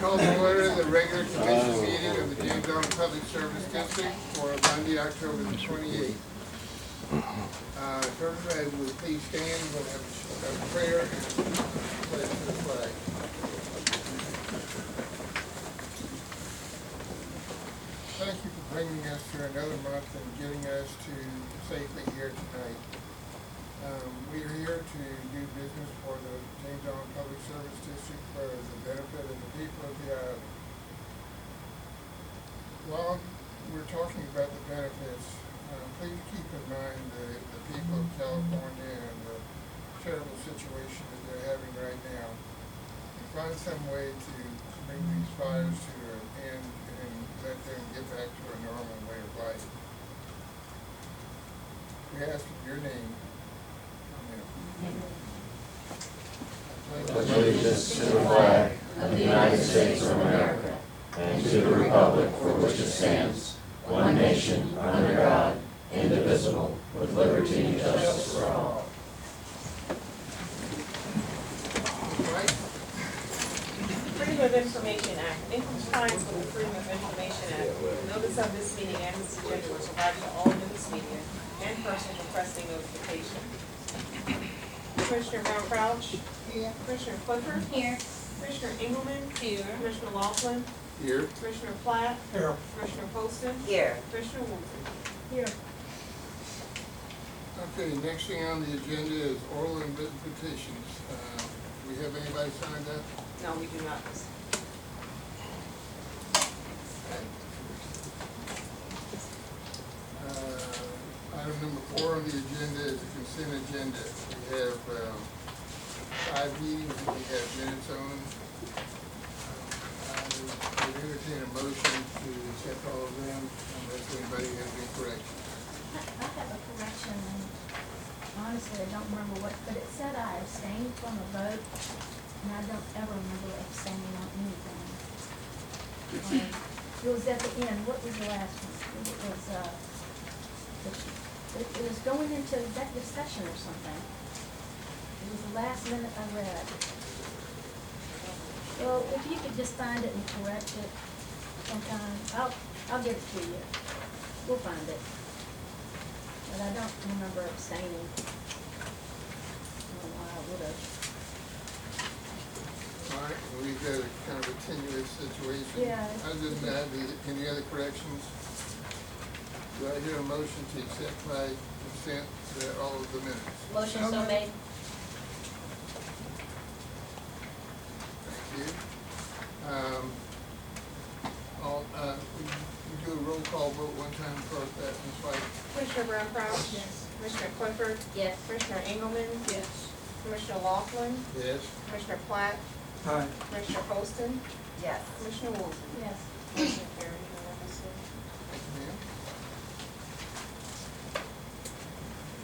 Call to order the regular commission meeting of the James Arnold Public Service District for Monday, October the 28th. If everybody would please stand, we'll have a prayer and pledge to the flag. Thank you for bringing us to another month and getting us to safely here tonight. We are here to do business for the James Arnold Public Service District for the benefit of the people of the island. While we're talking about the benefits, please keep in mind the people of California and the terrible situation that they're having right now. And find some way to bring these fires to an end and let them get back to a normal way of life. We ask in your name. Pledge allegiance to the flag of the United States of America and to the republic for which it stands, one nation, under God, indivisible, with liberty and justice for all. Freedom of Information Act. In compliance with the Freedom of Information Act, notice of this meeting and this agenda was provided to all news media and persons requesting notification. Commissioner Brown Crouch. Here. Commissioner Clifford. Here. Commissioner Engelmann. Here. Commissioner Laughlin. Here. Commissioner Platt. Here. Commissioner Poston. Here. Commissioner Woolsey. Here. Okay, next thing on the agenda is oral and written petitions. Do we have anybody signed up? No, we do not. Item number 4 on the agenda is the consent agenda. We have 5 meetings that we have minutes on. I would entertain a motion to accept all of them unless anybody has any corrections. I have a correction, and honestly, I don't remember what, but it said I abstained from a vote, and I don't ever remember abstaining on anything. It was at the end. What was the last one? It was going into executive session or something. It was the last minute I read. Well, if you could just find it and correct it sometime, I'll give it to you. We'll find it. But I don't remember abstaining. I don't know why I would have. All right, well, we've got a kind of a tenuous situation. Yeah. Other than that, any other corrections? Do I hear a motion to accept by consent all of the minutes? Motion so made. Thank you. We do a roll call vote one time for that, Ms. White. Commissioner Brown Crouch. Yes. Commissioner Clifford. Yes. Commissioner Engelmann. Yes. Commissioner Laughlin. Yes. Commissioner Platt. Aye. Commissioner Poston. Yes. Commissioner Woolsey. Yes. Motion carried unanimously. Thank you, ma'am.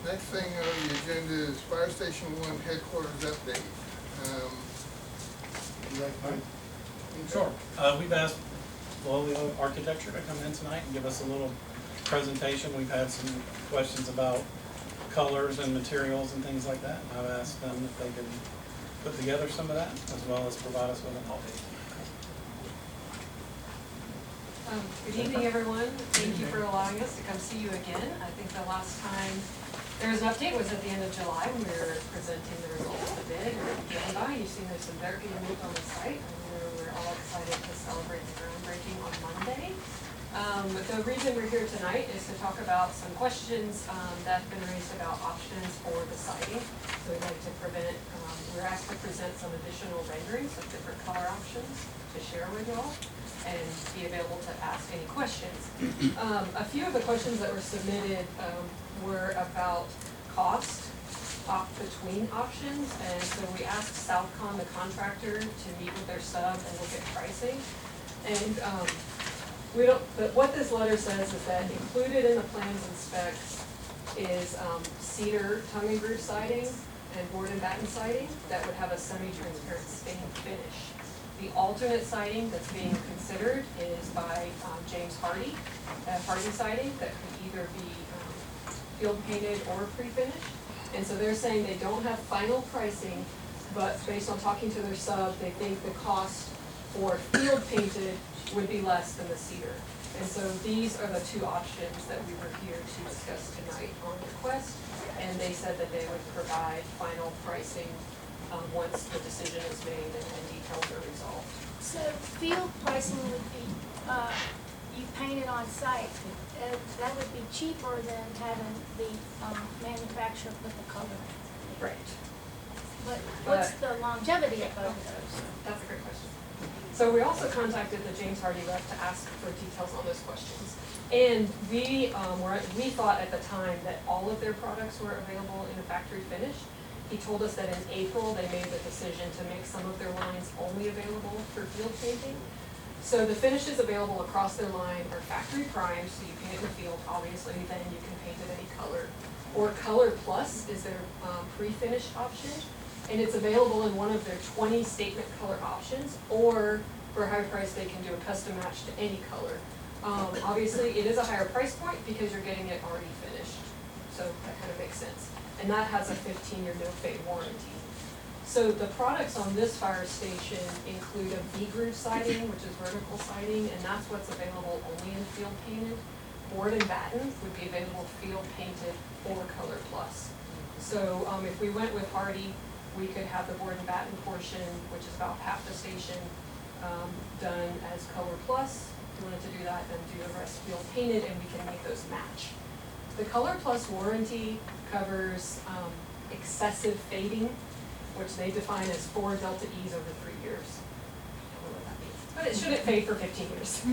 Next thing on the agenda is Fire Station 1 headquarters update. You like mine? Sure. We've asked Lolio Architecture to come in tonight and give us a little presentation. We've had some questions about colors and materials and things like that. I've asked them if they can put together some of that, as well as provide us with an update. Good evening, everyone. Thank you for allowing us to come see you again. I think the last time there was an update was at the end of July when we were presenting the results of the bid. And by, you've seen there's some dirt being moved on the site, and we're all excited to celebrate the groundbreaking on Monday. The reason we're here tonight is to talk about some questions that have been raised about options for the siding. So we'd like to we're asked to present some additional renderings of different color options to share with you all and be available to ask any questions. A few of the questions that were submitted were about cost between options, and so we asked Southcon, the contractor, to meet with their sub and look at pricing. And but what this letter says is that included in the plans and specs is cedar tongue and groove siding and board and batten siding that would have a semi-transparent stained finish. The alternate siding that's being considered is by James Hardy, Hardy siding that could either be field painted or pre-finished. And so they're saying they don't have final pricing, but based on talking to their sub, they think the cost or field painted would be less than the cedar. And so these are the two options that we were here to discuss tonight on request. And they said that they would provide final pricing once the decision is made and details are resolved. So field pricing would be, you paint it on site, that would be cheaper than having the manufacturer put the color in. Right. But what's the longevity of both of those? That's a great question. So we also contacted the James Hardy rep to ask for details on those questions. And we thought at the time that all of their products were available in a factory finish. He told us that in April, they made the decision to make some of their lines only available for field painting. So the finishes available across their line are factory primed, so you paint it in the field, obviously, then you can paint it any color. Or Color Plus is their pre-finished option, and it's available in one of their 20 statement color options, or for a higher price, they can do a custom match to any color. Obviously, it is a higher price point because you're getting it already finished, so that kind of makes sense. And that has a 15-year no-fade warranty. So the products on this fire station include a V-groove siding, which is vertical siding, and that's what's available only in field painted. Board and batten would be available field painted or Color Plus. So if we went with Hardy, we could have the board and batten portion, which is about half the station, done as Color Plus. If we wanted to do that, then do the rest field painted, and we can make those match. The Color Plus warranty covers excessive fading, which they define as 4 delta E's over 3 years. I don't know what that means, but it shouldn't fade for 15 years.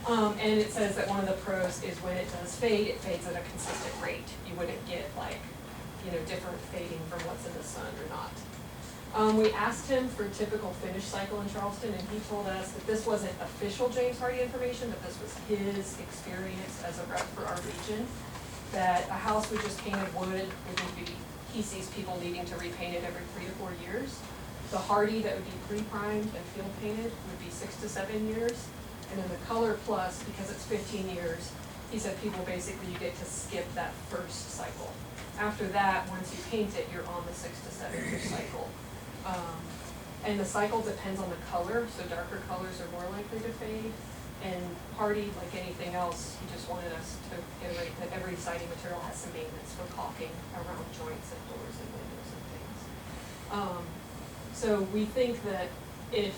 And it says that one of the pros is when it does fade, it fades at a consistent rate. You wouldn't get like, different fading from what's in the sun or not. We asked him for typical finish cycle in Charleston, and he told us that this wasn't official James Hardy information, but this was his experience as a rep for our region, that a house we just painted wood would be, he sees people needing to repaint it every 3 to 4 years. The Hardy that would be pre-primed and field painted would be 6 to 7 years. And then the Color Plus, because it's 15 years, he said people basically, you get to skip that first cycle. After that, once you paint it, you're on the 6 to 7 year cycle. And the cycle depends on the color, so darker colors are more likely to fade. And Hardy, like anything else, he just wanted us to iterate that every siding material has some maintenance for caulking around joints and doors and windows and things. So we think that if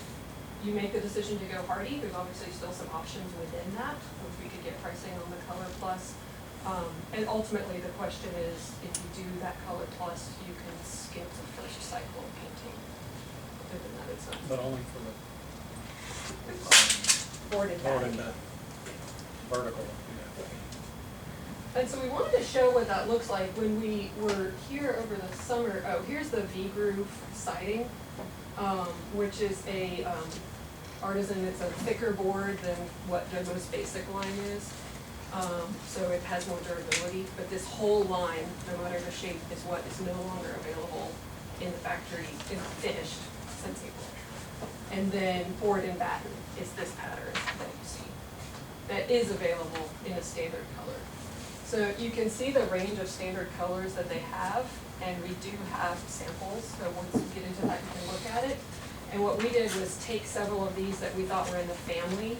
you make the decision to go Hardy, there's obviously still some options within that, which we could get pricing on the Color Plus. And ultimately, the question is, if you do that Color Plus, you can skip the first cycle of painting. Other than that, it's not. But only for the Board and board batten. and that vertical. And so we wanted to show what that looks like when we were here over the summer. Oh, here's the V-groove siding, which is a artisan. It's a thicker board than what the most basic line is. So it has more durability, but this whole line, no matter the shape, is what is no longer available in the factory, finished since April. And then board and batten is this pattern that you see, that is available in a standard color. So you can see the range of standard colors that they have, and we do have samples, so once you get into that, you can look at it. And what we did was take several of these that we thought were in the family,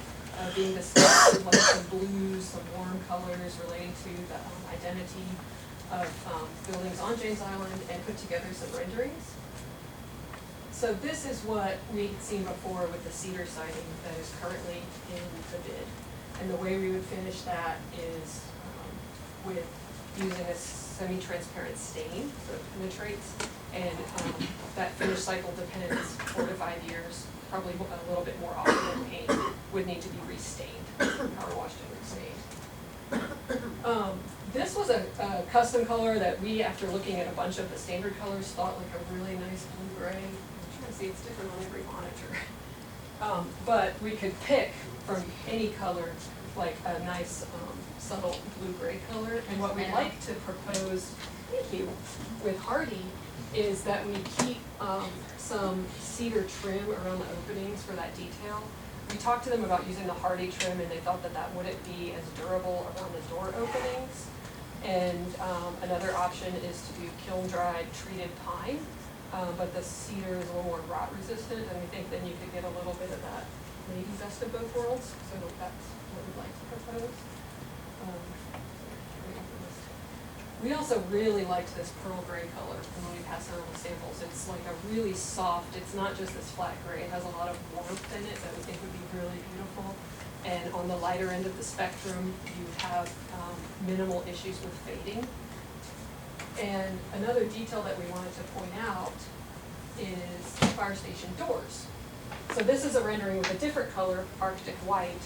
being discussed, like some blues, some warm colors relating to the identity of buildings on James Island, and put together some renderings. So this is what we'd seen before with the cedar siding that is currently in the bid. And the way we would finish that is with using a semi-transparent stain, so it penetrates, and that finish cycle depends 4 to 5 years, probably a little bit more often than paint would need to be restained, power washed and restained. This was a custom color that we, after looking at a bunch of the standard colors, thought like a really nice blue-gray. I'm trying to see, it's different on every monitor. But we could pick from any color, like a nice subtle blue-gray color. And what we like to propose, thank you, with Hardy is that we keep some cedar trim around the openings for that detail. We talked to them about using the Hardy trim, and they felt that that wouldn't be as durable around the door openings. And another option is to do kiln-dried treated pine, but the cedar is a little more rot resistant, and we think then you could get a little bit of that best of both worlds, so that's what we'd like to propose. We also really liked this pearl gray color from when we passed around the samples. It's like a really soft, it's not just this flat gray, it has a lot of warmth in it that we think would be really beautiful. And on the lighter end of the spectrum, you have minimal issues with fading. And another detail that we wanted to point out is fire station doors. So this is a rendering with a different color, Arctic white,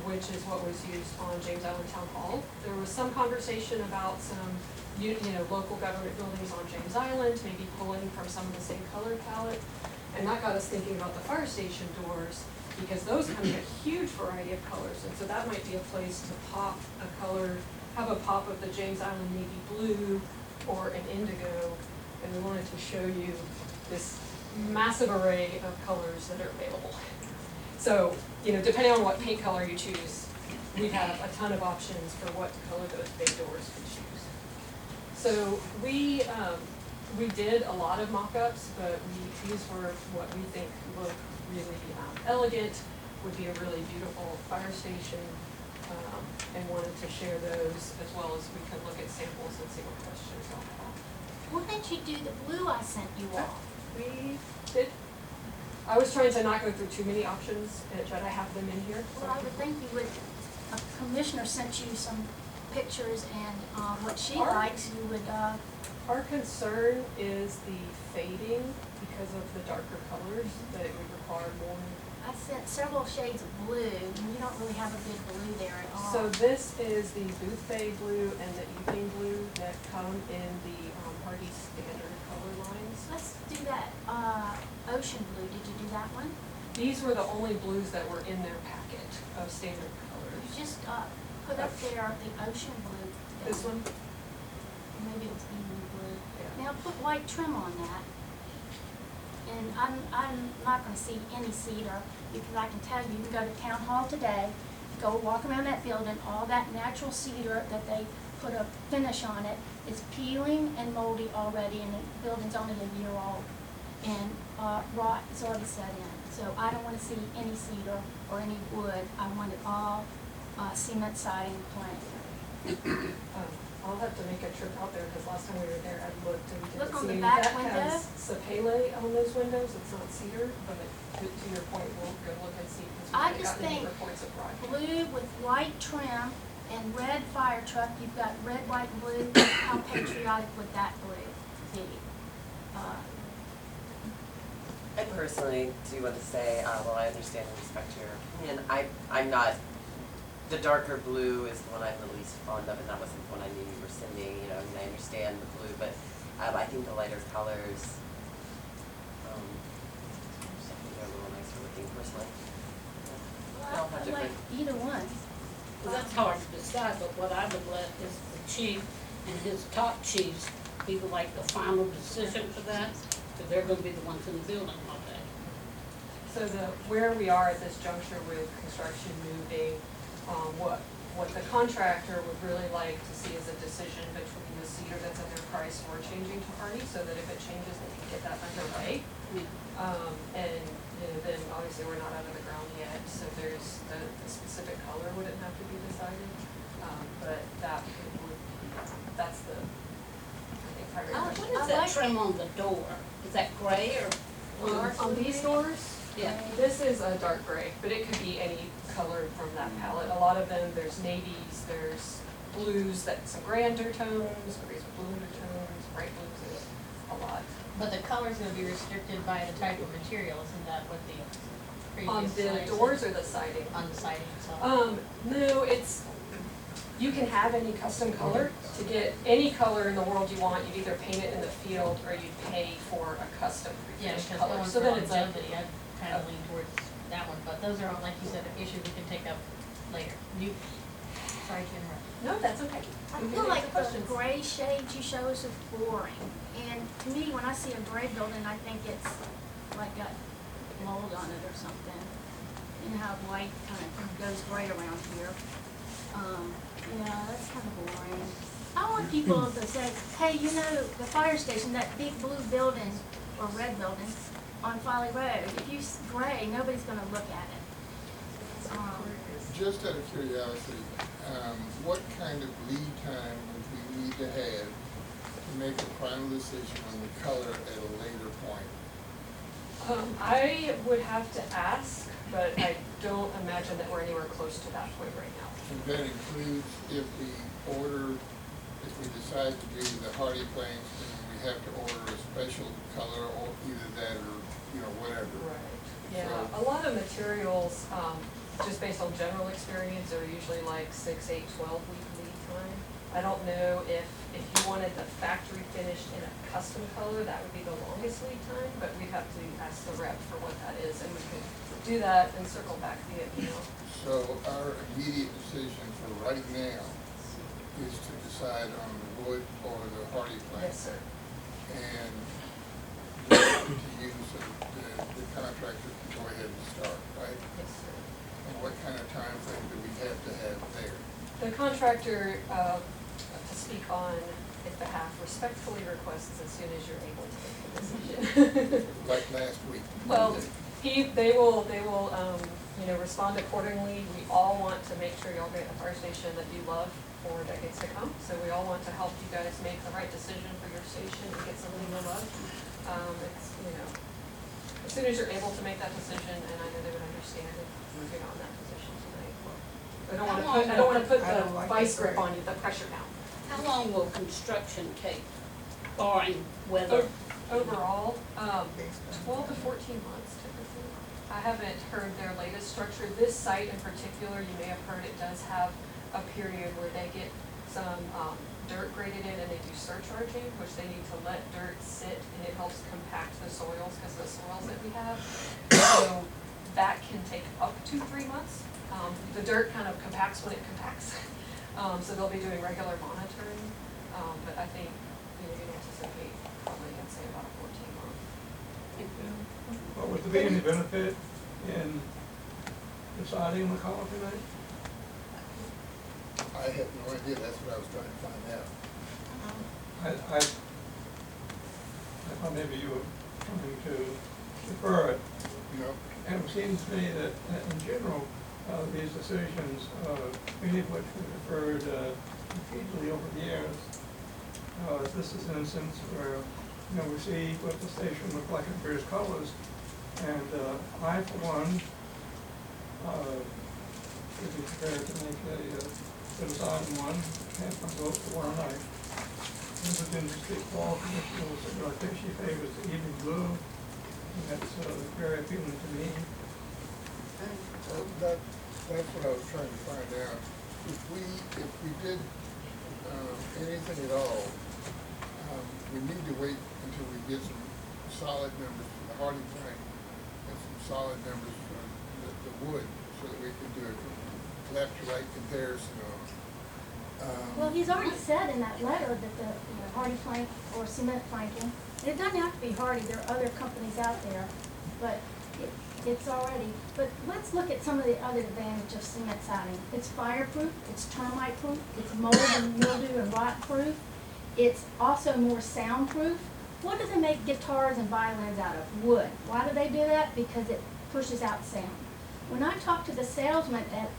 which is what was used on James Island Town Hall. There was some conversation about some, local government buildings on James Island, maybe pulling from some of the same color palette. And that got us thinking about the fire station doors, because those come in a huge variety of colors. And so that might be a place to pop a color, have a pop of the James Island navy blue or an indigo. And we wanted to show you this massive array of colors that are available. So, depending on what paint color you choose, we have a ton of options for what color those bay doors could choose. So we did a lot of mock-ups, but these were what we think look really elegant, would be a really beautiful fire station, and wanted to share those as well as we could look at samples and see what questions y'all have. Why didn't you do the blue I sent you all? We did. I was trying to not go through too many options, but I have them in here. Well, I would think you would, a commissioner sent you some pictures and, what she likes, you would, Our concern is the fading because of the darker colors, that it would require more. I sent several shades of blue, and you don't really have a good blue there at all. So this is the Booth Bay blue and the evening blue that come in the Hardy standard color lines. Let's do that, ocean blue, did you do that one? These were the only blues that were in their packet of standard You colors. just, put up there the ocean blue. This one? Maybe it's evening blue. Yeah. Now put white trim on that. And I'm not gonna see any cedar, because I can tell you, you can go to town hall today, go walk around that building, all that natural cedar that they put a finish on it is peeling and moldy already, and the building's only a year old. And, rot is already set in. So I don't wanna see any cedar or any wood, I want it all, cement siding plank. I'll have to make a trip out there, because last time we were there, I looked and we Look didn't on see the any. back That window. has sapele on those windows, it's not cedar, but to your point, we'll go look and see, because we I haven't just gotten any think reports of rot. blue with white trim and red fire truck, you've got red, white, and blue, how patriotic would that blue be? I personally do want to say, while I understand and respect your opinion, I'm not, the darker blue is the one I'm the least fond of, and that wasn't the one I knew you were sending, I understand the blue, but I think the lighter colors, they're a little nicer looking personally. Well, I like either one. Well, that's hard to decide, but what I would let is the chief and his top chiefs be like the final decision for that, because they're gonna be the ones in the building all day. So where we are at this juncture with construction moving, what the contractor would really like to see is a decision between the cedar that's at their price or changing to hardy, so that if it changes, they can get that underway. And then obviously we're not out of the ground yet, so there's the specific color wouldn't have to be decided. But that's the, I think, primary What question. is that trim on the door? Is that gray or? On these doors? Yeah. This is a dark gray, but it could be any color from that palette. A lot of them, there's navies, there's blues, some gray undertones, grays with blue undertones, bright blues, there's a lot. But the color's gonna be restricted by the type of material, isn't that what the On previous the slide doors said? or the siding? On the siding itself? No, you can have any custom color. To get any color in the world you want, you'd either paint it in the field or you'd pay for a custom Yeah, finished because color. going So for then it's a, longevity, I kind of lean towards that one, but those are, all, like you said, issues we can take up later. Sorry to interrupt. no, that's okay. I We can feel answer like the questions. gray shades you show us is boring. And to me, when I see a gray building, I think it's like got mold on it or something. You know how white kind of goes gray around here. Yeah, that's kind of boring. I want people to say, hey, the fire station, that big blue building or red building on Folly Road, if you gray, nobody's gonna look at it. Just out of curiosity, what kind of lead time would we need to have to make a final decision on the color at a later point? I would have to ask, but I don't imagine that we're anywhere close to that point right now. And that includes if we order, if we decide to do the hardy planks, then we have to order a special color or either that or, you know, whatever. Right. Yeah, a lot of materials, just based on general experience, are usually like 6, 8, 12-week lead time. I don't know if you wanted the factory finished in a custom color, that would be the longest lead time, but we'd have to ask the rep for what that is, and we could do that and circle back via email. So our immediate decision for right now is to decide on the wood or the hardy plank. Yes, sir. And to use the contractor to go ahead and start, right? Yes, sir. And what kind of time frame do we have to have there? The contractor, to speak on his behalf, respectfully requests as soon as you're able to make the decision. Like last week? Well, they will, you know, respond accordingly. We all want to make sure y'all get a fire station that you love for decades to come. So we all want to help you guys make the right decision for your station and get something you love. It's, you know, as soon as you're able to make that decision, and I know they would understand if moving on that position tonight. I don't wanna put the vice grip on you, the pressure down. How long will construction take, barring weather? Overall, 12 to 14 months typically. I haven't heard their latest structure. This site in particular, you may have heard, it does have a period where they get some dirt graded in and they do surcharging, which they need to let dirt sit, and it helps compact the soils because of the soils that we have. So that can take up to 3 months. The dirt kind of compacts when it compacts. So they'll be doing regular monitoring, but I think, you know, you can anticipate probably, I'd say about 14 months. But would there be any benefit in deciding on the color tonight? I have no idea, that's what I was trying to find out. I thought maybe you were coming to defer it. No? And it seems to me that in general, these decisions, many of which were deferred repeatedly over the years, this is an instance where, you know, we see what the station looked like in various colors, and I, for one, would be prepared to make a decide on one, and my vote for one night. Within the state law, Commissioner will say, I think she favors the evening blue, and that's very appealing to me. That's what I was trying to find out. If we did anything at all, we need to wait until we get some solid numbers for the hardy plank and some solid numbers for the wood, so that we can do a left to right comparison on. Well, he's already said in that letter that the hardy plank or cement planking, and it doesn't have to be hardy, there are other companies out there, but it's already, but let's look at some of the other advantages of cement siding. It's fireproof, it's termite proof, it's mold and mildew and rot proof, it's also more soundproof. What do they make guitars and violins out of? Wood. Why do they do that? Because it pushes out sound. When I talked to the salesman at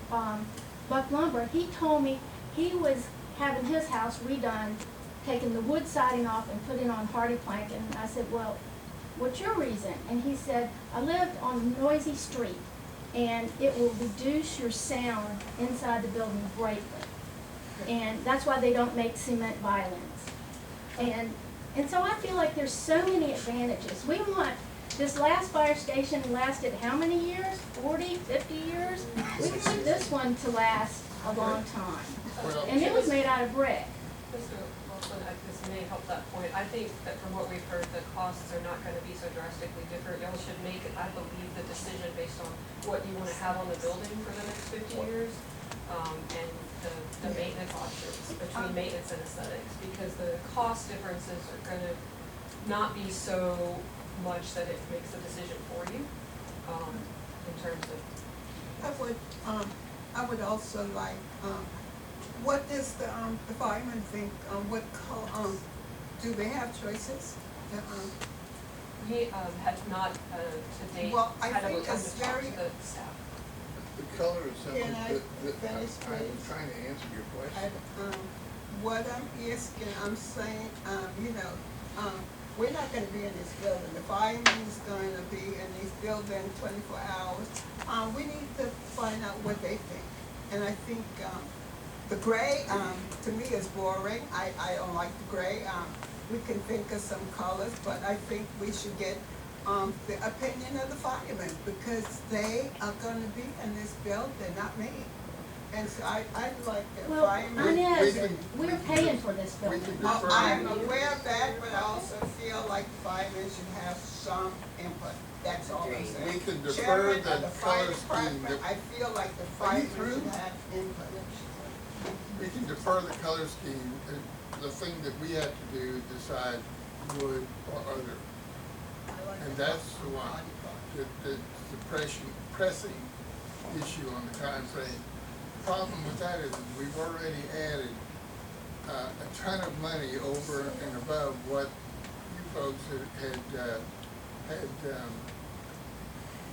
Buck Lumber, he told me he was having his house redone, taking the wood siding off and putting on hardy plank, and I said, well, what's your reason? And he said, I lived on a noisy street, and it will reduce your sound inside the building greatly. And that's why they don't make cement violins. And so I feel like there's so many advantages. We want, this last fire station lasted how many years? 40, 50 years? We want this one to last a long time. Well, And it was made out of brick. Mr. Wilson, this may help that point. I think that from what we've heard, the costs are not gonna be so drastically different. Y'all should make, I believe, the decision based on what you wanna have on the building for the next 50 years, and the maintenance options between maintenance and aesthetics, because the cost differences are gonna not be so much that it makes a decision for you, in terms of. I would also like, what does the fireman think, what do they have choices? We have not, to date, Well, I had a think time it's to talk very- to the staff. The color is something Can I finish, I'm please? trying to answer your I, question. what I'm asking, I'm saying, we're not gonna be in this building. The fireman's gonna be in this building 24 hours. We need to find out what they think. And I think, the gray, to me is boring. I don't like the gray. We can think of some colors, but I think we should get, the opinion of the firemen, because they are gonna be in this building, not me. And so I'd like the Well, firemen. Inez, we're paying for this building. defer. I'm aware of that, but I also feel like the firemen should have some input. That's all I'm Agreed. saying. We can defer Chairman the of the fire color scheme department, that- I feel like the Are you firemen through? should have input. We can defer the color scheme, and the thing that we have to do, decide wood or other. I like And the that's the one, body part. the pressing issue on the time frame. The problem with that is we've already added a ton of money over and above what you folks had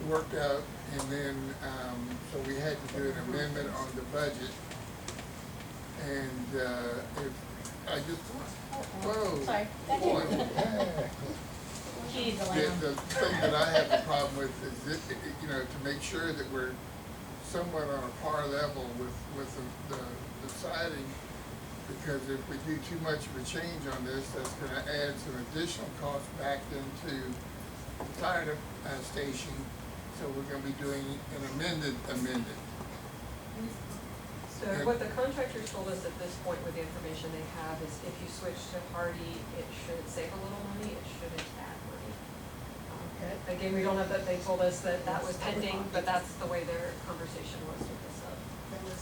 worked out, and then, so we had to do an amendment on the budget. And, if, I just, whoa. Sorry. Boy. She's the The lamb. thing that I have a problem with is that, to make sure that we're somewhat on a par level with the siding, because if we do too much of a change on this, that's gonna add some additional cost back into the fire station, so we're gonna be doing an amended. So what the contractors told us at this point with the information they have is if you switch to Hardy, it should save a little money, it shouldn't add money. Again, we don't have that, they told us that that was pending, but that's the way their conversation was with us.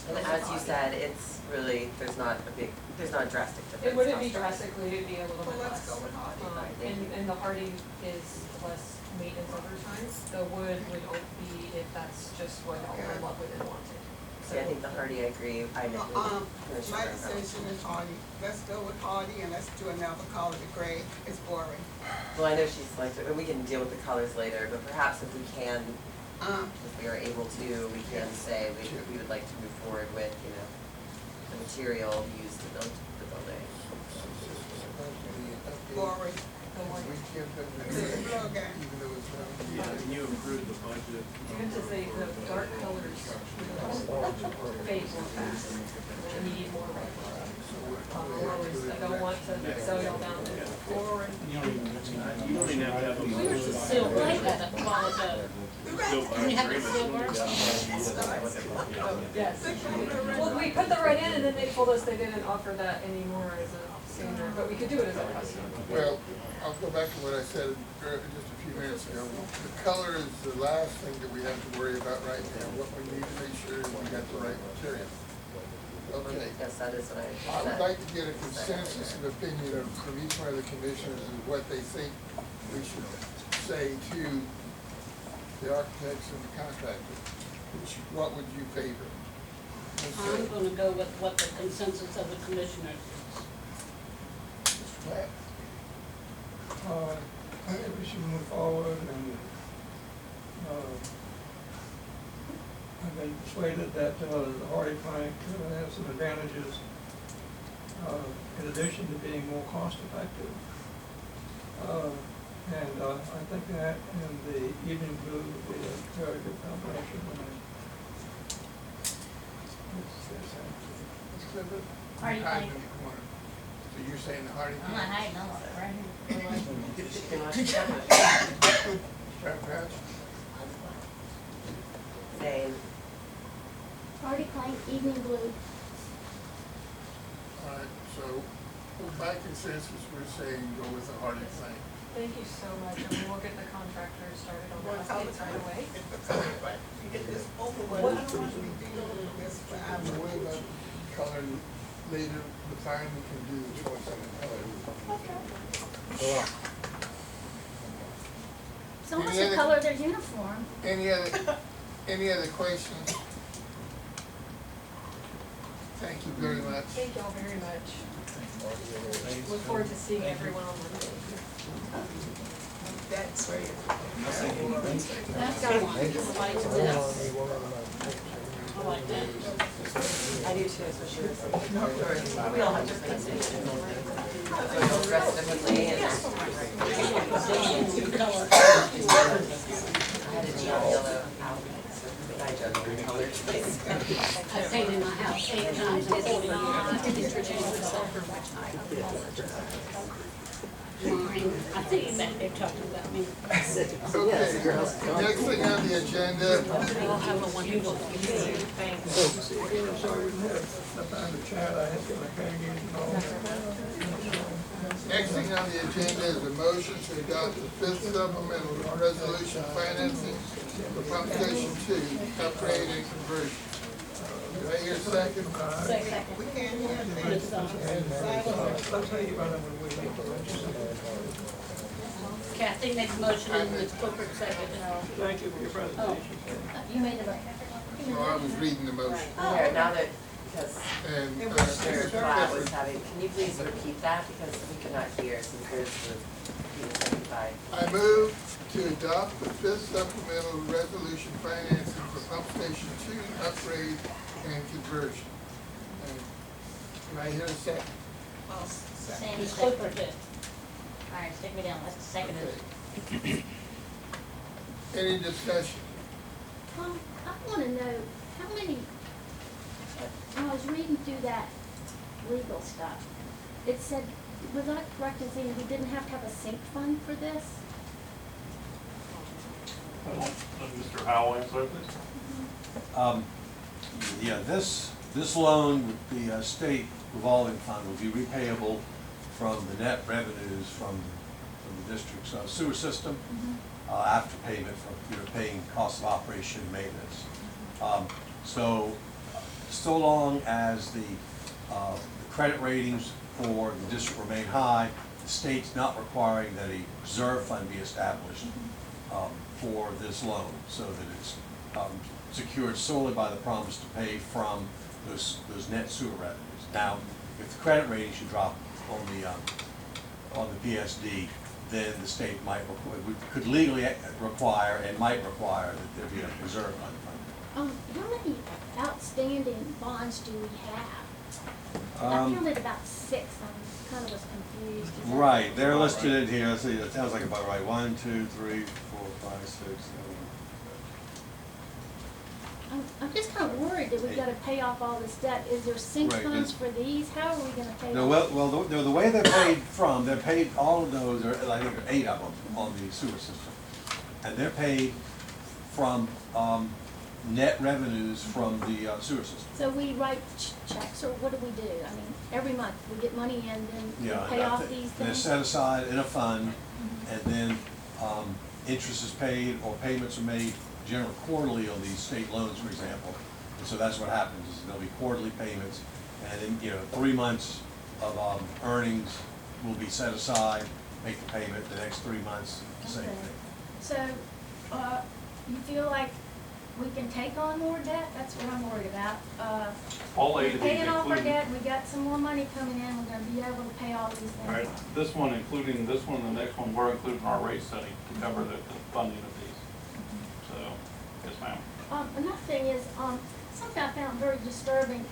And as you said, it's really, there's not a drastic difference. It wouldn't be cost-wise. drastically, it'd be a little Well, bit let's less. go with Hardy. And the Hardy is less maintenance over time. The wood would be if that's just what y'all were in love with and wanted. So I think the Hardy, I agree, I agree with Commissioner My Brown. decision is Hardy. Let's go with Hardy and let's do another color. The gray is boring. Well, I know she's selected, and we can deal with the colors later, but perhaps if we can, if we are able to, we can say we would like to move forward with, the material used to build the building. Boring. We give them It's a blow game. even though it's not. Yeah, and you approved the budget. Even to say the dark colors fade more fast. And you need more red. I don't want to sell y'all down to boring. You don't even, You don't even have to have a Where's the silver, like that, can you have the silver? Yes. Well, we put the red in and then they told us they didn't offer that anymore as a standard, but we could do it as a custom. Well, I'll go back to what I said just a few minutes ago. The color is the last thing that we have to worry about right now. What we need to make sure is we got the right material. Okay. Yes, that is what I I would said. like to get a consensus of opinion from each one of the commissioners of what they think we should say to the architects and the contractor. What would you favor? I'm gonna go with what the consensus of the commissioners is. Mr. Platt? I think we should move forward and, I've been persuaded that, the Hardy plank has some advantages, in addition to being more cost effective. And I think that and the evening blue would be a very good combination. Ms. Clifford? Hardy Hiding plank. in the corner. So you're saying the Hardy I'm not plank? hiding, I'm right here. Brad Crouch? Same. Hardy plank, evening blue. All right, so by consensus, we're saying go with the Hardy plank. Thank you so much, and we will get the contractors started on What the color updates right away. Get this over with. I don't want to be dealing with this I'm forever. worried about color later, the fireman can do the choice on the color. As long as Any they other- color their uniform. Any other questions? Thank you very much. Thank y'all very much. Look forward to seeing everyone on Monday. That's right. That's the one, just like this. I do too, especially with some, we all have different opinions. So you'll dress differently and. I had a neon yellow outfit, so I judge color choice. I painted my house 8 times in 40 years. I think it's ridiculous. Mine, I think that they're talking about me. Okay, next thing on the agenda, We'll have a wonderful evening. Thanks. So we have stuff on the chat, I have to hang in and all. next thing on the agenda is a motion to adopt the fifth supplemental resolution financing for pump station 2, upgrade and conversion. Do I hear a second? We can't hear things. I'll tell you about it when we make the legislation. Kathy makes a motion and Ms. Clifford second. Thank you for your presentation. You made it. Well, I was reading the motion. Here, now that, because And, Mr. Platt was having, can you please repeat that, because we could not hear since there's the, he was sanctified. I move to adopt the fifth supplemental resolution financing for pump station 2, upgrade and conversion. And do I hear a second? Sandy Ms. second. Clifford did. All right, stick me down, let's second it. Any discussion? I wanna know, how many, when I was reading through that legal stuff, it said, was I correct in saying we didn't have to have a sink fund for this? Mr. Howell, answer please. Yeah, this loan with the state revolving fund will be repayable from the net revenues from the district's sewer system after payment for paying cost of operation and maintenance. So long as the credit ratings for the district remain high, the state's not requiring that a reserve fund be established for this loan, so that it's secured solely by the promise to pay from those net sewer revenues. Now, if the credit rating should drop on the PSD, then the state could legally require and might require that there be a reserve fund. How many outstanding bonds do we have? I counted about 6, I kind of was confused. Is that Right, they're listed in here. See, it sounds like about right. 1, 2, 3, 4, 5, 6, 7. I'm just kind of worried that we've got to pay off all this debt. Is there sink Right, funds it's- for these? How are we going to pay No, off? well, the way they're paid from, they're paid, all of those, I think there are 8 of them on the sewer system. And they're paid from net revenues from the sewer system. So we write checks, or what do we do? I mean, every month we get money in, then we Yeah, pay and off these they're things? set aside in a fund, and then interest is paid or payments are made generally quarterly on these state loans, for example. And so that's what happens, is there'll be quarterly payments, and then, 3 months of earnings will be set aside, make the payment, the next 3 months, the same Okay. thing. So, you feel like we can take on more debt? That's what I'm worried about. All 8 We're of these paying off our including, debt, we got some more money coming in, we're gonna be able to pay all these things all right, off. this one, including this one and the next one, we're including our rate study to cover the funding of these. So, yes, ma'am. Another thing is, something I found very disturbing,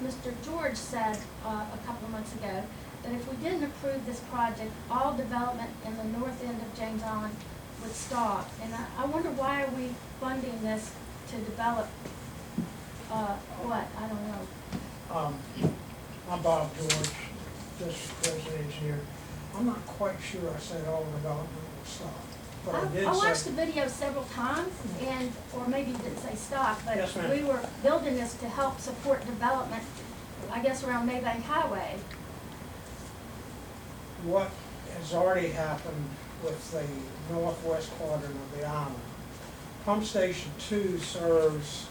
Mr. George said, a couple of months ago, that if we didn't approve this project, all development in the north end of James Island would stop. And I wonder why are we funding this to develop, what, I don't know. I'm Bob George, district president engineer. I'm not quite sure I said all development will stop, but I did I watched say. the video several times, and, or maybe you didn't say stop, but Yes, ma'am. we were building this to help support development, I guess around Maybank Highway. What has already happened with the northwest quadrant of the island. Pump Station 2 serves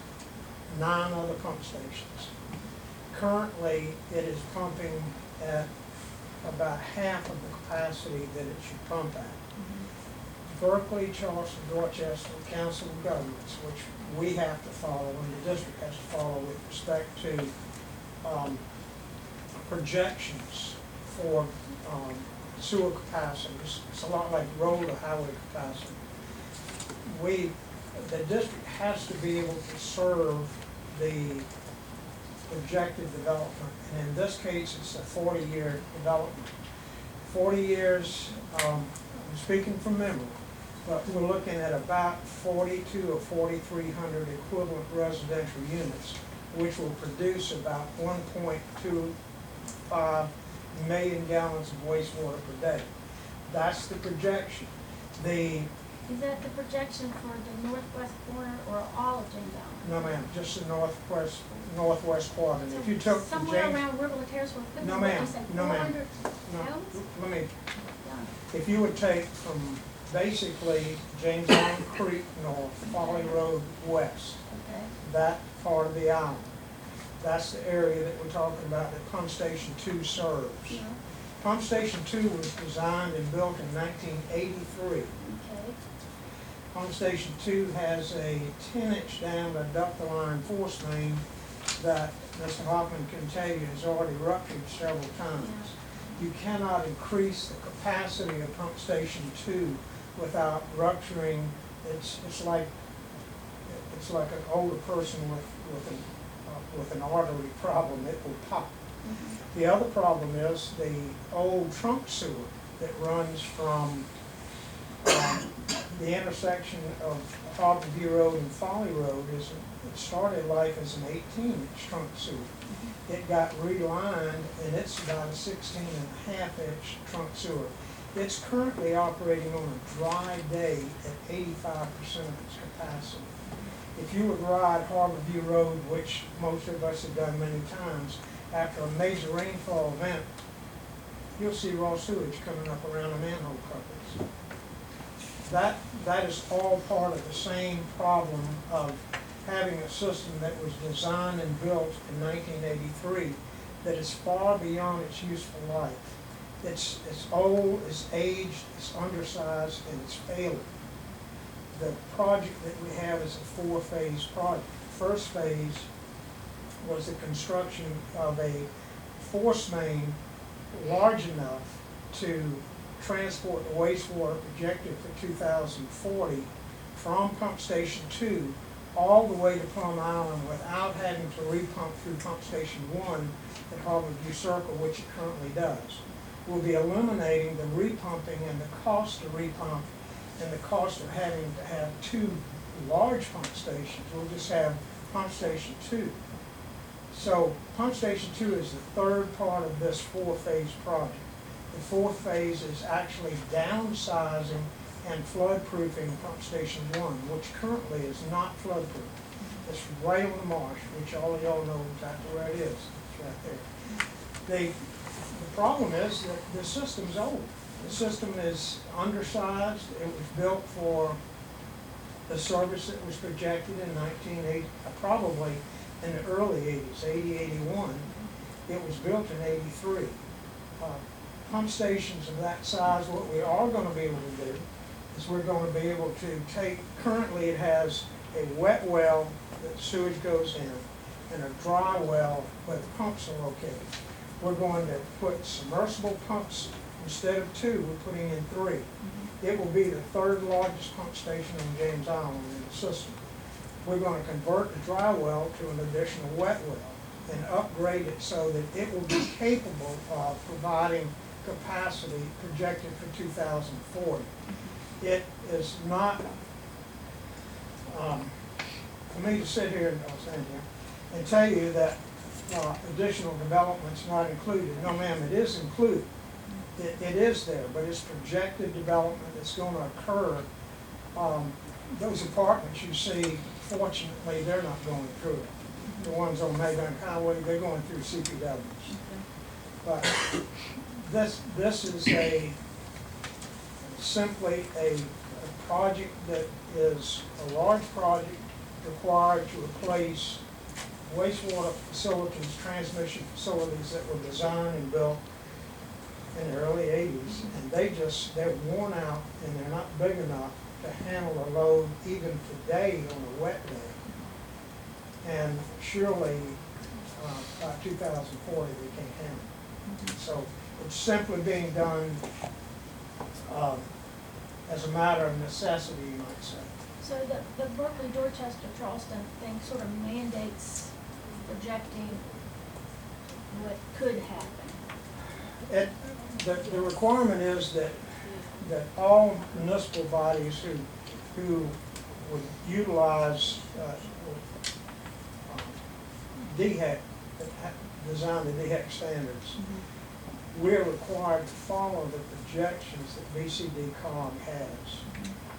9 other pump stations. Currently, it is pumping at about half of the capacity that it should pump at. Berkeley, Charleston, Dorchester, Council of Governments, which we have to follow and the district has to follow with respect to projections for sewer capacity. It's a lot like road or highway capacity. The district has to be able to serve the projected development, and in this case, it's a 40-year development. 40 years, I'm speaking from memory, but we're looking at about 42 or 4,300 equivalent residential units, which will produce about 1.25 million gallons of wastewater per day. That's the projection. Is that the projection for the northwest corner or all of James Island? No, ma'am, just the northwest quadrant. If you took the Somewhere James, around Riverwood Terrace, where no, what ma'am, you said, no, ma'am. 400 no, gallons? let me, Yeah. if you would take from basically James Island Creek north, Folly Road west, Okay. that part of the island, that's the area that we're talking about that Pump Station 2 serves. Yeah. Pump Station 2 was designed and built in 1983. Okay. Pump Station 2 has a 10-inch diameter ductile iron force main that Mr. Hoffman can tell you has already ruptured several times. You cannot increase the capacity of Pump Station 2 without rupturing. It's like an older person with an artery problem. It will pop. Mm-hmm. The other problem is the old trunk sewer that runs from the intersection of Harbor View Road and Folly Road. It started life as an 18-inch trunk sewer. It got relined, and it's about a 16.5-inch trunk sewer. It's currently operating on a dry day at 85% of its capacity. If you would ride Harbor View Road, which most of us have done many times, after a major rainfall event, you'll see raw sewage coming up around the manhole covers. That is all part of the same problem of having a system that was designed and built in 1983 that is far beyond its useful life. It's old, it's aged, it's undersized, and it's failing. The project that we have is a 4-phase project. The first phase was the construction of a force main large enough to transport the wastewater projected for 2040 from Pump Station 2 all the way to Plum Island without having to repump through Pump Station 1 at Harbor View Circle, which it currently does. We'll be eliminating the repumping and the cost to repump and the cost of having to have 2 large pump stations. We'll just have Pump Station 2. So Pump Station 2 is the third part of this 4-phase project. The 4th phase is actually downsizing and flood-proofing Pump Station 1, which currently is not flood-proof. It's right on the marsh, which all of y'all know exactly where it is. It's right there. The problem is that the system's old. The system is undersized. It was built for the service that was projected in 1980, probably in the early 80s, 80, 81. It was built in 83. Pump stations of that size, what we are going to be able to do is we're going to be able to take, currently it has a wet well that sewage goes in and a dry well where the pumps are located. We're going to put submersible pumps. Instead of 2, we're putting in 3. It will be the 3rd largest pump station on James Island in the system. We're going to convert the dry well to an additional wet well and upgrade it so that it will be capable of providing capacity projected for 2040. It is not, for me to sit here and tell you that additional development's not included. No, ma'am, it is included. It is there, but it's projected development that's going to occur. Those apartments you see, fortunately, they're not going through it. The ones on Maybank Highway, they're going through CPWs. But this is simply a project that is a large project required to replace wastewater facilities, transmission facilities that were designed and built in the early 80s, and they're worn out and they're not big enough to handle a load even today on a wet day. And surely by 2040 they can't handle it. So it's simply being done as a matter of necessity, you might say. So the Berkeley, Dorchester, Charleston thing sort of mandates projecting what could happen. The requirement is that all municipal bodies who would utilize DHEC, design the DHEC standards, we're required to follow the projections that BCD COG has.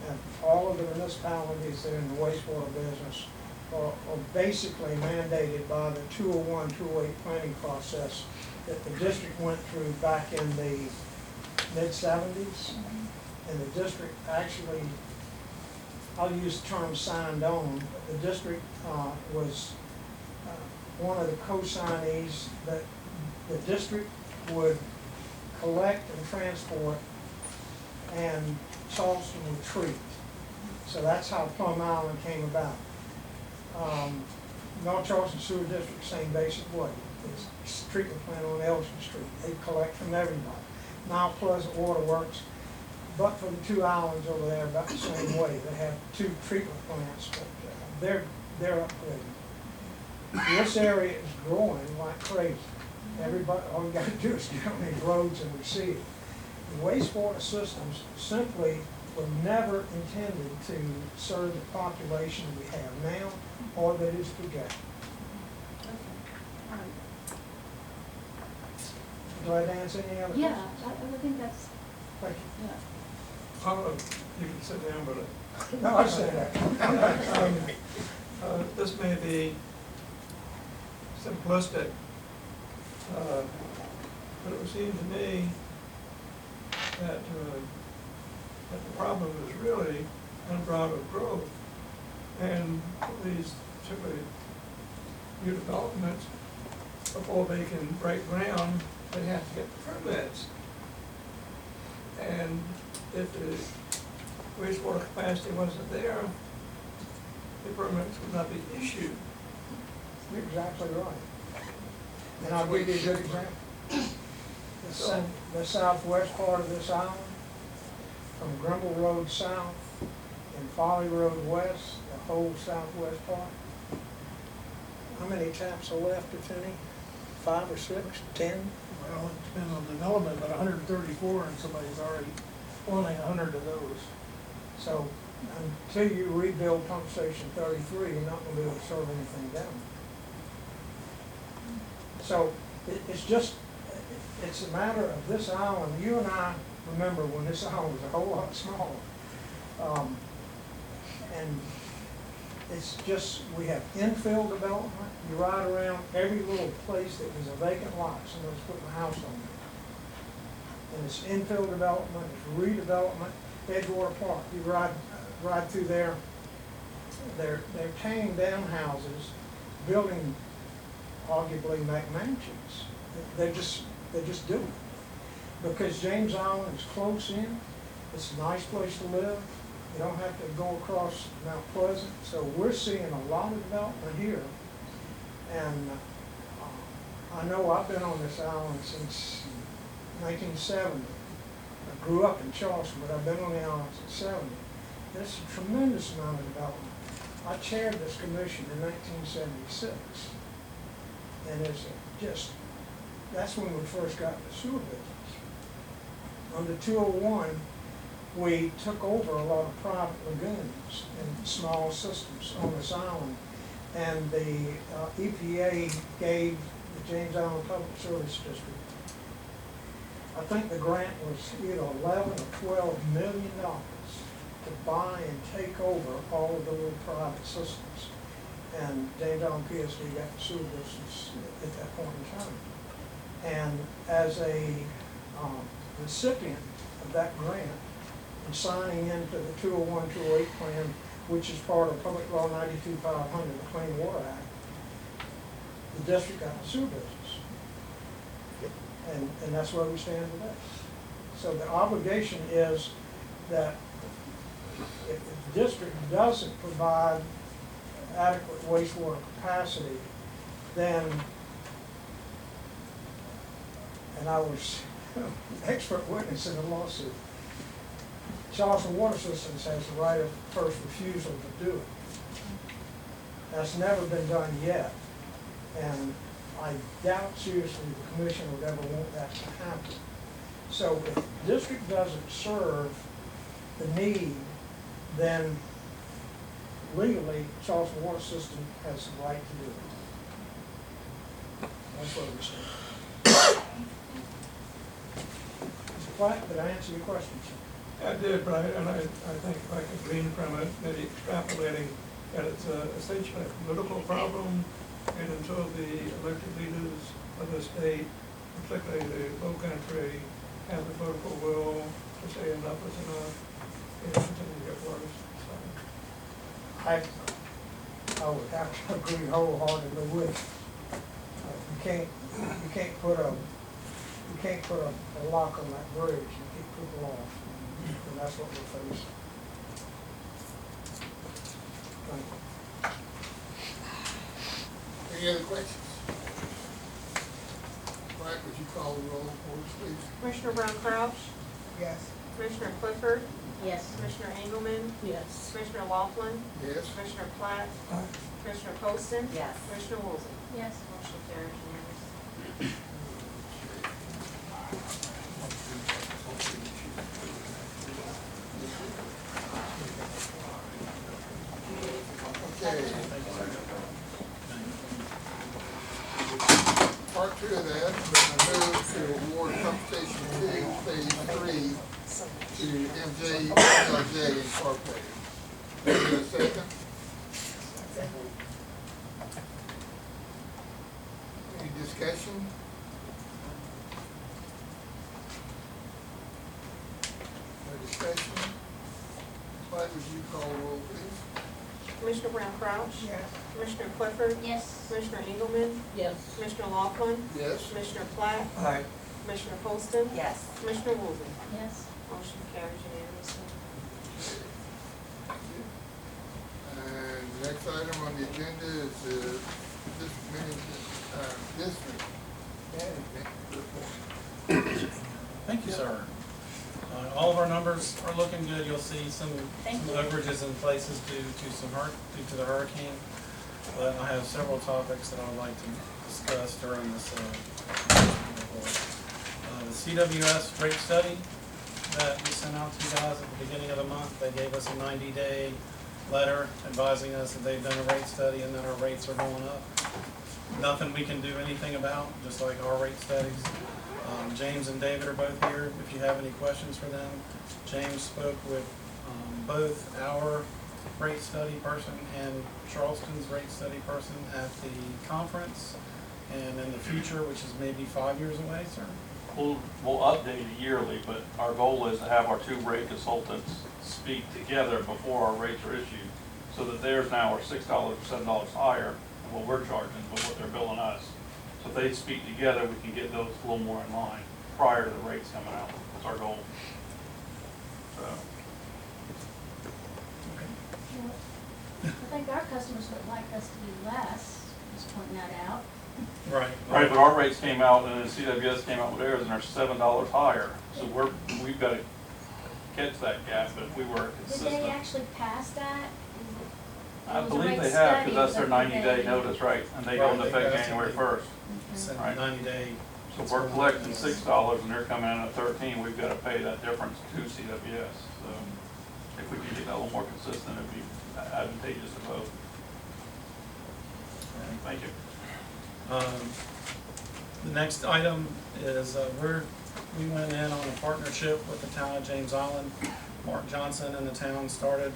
And all of the municipalities that are in the wastewater business are basically mandated by the 201, 208 planning process that the district went through back in the mid-70s. And the district actually, I'll use the term signed on, the district was one of the co-signees that the district would collect and transport and Charleston would treat. So that's how Plum Island came about. North Charleston Sewer District, same basic way. It's a treatment plant on Elgin Street. They collect from everybody. Mount Pleasant Water Works, but for the 2 islands over there, about the same way. They have 2 treatment plants, but they're upgrading. This area is growing like crazy. Everybody, all we gotta do is get on these roads and we see it. The wastewater systems simply were never intended to serve the population we have now or that is projected. Do I answer any other questions? Yeah, I think that's, Thank you. yeah. You can sit down, but No, I said that. this may be simplistic, but it would seem to me that the problem is really unbridled growth, and these particularly new developments, before they can break ground, they have to get the permits. And if the wastewater capacity wasn't there, the permits would not be issued. You're exactly right. And I'll give you a good example. The southwest part of this island, from Grimble Road south and Folly Road west, the whole southwest part. How many taps are left, if any? 5 or 6, 10? Well, it depends on development, but 134, and somebody's already wanting 100 of those. So until you rebuild pump station 33, you're not gonna be able to serve anything down. So it's a matter of this island. You and I remember when this island was a whole lot smaller. And it's just, we have infill development. You ride around every little place that was a vacant lot, somebody's putting a house on it. And it's infill development, it's redevelopment. Edgewater Park, you ride through there, they're tearing down houses, building arguably McMansions. They're just doing it. Because James Island is close in, it's a nice place to live. You don't have to go across Mount Pleasant. So we're seeing a lot of development here. And I know I've been on this island since 1970. I grew up in Charleston, but I've been on the island since '70. There's a tremendous amount of development. I chaired this commission in 1976. And it's just, that's when we first got the sewer business. Under 201, we took over a lot of private lagoons and small systems on this island. And the EPA gave the James Island Public Service District, I think the grant was either 11 or $12 million to buy and take over all of the little private systems. And James Island PSD got the sewer business at that point in time. And as a recipient of that grant and signing into the 201, 208 plan, which is part of Public Law 92-500, the Clean Water Act, the district got the sewer business. And that's where we stand today. So the obligation is that if the district doesn't provide adequate wastewater capacity, then, and I was expert witness in the lawsuit, Charleston Water Systems has the right of first refusal to do it. That's never been done yet. And I doubt seriously the commission would ever want that to happen. So if the district doesn't serve the need, then legally, Charleston Water System has the right to do it. That's what we're saying. Mr. Platt, did I answer your question, sir? I did, but I think if I could glean from it, maybe extrapolating, that it's essentially a political problem, and until the elected leaders of the state, particularly the low country, have the political will to say enough is enough, it will continue to get worse, so. I would have to agree wholeheartedly with. You can't put a lock on that bridge and keep people off, and that's what we're facing. Thank you. Any other questions? Mike, would you call the roll for us, please? Commissioner Brown Crouch, Yes. Commissioner Clifford, Yes. Commissioner Engelmann, Yes. Commissioner Laughlin, Yes. Commissioner Platt, Aye. Commissioner Poston, Yes. Commissioner Woolsey. Yes. Motion carries unanimously. Okay. Part two of that, we're gonna move to award pump station 2, phase 3 to MJ Incorporated. Is there a second? Any discussion? No discussion? Clyde, would you call the roll, please? Commissioner Brown Crouch, Yes. Commissioner Clifford, Yes. Commissioner Engelmann, Yes. Commissioner Laughlin, Yes. Commissioner Platt, Aye. Commissioner Poston, Yes. Commissioner Woolsey. Yes. Motion carries unanimously. And the next item on the agenda is district management report. Thank you, sir. All of our numbers are looking good. You'll see some overages in places due to the hurricane. But I have several topics that I would like to discuss during this report. The CWS rate study that we sent out to you guys at the beginning of the month, they gave us a 90-day letter advising us that they've done a rate study and that our rates are going up. Nothing we can do anything about, just like our rate studies. James and David are both here if you have any questions for them. James spoke with both our rate study person and Charleston's rate study person at the conference. And in the future, which is maybe 5 years away, sir? We'll update it yearly, but our goal is to have our two rate consultants speak together before our rates are issued, so that theirs now are $6 or $7 higher than what we're charging, but what they're billing us. So if they speak together, we can get those a little more in line prior to the rates coming out. That's our goal. So, I think our customers would like us to be less, just pointing that out. Right. right, but our rates came out and then CWS came out with theirs and they're $7 higher. So we've got to catch that gap, but if we were Did consistent. they actually pass that? I was a believe rate they have, study, because that's their but 90-day they- notice, right? And they go into Right, they effect passed it. January 1st. Send Right. 90-day. So if we're collecting $6 and they're coming in at 13, we've got to pay that difference to CWS. So if we can get that a little more consistent, it'd be advantageous to both. Thank you. The next item is we went in on a partnership with the town of James Island. Mark Johnson and the town started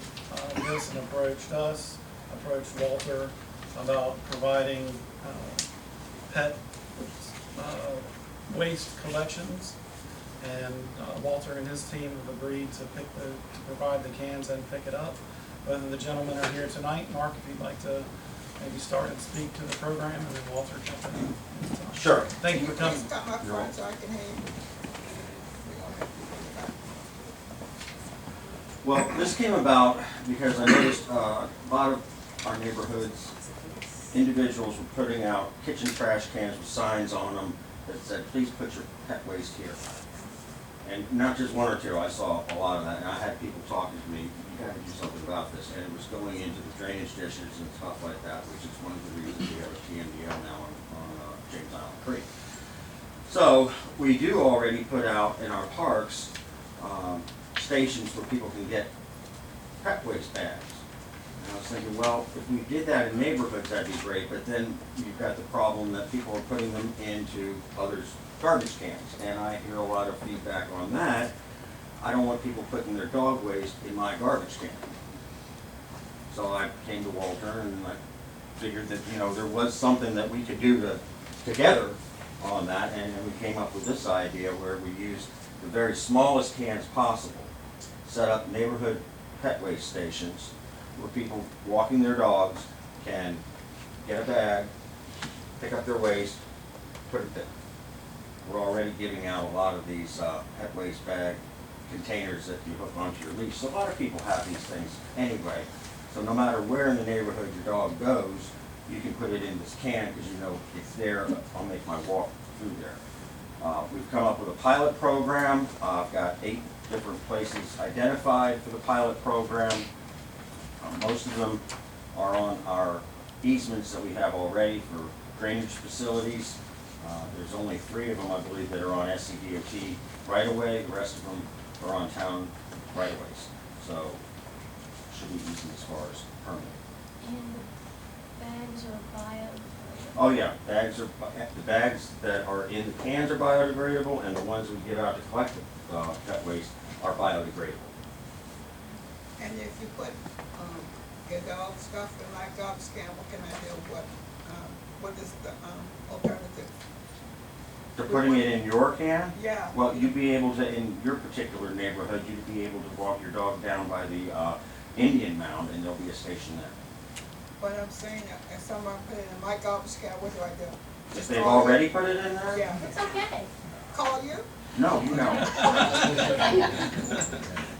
this and approached Walter about providing pet waste collections. And Walter and his team have agreed to provide the cans and pick it up. Both of the gentlemen are here tonight. Mark, if you'd like to maybe start and speak to the program, and then Walter jump in. Sure. Thank you for coming. Please come up front so I can hear you. Well, this came about because I noticed a lot of our neighborhoods, individuals were putting out kitchen trash cans with signs on them that said, please put your pet waste here. And not just one or two, I saw a lot of that, and I had people talking to me, you gotta do something about this, and it was going into the drainage dishes and stuff like that, which is one of the reasons we have a TMDL now on So, we do already put out in our parks, stations where people can get pet waste bags. And I was thinking, well, if we did that in neighborhoods, that'd be great, but then you've got the problem that people are putting them into others' garbage cans. And I hear a lot of feedback on that. I don't want people putting their dog waste in my garbage can. So I came to Walter and I figured that, you know, there was something that we could do together on that, and we came up with this idea where we used the very smallest cans possible, set up neighborhood pet waste stations where people walking their dogs can get a bag, pick up their waste, put it there. We're already giving out a lot of these pet waste bag containers that you hook onto your leash. So a lot of people have these things anyway. So no matter where in the neighborhood your dog goes, you can put it in this can because you know it's there. I'll make my walk through there. We've come up with a pilot program. I've got 8 different places identified for the pilot program. Most of them are on our easements that we have already for drainage facilities. There's only 3 of them, I believe, that are on SCDOT right-of-way. The rest of them are on town right-of-ways. So should be easy as far as permitting. And the bags are biodegradable? Oh yeah, the bags that are in the cans are biodegradable, and the ones we give out to collect pet waste are biodegradable. And if you put, your dog stuff in my garbage can, what can I do? What is the, alternative? To putting it in your can? Yeah. Well, you'd be able to, in your particular neighborhood, you'd be able to walk your dog down by the Indian Mound, and there'll be a station there. But I'm saying, if someone put it in my garbage can, what do I do? If Just they've call you? already put it in there? Yeah. It's okay. Call you? No, you don't.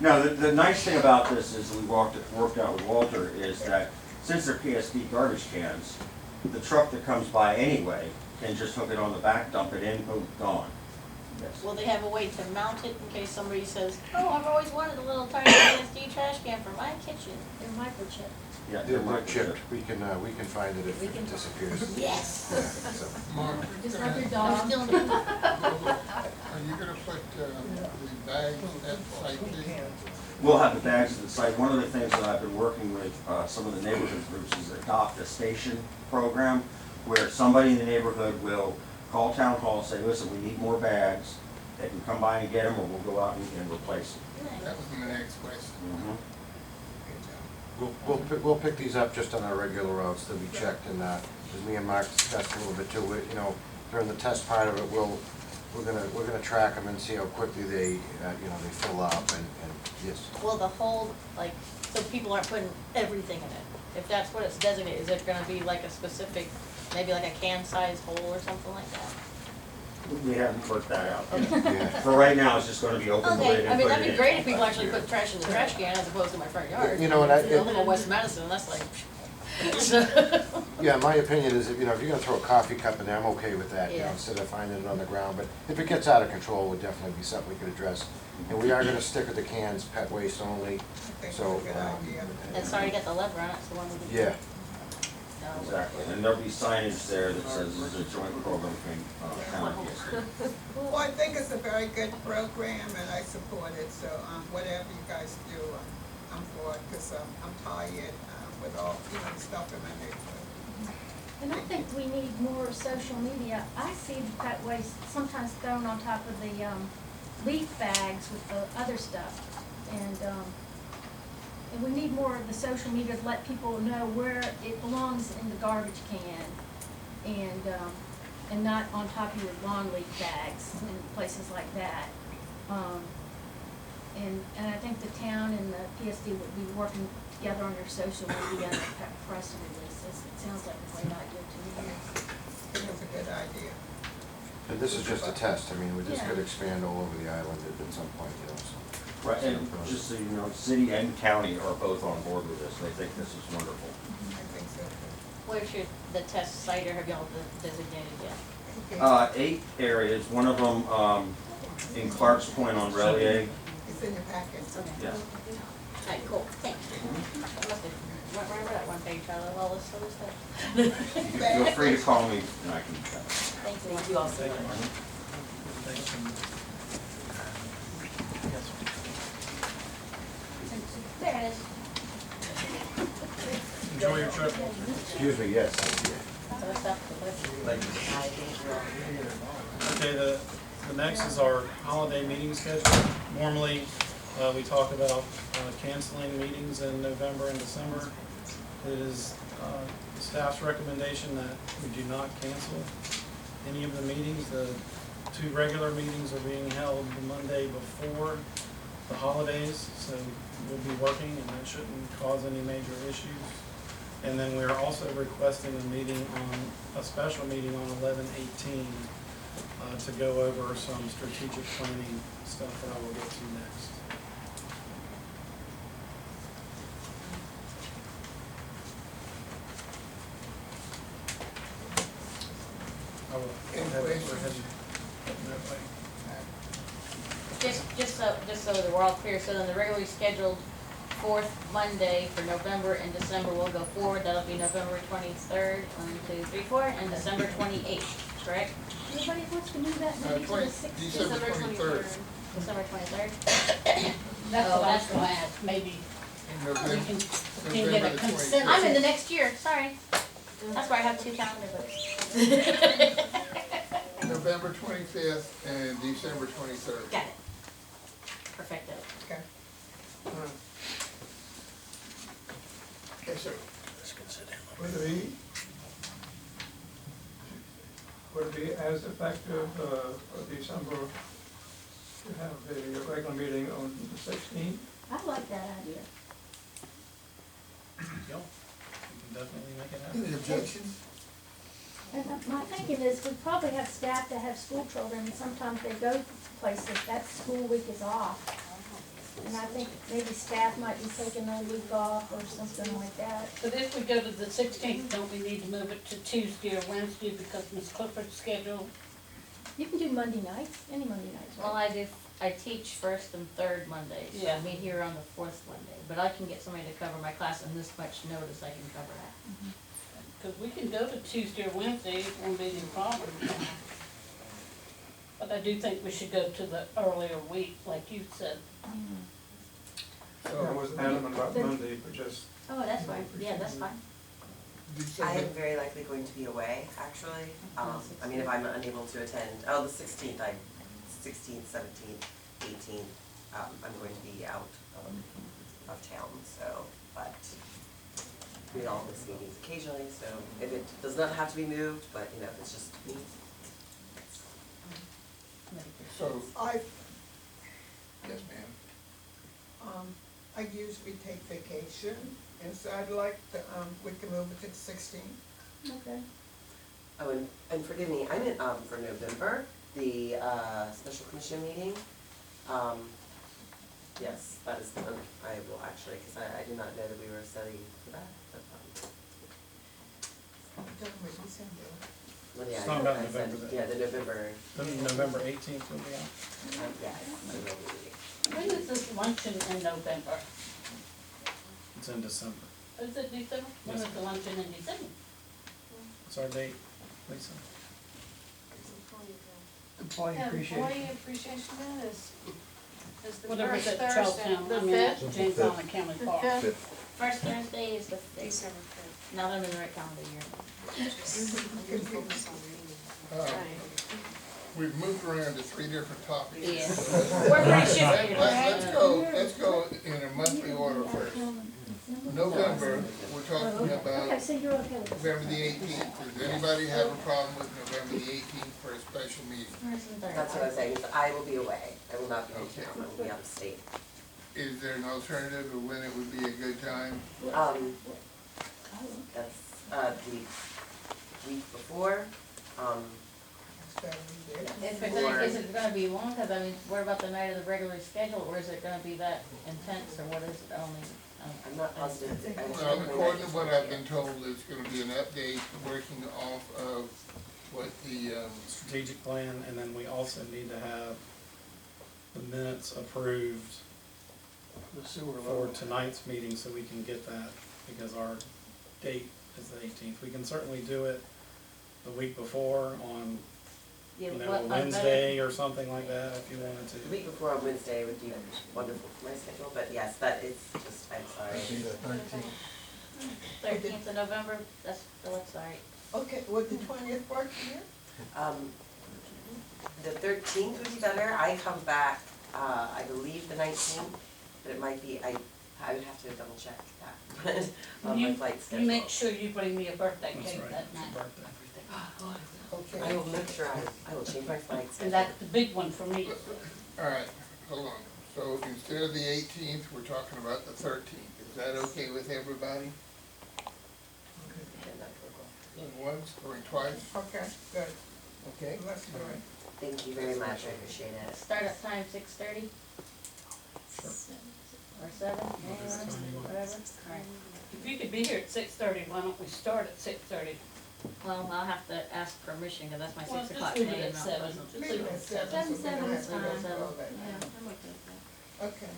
No, the nice thing about this is we worked out with Walter is that since they're PSD garbage cans, the truck that comes by anyway can just hook it on the back, dump it in, boom, gone. Yes. Will they have a way to mount it in case somebody says, oh, I've always wanted a little tiny PSD trash can for my kitchen? They're microchipped. Yeah, They're microchipped. chipped. We can find it if it disappears. Yes. Yeah, so. Mark, Just are like your you dog. gonna put the bags at the site too? We'll have the bags at the site. One of the things that I've been working with some of the neighborhood groups is adopt a station program where somebody in the neighborhood will call town hall and say, listen, we need more bags. They can come by and get them, or we'll go out and replace them. That was my next question. We'll pick these up just on our regular routes that we checked, and as me and Mark discussed a little bit too, you know, during the test part of it, we're gonna track them and see how quickly they, they fill up, and yes. Will the whole, like, so people aren't putting everything in it? If that's what it's designated, is it gonna be like a specific, maybe like a can size hole or something like that? We haven't worked that out. Yeah. For right now, it's just gonna be open the lid Okay, I and mean, put that'd it be in. great if people actually put trash in the trash can as opposed to my front yard. You know, and I live on West Madison, and that's like, Yeah, my opinion is, if you're gonna throw a coffee cup in there, I'm okay with that, Yeah. instead of finding it on the ground, but if it gets out of control, it would definitely be something we could address. And we are gonna stick with the cans, pet waste only, so, it's already got the lever on it, so when we do. yeah. Exactly, and there'll be signage there that says it's a joint program between town and PSD. Well, I think it's a very good program and I support it, so, whatever you guys do, I'm for it, cause, I'm tired, with all, the stuff in my neighborhood. And I think we need more social media. I see the pet waste sometimes thrown on top of the leaf bags with the other stuff. And we need more of the social media to let people know where it belongs in the garbage can and not on top of your lawn leaf bags and places like that. And I think the town and the PSD would be working together on your social media and the press releases. It sounds like a great idea to me. I think it's a good idea. And this is just a test, I mean, we just Yeah. could expand all over the island at some point, so. Right, and just so you know, city and county are both on board with this. They think this is wonderful. I think so too. Where should the test site, or have y'all designated yet? 8 areas, one of them in Clark's Point on Relier. It's in your packet. Yeah. Alright, cool, thanks. I must have went right over that one page, Charlotte, all this other stuff. Feel free to call me and I can. Thank you. Thank you all so much. Thanks. Yes, There it is. enjoy your trip. Excuse me, yes. So it's up to the list. Okay, the next is our holiday meeting schedule. Normally, we talk about canceling meetings in November and December. It is staff's recommendation that we do not cancel any of the meetings. The 2 regular meetings are being held the Monday before the holidays, so we'll be working and that shouldn't cause any major issues. And then we're also requesting a special meeting on 11/18 to go over some strategic planning stuff that I will get to next. I will go ahead and that way. Just so that we're all clear, so then the regularly scheduled 4th Monday for November and December will go forward, that'll be November 23rd, 1, 2, 3, 4, and December 28th, correct? Anybody wants to move that maybe to the 16th? December 23rd. December 23rd? That's Oh, what I was that's gonna ask, maybe we can get November a the consent. 23rd. I'm in the next year, sorry. That's why I have 2 calendar books. November 25th and December 23rd. Got it. Perfecto. Okay. Okay, so, would it be as effective, December, to have the regular meeting on the 16th? I like that idea. Yeah, we can definitely make it happen. Any objections? And my thinking is, we probably have staff that have school children, and sometimes they go places, that school week is off. And I think maybe staff might be taking a week off or something like that. But if we go to the 16th, don't we need to move it to Tuesday or Wednesday because Ms. Clifford's schedule? You can do Monday nights, any Monday nights, Well, right? I teach 1st and 3rd Mondays, so Yeah. I meet here on the 4th Monday, but I can get somebody to cover my class in this much notice, I can cover that. Because we can go to Tuesday or Wednesday, it won't be any problem. But I do think we should go to the earlier week, like you said. I wasn't adamant about Monday, but just. Oh, that's fine, yeah, that's fine. I am very likely going to be away, actually. I mean, if I'm unable to attend, the 16th, 16th, 17th, 18th, I'm going to be out of town, so, but we all miss meetings occasionally, so if it does not have to be moved, but, you know, if it's just me. So, I, yes, ma'am. I usually take vacation, and so I'd like to, we can move it to the 16th. Okay. Oh, and forgive me, I'm in, for November, the, special commission meeting. Yes, that is the one I will actually, because I did not know that we were studying for that, but, well, yeah, It's not about I said- November then. Yeah, the November, Then November 18th will be out. yes, I will be. When is this luncheon in November? It's in December. Is it December? When Yes. is the luncheon in December? What's our date, Lisa? Employee appreciation. Employee appreciation then is the Whatever first it's at Thursday. Charlestown, I The mean, at fifth? James Island County Park. First Thursday is the 5th. December 5th. Now that I'm in the right calendar year. We've moved around to 3 different topics. Yeah. So We're pretty shifty. let's go in a monthly order first. November, we're talking Okay, about so you're okay with this? November the 18th. Does anybody have a problem with November the 18th for a special meeting? First and third. That's what I was saying, is I will be away. I will not be in Okay. town, I will be out of state. Is there an alternative of when it would be a good time? That's, the week before, Is it gonna be long, cause I mean, what about the night of the regular schedule, or is it gonna be that intense, or what is it only? I'm not positive. Well, according to what I've been told, it's gonna be an update working off of what the, Strategic plan, and then we also need to have the minutes approved The sewer for level. tonight's meeting so we can get that, because our date is the 18th. We can certainly do it the week before on Yeah, you know, what, Wednesday or something like that, if you wanted The to. week before on Wednesday would be wonderful for my schedule, but yes, that is just, I'm sorry. It'd be the 13th. 13th of November, that's, that's all right. Okay, would the 20th work for you? The 13th would be better. I come back, I believe the 19th, but it might be, I would have to double check that, on my flight schedule. You make sure you bring me a birthday That's cake right, that it's your night. birthday. Okay. I will make sure I will change my flight schedule. And that's the big one for me. All right, hold on. So instead of the 18th, we're talking about the 13th. Is that okay with everybody? Going once, going twice? Okay, good. Okay. Let's do it. Thank you very much, I appreciate it. Start at time 6:30? Or 7, whatever. Alright. If you could be here at 6:30, why don't we start at 6:30? Well, I'll have to ask permission, because that's my Well, 6 just o'clock leave it day. at and not 7. present. Just leave it at 7. so we don't Seven have is to go fine. through all that. Yeah, I'm okay with that. Okay.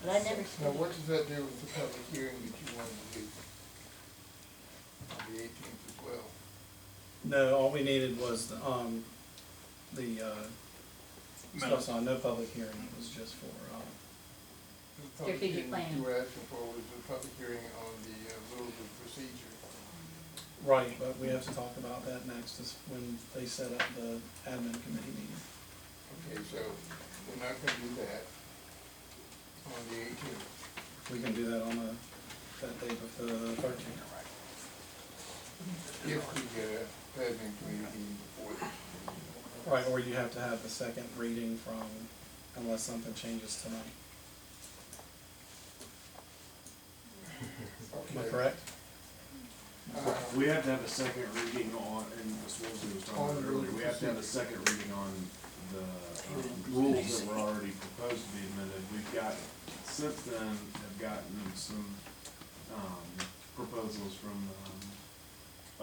But I never Now, what does that do with the public hearing that you wanted to do? On the 18th as well? No, all we needed was the stuff on no public hearing, it was just for, The public Strategic hearing plan. You were asking for was the public hearing on the rules of procedure. right, but we have to talk about that next, is when they set up the admin committee meeting. Okay, so we're not gonna do that on the 18th. We can do that on that date of the 13th. If we get a admin committee meeting before that. Right, or you have to have the second reading from, unless something changes tonight. Am I Okay. correct? We have to have a second reading on, and Ms. Woolsey was talking about earlier, we have to have a second reading on the rules that were already proposed to be amended. We've got, since then, have gotten some, proposals from,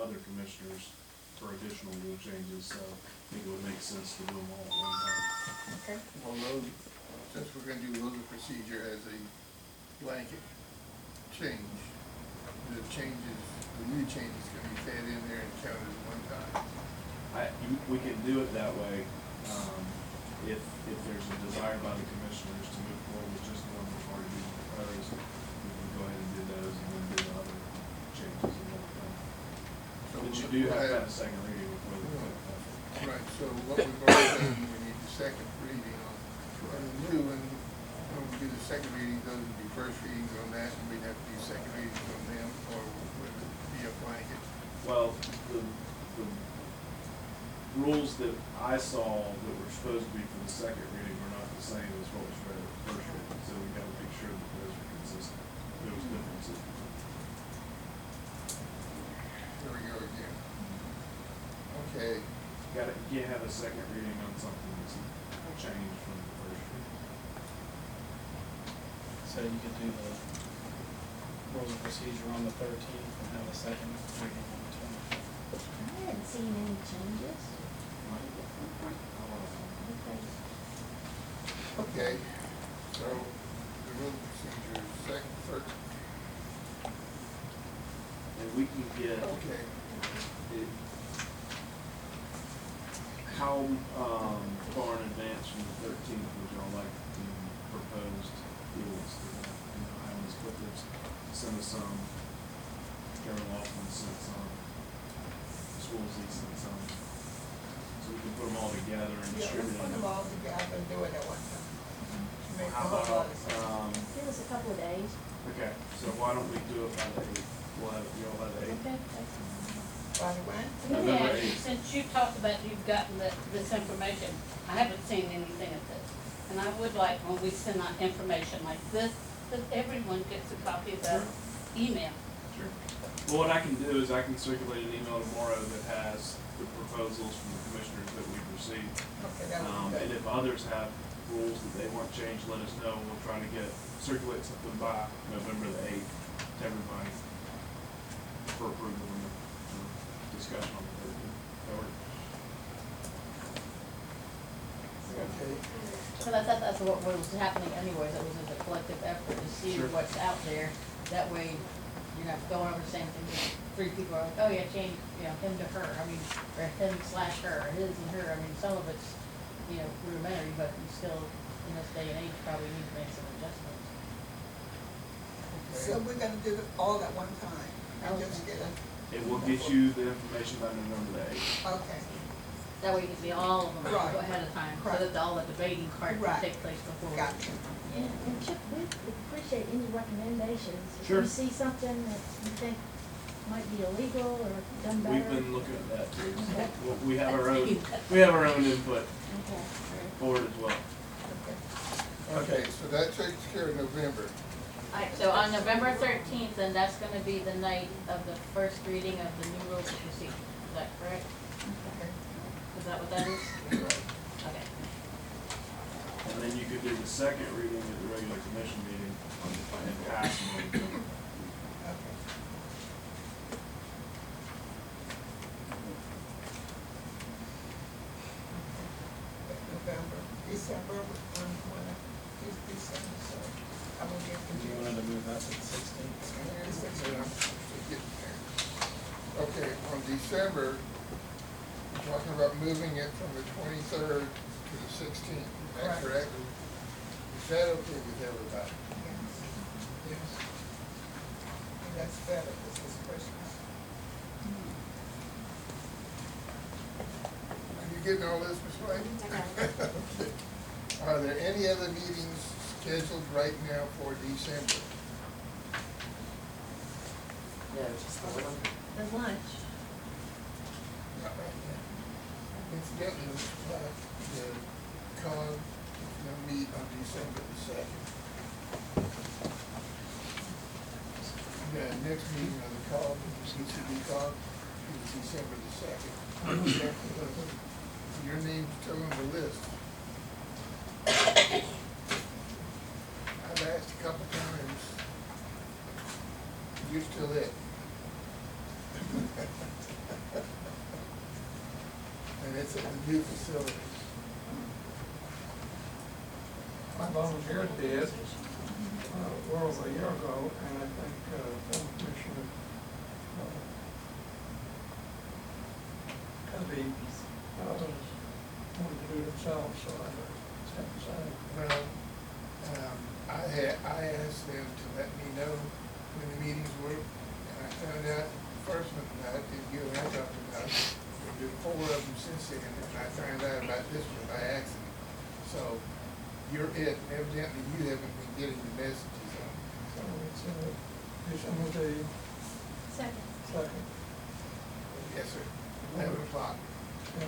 other commissioners for additional rule changes, so I think it would make sense to do them all at one time. Okay. Well, those, since we're gonna do rules of procedure as a blanket change, the changes, the new changes can be fed in there and counted at one time. We can do it that way, if there's a desire by the commissioners to move forward with just the one that's already being proposed, we can go ahead and do those and then do the other changes and everything. But you do have to have a second reading before the vote. Right, so what we've already done, we need the second reading on the new one. When we do the second reading, those would be first readings on that, and we'd have to do second readings on them, or would it be a blanket? Well, the rules that I saw that were supposed to be for the second reading were not the same as what was read at the first reading, so we gotta make sure that those are consistent. There was differences. There we go again. Okay, You can't have a second reading on something that's changed from the first reading. So you could do the rules of procedure on the 13th and have a second reading on the 20th. I hadn't seen any changes. okay, so the rule of procedure, second, third, And we can get, okay. how, far in advance from the 13th would y'all like the proposed rules to that? You know, Highlands Clifford's sent us some, Karen Laughlin sent some, Woolsey sent some. So we can put them all together and Yeah, distribute let's put them. them all together and do it at one time. Make a How whole lot about, of sense. Give us a couple of days. okay, so why don't we do it by the 8th? We'll have, y'all have the 8th? Okay. By the way, Let me November ask you, 8th. since you talked about you've gotten this information, I haven't seen anything of this. And I would like, when we send out information like this, that everyone gets a copy of that email. Sure. Well, what I can do is I can circulate an email tomorrow that has the proposals from the commissioners that we've received. okay, that would be And good. if others have rules that they want changed, let us know. We'll try to circulate something by November the 8th to everybody for approval and for discussion on the 13th. That work? Okay, But I thought that's what was happening anyways, it was a collective effort to see Sure. what's out there. That way, you're not going over the same thing. three people are like, oh yeah, change, you know, him to her, I mean, or him slash her, or his and her, I mean, some of it's, you know, rudimentary, but you still, in this day and age, probably need to make some adjustments. So we're gonna do it all at one time, and just get it, It will get you the information by November the 8th. okay. That way you can see all of them Right. ahead of time, so Right. that all the debating part Right. can take place before. Gotcha. And Chip, we appreciate any recommendations. Sure. If you see something that you think might be illegal or done better. We've been looking at that too. Okay. Well, we have our own, we have our own input Okay, all right. for it as well. Okay, so that takes care of November. Alright, so on November 13th, then that's gonna be the night of the first reading of the new rules of procedure, is that correct? Is that what that is? Okay. And then you could do the second reading at the regular commission meeting and pass them. November, December, it's December, so I will get Do you wanted to move that to the 16th? Okay, on December, we're talking about moving it from the 23rd to the 16th, is that Right. correct? Is that okay with everybody? Yes. And that's better, this is Christmas. Are you getting all this, Ms. White? Okay. Are there any other meetings scheduled right now for December? No, just the one. There's lunch. Not right now. Incidentally, the COG is gonna meet on December the 2nd. The next meeting of the COG, CCD COG, is December the 2nd. Your name's still on the list. I've asked a couple times. You're still it. And it's at the new facility. I volunteered to it, well over a year ago, and I think, former Commissioner, Covey, wanted to do it himself, so I stepped aside. Well, I asked them to let me know when the meetings were, and I found out the first one, and I didn't get what I talked about. There've been 4 of them since then, and I found out about this one by accident. So, you're it, evidently you haven't been getting the messages on it. So it's, December the Second. 2nd. Yes, sir, 11 o'clock Yeah.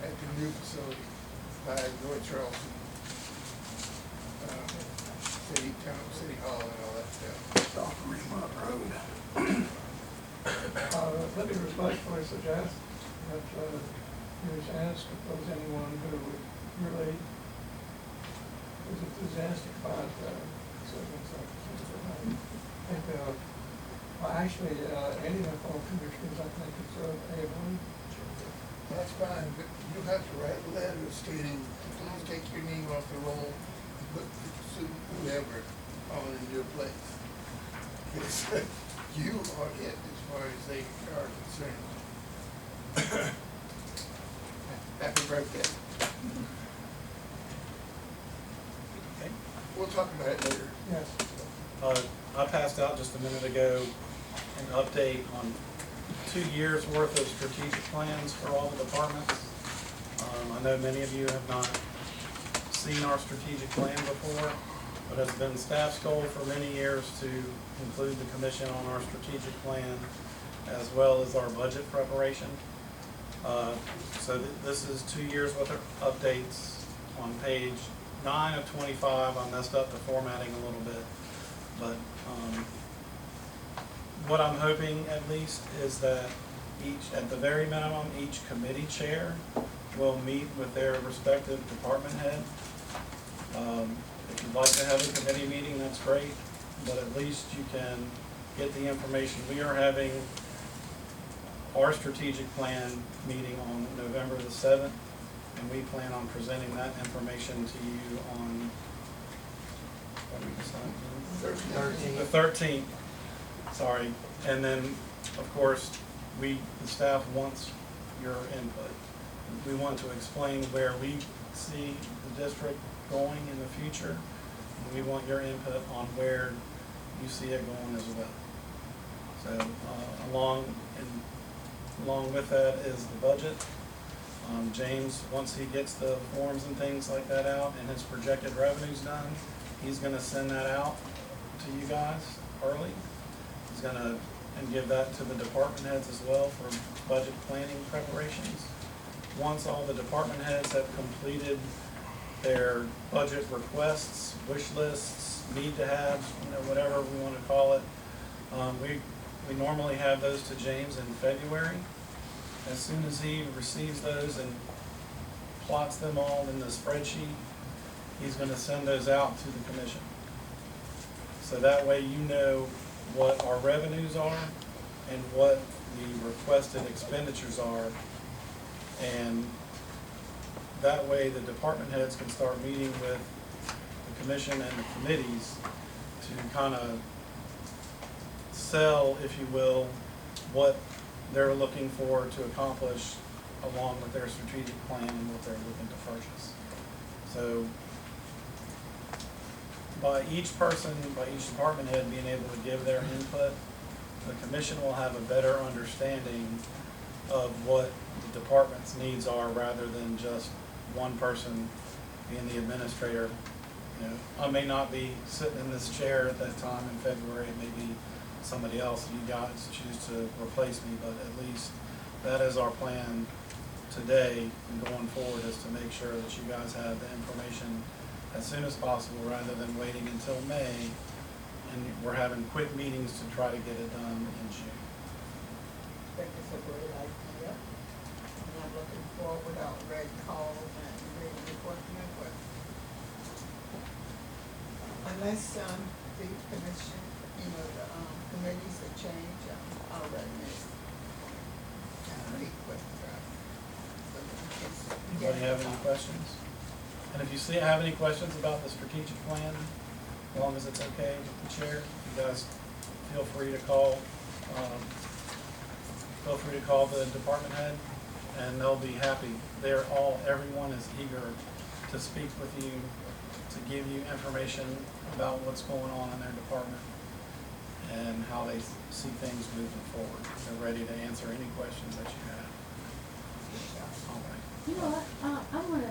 at the new facility by North Charleston, City Hall and all that stuff. Off Fremont Road. Let me respectfully suggest that you was asked if there was anyone who really was enthusiastic about serving such. I think, well, actually, any of the full commissioners, I think, could serve ably. That's fine, but you have to write a letter stating, please take your name off the roll and put whoever on in your place. Because you are it as far as they are concerned. Happy birthday. Okay. We'll talk about it later. Yes. I passed out just a minute ago an update on 2 years' worth of strategic plans for all the departments. I know many of you have not seen our strategic plan before, but it's been staff's goal for many years to include the commission on our strategic plan as well as our budget preparation. So this is 2 years worth of updates. On page 9 of 25, I messed up the formatting a little bit, but what I'm hoping at least is that at the very minimum, each committee chair will meet with their respective department head. If you'd like to have a committee meeting, that's great, but at least you can get the information. We are having our strategic plan meeting on November the 7th, and we plan on presenting that information to you on, what did we decide? The 13th, sorry. And then of course, the staff wants your input. We want to explain where we see the district going in the future. And we want your input on where you see it going as well. So along with that is the budget. James, once he gets the forms and things like that out and his projected revenues done, he's gonna send that out to you guys early. He's gonna, and give that to the department heads as well for budget planning preparations. Once all the department heads have completed their budget requests, wish lists, need to have, whatever we wanna call it, we normally have those to James in February. As soon as he receives those and plots them all in the spreadsheet, he's gonna send those out to the commission. So that way you know what our revenues are and what the requested expenditures are. And that way the department heads can start meeting with the commission and the committees to kind of sell, if you will, what they're looking for to accomplish along with their strategic plan and what they're looking to purchase. So by each person, by each department head being able to give their input, the commission will have a better understanding of what the department's needs are rather than just one person being the administrator. I may not be sitting in this chair at that time in February, it may be somebody else, you guys choose to replace me, but at least that is our plan today and going forward, is to make sure that you guys have the information as soon as possible rather than waiting until May, and we're having quick meetings to try to get it done in June. I think it's a great idea, and I'm looking forward to already calls and reading the question, but unless, the commission, the, committees that change, already missed. Anybody have any questions? And if you have any questions about the strategic plan, as long as it's okay with the chair, you guys feel free to call the department head, and they'll be happy. Everyone is eager to speak with you, to give you information about what's going on in their department and how they see things moving forward. They're ready to answer any questions that you have. All right. You know what, I wanna,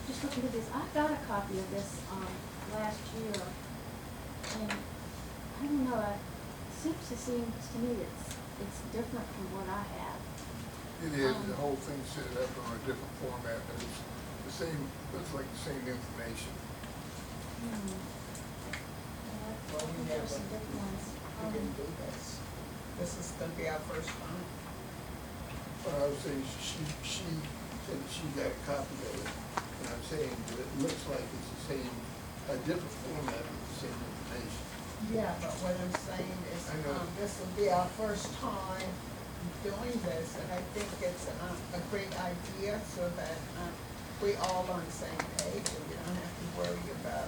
just looking at this, I got a copy of this, last year, and I don't know, it seems to me it's different from what I have. It is, the whole thing's set up on a different format, but it's the same, looks like the same information. Well, we never, we didn't do this. This is gonna be our first time. Well, I was saying, she said she got a copy of it, and I'm saying that it looks like it's the same, a different format with the same information. Yeah, but what I'm saying is, this will be our first time doing this, and I think it's, a great idea so that, we all on the same page and we don't have to worry about,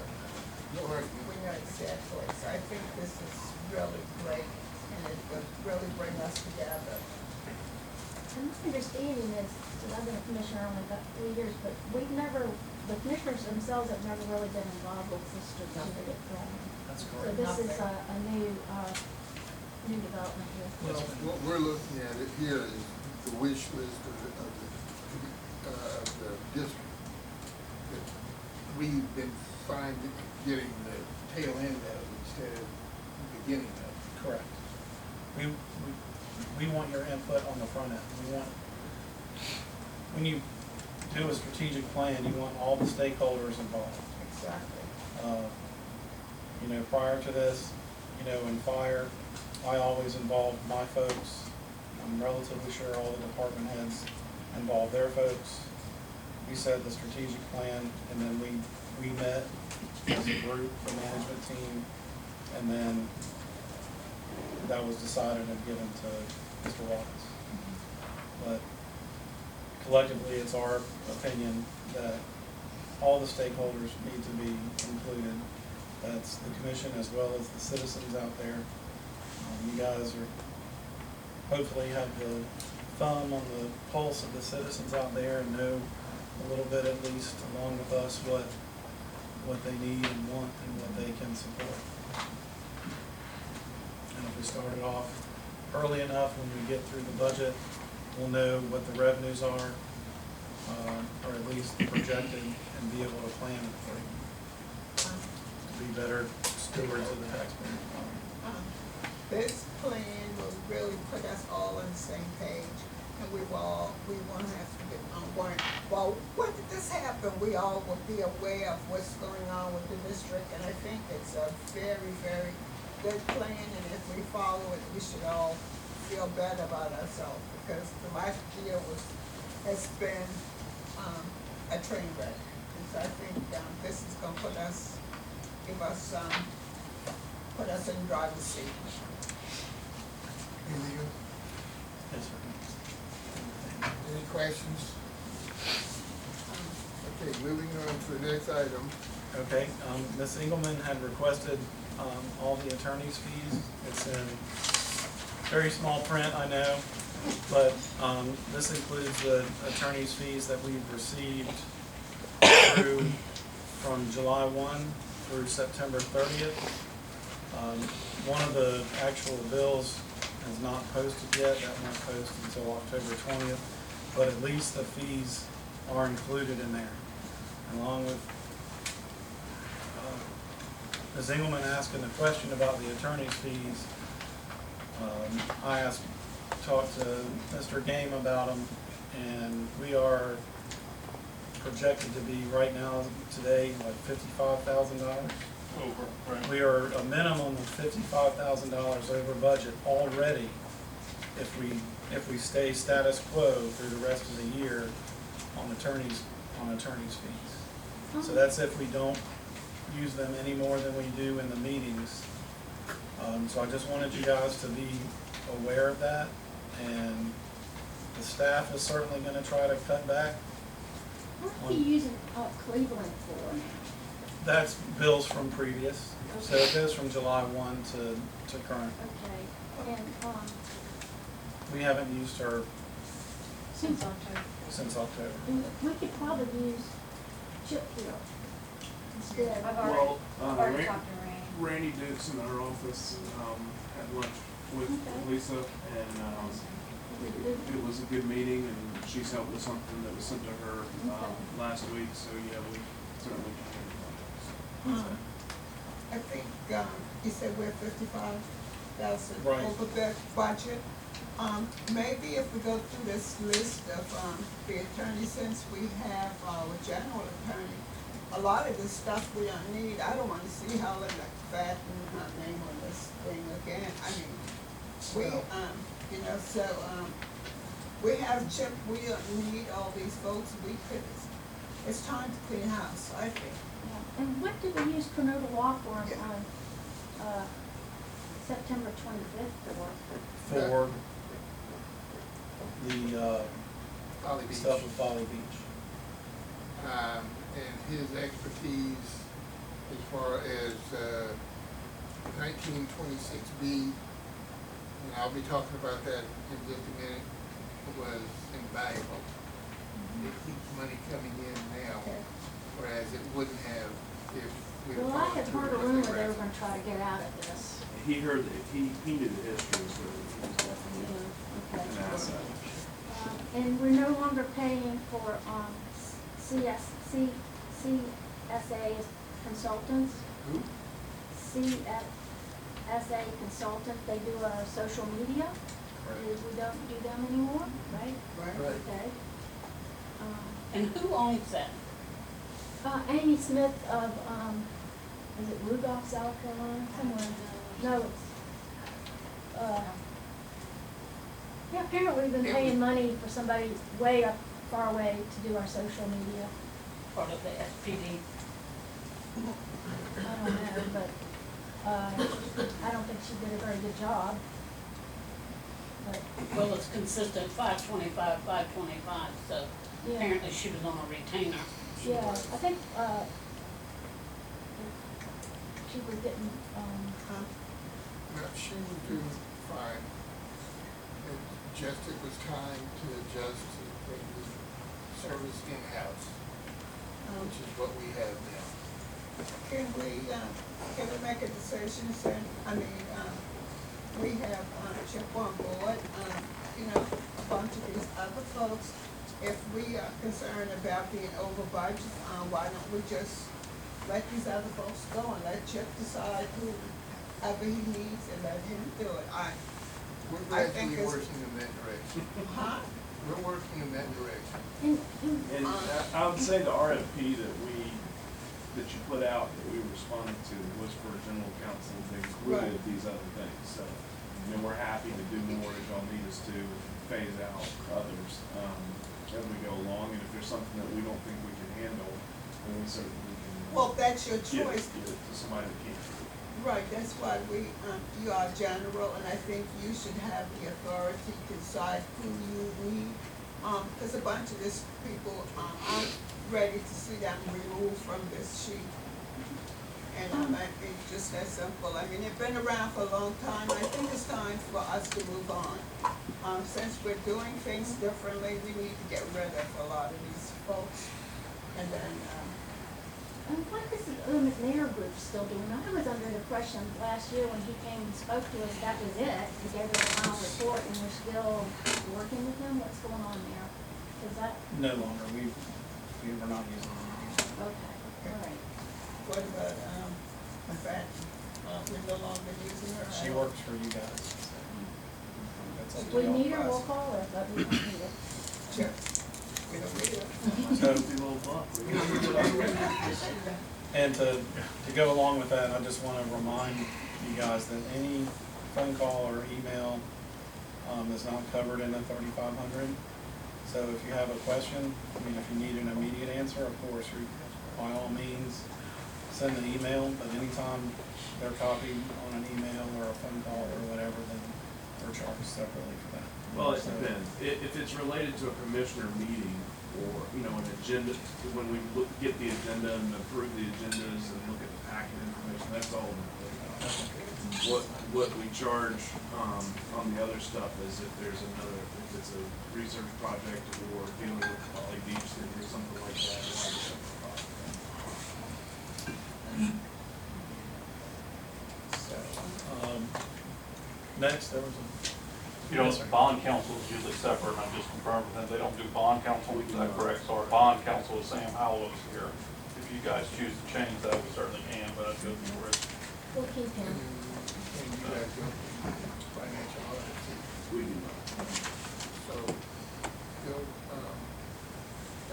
we know exactly. So I think this is really great, and it would really bring us together. And my understanding is, because I've been a commissioner only about 3 years, but the commissioners themselves have never really been involved with this strategic plan. That's So correct. this is a new development here. Well, what we're looking at it here is the wish list of the district. That we've been finding, getting the tail end of instead of the beginning of it. Correct. We want your input on the front end. When you do a strategic plan, you want all the stakeholders involved. Exactly. Prior to this, in fire, I always involved my folks. I'm relatively sure all the department heads involved their folks. We set the strategic plan, and then we met as a group, the management team, and then that was decided and given to Mr. Watkins. But collectively, it's our opinion that all the stakeholders need to be included. That's the commission as well as the citizens out there. You guys are hopefully have the thumb on the pulse of the citizens out there and know a little bit at least along with us what they need and want and what they can support. And if we start it off early enough when we get through the budget, we'll know what the revenues are, or at least projected, and be able to plan accordingly. To be better stewards of the taxpayers' money. This plan will really put us all on the same page, and we won't have to get on one. Well, when did this happen? We all will be aware of what's going on with the district, and I think it's a very, very good plan, and if we follow it, we should all feel better about ourselves, because the last year has been a train wreck. And so I think this is gonna put us in the driver's seat. Anything else? Yes, sir. Any questions? Okay, moving on to the next item. Okay, Ms. Engelman had requested, all the attorney's fees. It's in very small print, I know, but, this includes the attorney's fees that we've received through, from July 1 through September 30th. One of the actual bills is not posted yet, that won't post until October 20th, but at least the fees are included in there, along with Ms. Engelman asking the question about the attorney's fees. I talked to Mr. Game about them, and we are projected to be right now, today, like $55,000. Over, right? We are a minimum of $55,000 over budget already if we stay status quo through the rest of the year on attorneys fees. So that's if we don't use them any more than we do in the meetings. So I just wanted you guys to be aware of that, and the staff is certainly gonna try to cut back. What are you using Cleveland for now? That's bills from previous, so it goes from July 1 to current. Okay, and, We haven't used her since since October. we could probably use Chip Hill instead. Well, already talked to Randy. Randy Dukes in our office, had lunch with Okay. Lisa, and, it was a good meeting, and she's helped with something that was sent to her, last week, so yeah, we certainly can. I think, you said we're 55,000 Right. over the budget. Maybe if we go through this list of, the attorneys, since we have our general attorney, a lot of the stuff we don't need. I don't wanna see Helen McFadden, her name on this thing again. I mean, we have Chip, we don't need all these folks. It's time to clean house, I think. Yeah. And what did we use Cornota Law for on, September 25th for? For the, Folly Beach. stuff with Folly Beach. And his expertise as far as 1926B, and I'll be talking about that in just a minute, was invaluable. It keeps money coming in now, whereas it wouldn't have if we were Well, I had following heard a through rumor with the they were rest. gonna try to get out of this. He heard that, he knew the history, so he was definitely Okay. an asset. And we're no longer paying for, CSA consultants. Who? CSA consultant, they do our social media. We don't do them anymore, right? Right. Okay. And who owns that? Amy Smith of, is it Rudolph, South Carolina, somewhere? No, it's, yeah, apparently we've been paying money for somebody way up, far away to do our social media. Part of the SPD? I don't know, but, I don't think she did a very good job. But, Well, it's consistent, 525, so yeah, apparently she was on a retainer. yeah, I think, she was getting, No, she was doing fine. it was time to adjust to bring the service in-house, which is what we have now. Can we make a decision, saying, we have, Chip on board, a bunch of these other folks. If we are concerned about being over budget, why don't we just let these other folks go and let Chip decide whoever he needs and let him do it? We're I think gradually it's- working in that direction. Huh? We're working in that direction. And I would say the RFP that you put out, that we responded to, was for general counsel, that included these other things. So, we're happy to do more as y'all need us to phase out others, as we go along. And if there's something that we don't think we can handle, then we certainly can. Well, that's your Give choice. it to somebody that can. Right, that's why you are general, and I think you should have the authority to decide who you need. Because a bunch of these people aren't ready to see them removed from this sheet. And it's just that simple. They've been around for a long time. I think it's time for us to move on. Since we're doing things differently, we need to get rid of a lot of these folks. And then, What is the McNair group still doing? I was under the impression last year when he came and spoke to us, that was it. He gave us a final report and we're still working with him. What's going on there? Is that, No longer, we're not using it. okay, all right. what about, Fat? We're no longer using her? She works for you guys. So that's up If to we y'all. need her, we'll call her, but we don't need her. Sure. We don't need her. So, Empty little buck. and to go along with that, I just want to remind you guys that any phone call or email is not covered in the 3,500. So if you have a question, if you need an immediate answer, of course, by all means, send an email, but anytime they're copied on an email or a phone call or whatever, then they're charged separately for that. Well, it So- depends. If it's related to a commissioner meeting or, an agenda, when we get the agenda and approve the agendas and look at the packet information, that's all. What we charge, on the other stuff is if there's if it's a research project or dealing with Poly Beach or something like that, we'll have a separate cost. Next, there was a. Yes, sir. Bond counsel is usually separate, and I just confirmed with them, they don't do bond counsel, is that correct? So our bond counsel is Sam Howell is here. If you guys choose to change that, we certainly can, but I'd go for it. We'll keep him. And you have to financial audit too. We do not. So, Bill,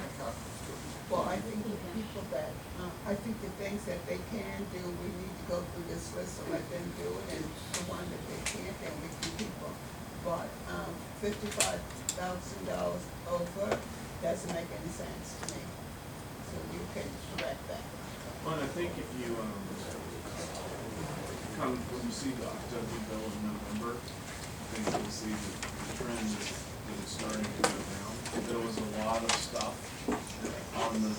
that conference too. Well, I think the people that, I think the things that they can do, we need to go through this list and let them do it, and the one that they can't, then we can people. But, $55,000 over doesn't make any sense to me. So you can correct that. Well, and I think if you, when you see the October bill in November, I think you'll see the trend that it's starting to go down. There was a lot of stuff on the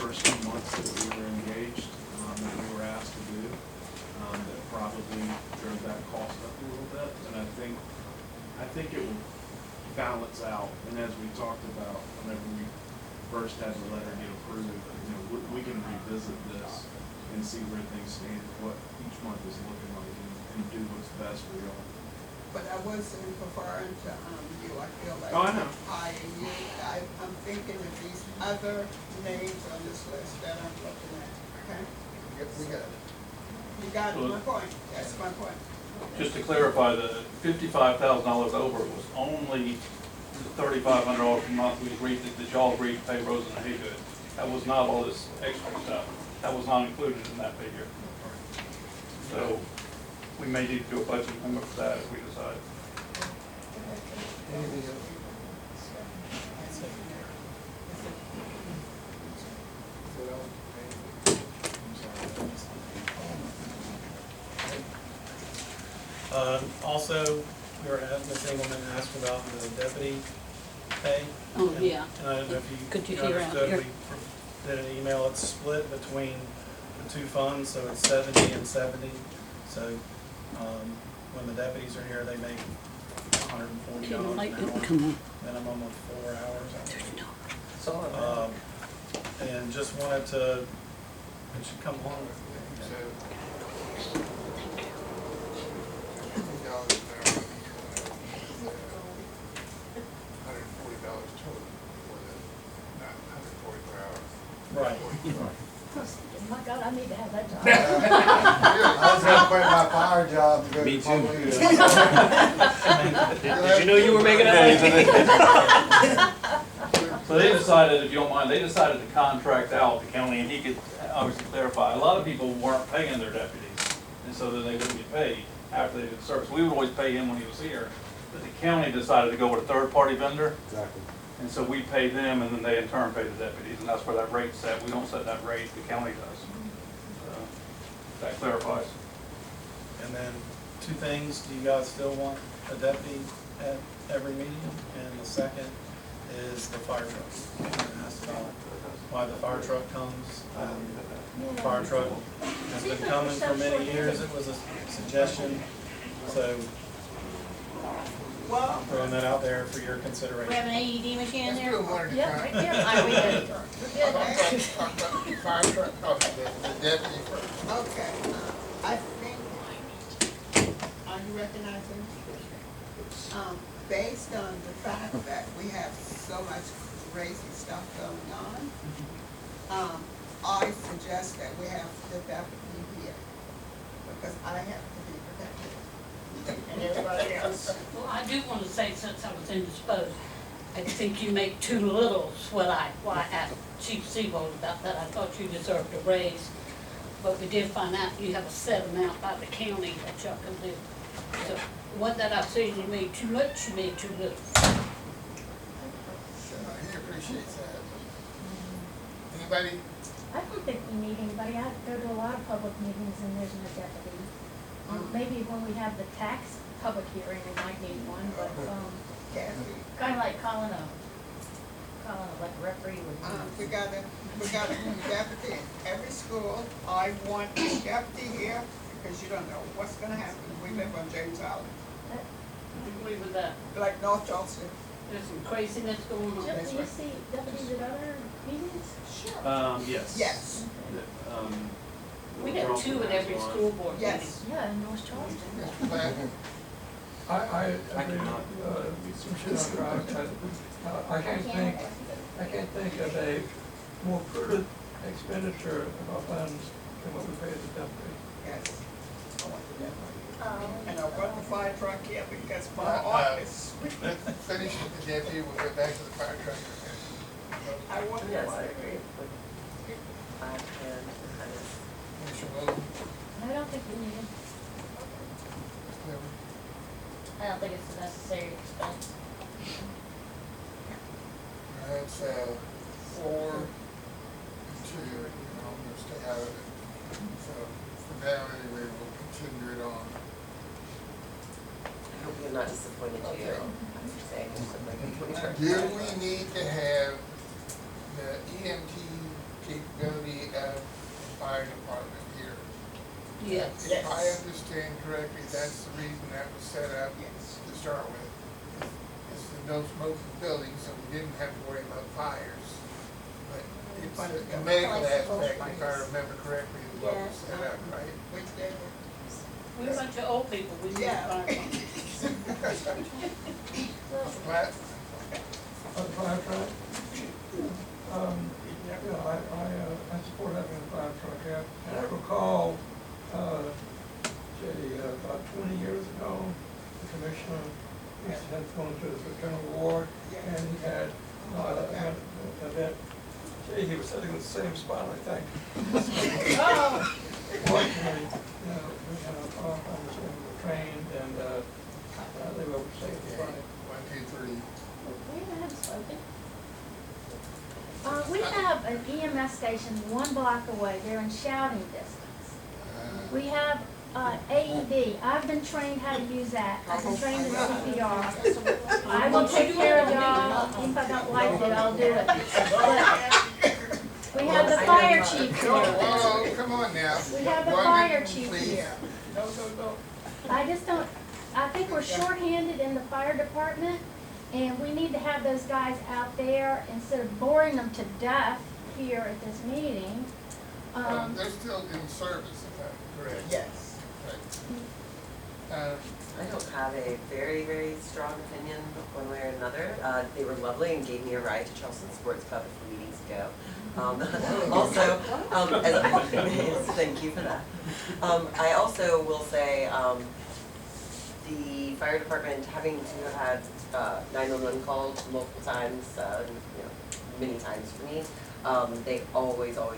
first few months that we were engaged, that we were asked to do, that probably drove that cost up a little bit. And I think it will balance out. And as we talked about, whenever we first had the letter get approved, we can revisit this and see where things stand, what each month is looking like, and do what's best for y'all. But I wasn't referring to, you, I feel like. Oh, I know. You, I'm thinking of these other names on this list that I'm looking at, okay? We got it. You got my point, that's my point. Just to clarify, the $55,000 over was only the $3,500 per month we agreed, that y'all agreed to pay Rosa and Haygood. That was not all this extra stuff. That was not included in that figure. So we may need to do a budget amendment for that if we decide. Anything else? Also, Ms. Engelman asked about the deputy pay. Oh, yeah. And I don't know if Could you you hear out understood, here? we did an email, it's split between the two funds, so it's 70 and 70. So, when the deputies are here, they make $140 an hour, minimum of 4 hours. And just wanted to, it should come along with So, $50 an hour, $140 total for the, not 140 per hour. Right. My God, I need to have that job. I was gonna quit my power job to go to Me too. public. Did you know you were making that? So they decided, if you don't mind, they decided to contract out the county, and he could obviously clarify, a lot of people weren't paying their deputies, and so then they wouldn't get paid after they did the service. We would always pay him when he was here, but the county decided to go with a third-party vendor, Exactly. and so we pay them, and then they in turn pay the deputies, and that's where that rate's set. We don't set that rate, the county does. So that clarifies. And then 2 things, do you guys still want a deputy at every meeting? And the second is the fire truck. And asked about why the fire truck comes. Fire truck has been coming for many years. It was a suggestion, so Well, throwing that out there for your We consideration. have an AED machine in Let's there? do it one at a Yep, time. right there. Alright, we good. Talk about the fire truck, the deputy first. okay, I think, are you recognizing? Based on the fact that we have so much crazy stuff going on, I suggest that we have the deputy here, because I have to be protected. And everybody else. Well, I do want to say, since I was indisposed, I think you make too little why I asked Chief Seabold about that. I thought you deserved a raise, but we did find out you have a set amount by the county that y'all can do. So, what that I've seen, you made too much, you made too little. So he appreciates that. Anybody? I don't think we need anybody. I go to a lot of public meetings and there's no deputy. Maybe when we have the tax public hearing, we might need one, but, Kathy, Kinda like calling a like a referee would. we gotta do deputy in every school. I want a deputy here, because you don't know what's gonna happen. We live on James Island, I agree with that. like North Charleston. There's some craziness going on. Jim, do you see deputies at other meetings? Yes. Yes. We got 2 at every school board meeting. Yes. Yeah, in North Charleston. Mr. Platt? I agree with some shit on Drive. I can't think of a more prudent expenditure of our funds than what we pay the deputy. Yes. I want the deputy. And I want the fire truck here, because my office, Let's finish with the deputy, we'll get back to the fire truck. I want the Yes, I fire agree. truck. Commissioner Williams? I don't think we need him. I don't think it's a necessary expense. That's 4 and 2, you know, I'm gonna stay out of it. So for now, anyway, we'll continue it on. I hope you're not disappointed, Gio. I'm just saying, it's like a 20 Do we need to have the EMT capability of the fire department here? Yes. If I understand correctly, that's the reason that was set up to start with. It's the no smoking building, so we didn't have to worry about fires. But it's the medical aspect, if I remember correctly, is what was set up, right? Which day? We're a bunch of old people, we need to Yeah. find one. Mr. Platt? On the fire truck? I support having a fire truck here. And I recall, about 20 years ago, the commissioner used to have gone to his fraternal ward, and he had, an event. Gee, he was sitting in the same spot, I think. Oh. Fortunately, we had a firefighters who were trained, and, they were safe to run it. 1, 2, 3. We haven't spoken. We have an EMS station 1 block away. They're in shouting distance. We have AED. I've been trained how to use that. I've been trained in CPR. I will take care of y'all. If I don't like it, I'll do it. But we have the fire chief Whoa, here. whoa, come on now. We have the One fire minute, chief please. here. No. I just don't, I think we're shorthanded in the fire department, and we need to have those guys out there instead of boring them to death here at this meeting. They're still in service, if I'm correct. Yes. Right. I don't have a very, very strong opinion one way or another. They were lovely and gave me a ride to Charleston Sports Club a few meetings ago. Also, thank you for that. I also will say, the fire department having to have 911 called multiple times, many times for me, they always are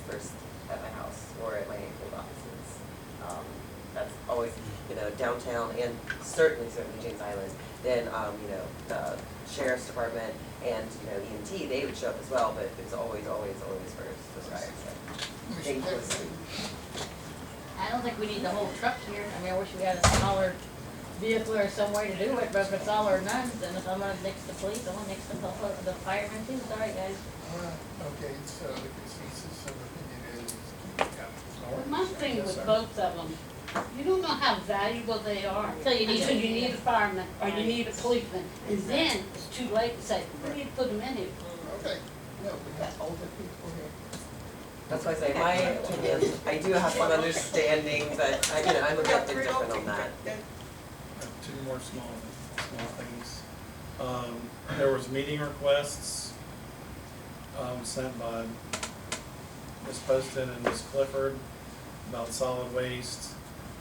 first at my house or at my field offices. That's always, downtown and certainly James Island. Then, the sheriff's department and, EMT, they would show up as well, but it's always first, those guys. So, thank you. I don't think we need the whole truck here. I mean, I wish we had a smaller vehicle or some way to do it, but if it's all or none, then if I'm not next to police, I want next to the firemen too. Sorry, guys. Okay, so the consensus of opinion is keep it out. My thing with both of them, you don't know how valuable they are Until you need until them. you need a fireman or you need a policeman. And then it's too late to say, we need to put them in here. Okay, no, we got older people here. That's why I say, my opinion, I do have some understanding, but, I'm a bit different on that. Two more small things. There was meeting requests, sent by Ms. Poston and Ms. Clifford about solid waste,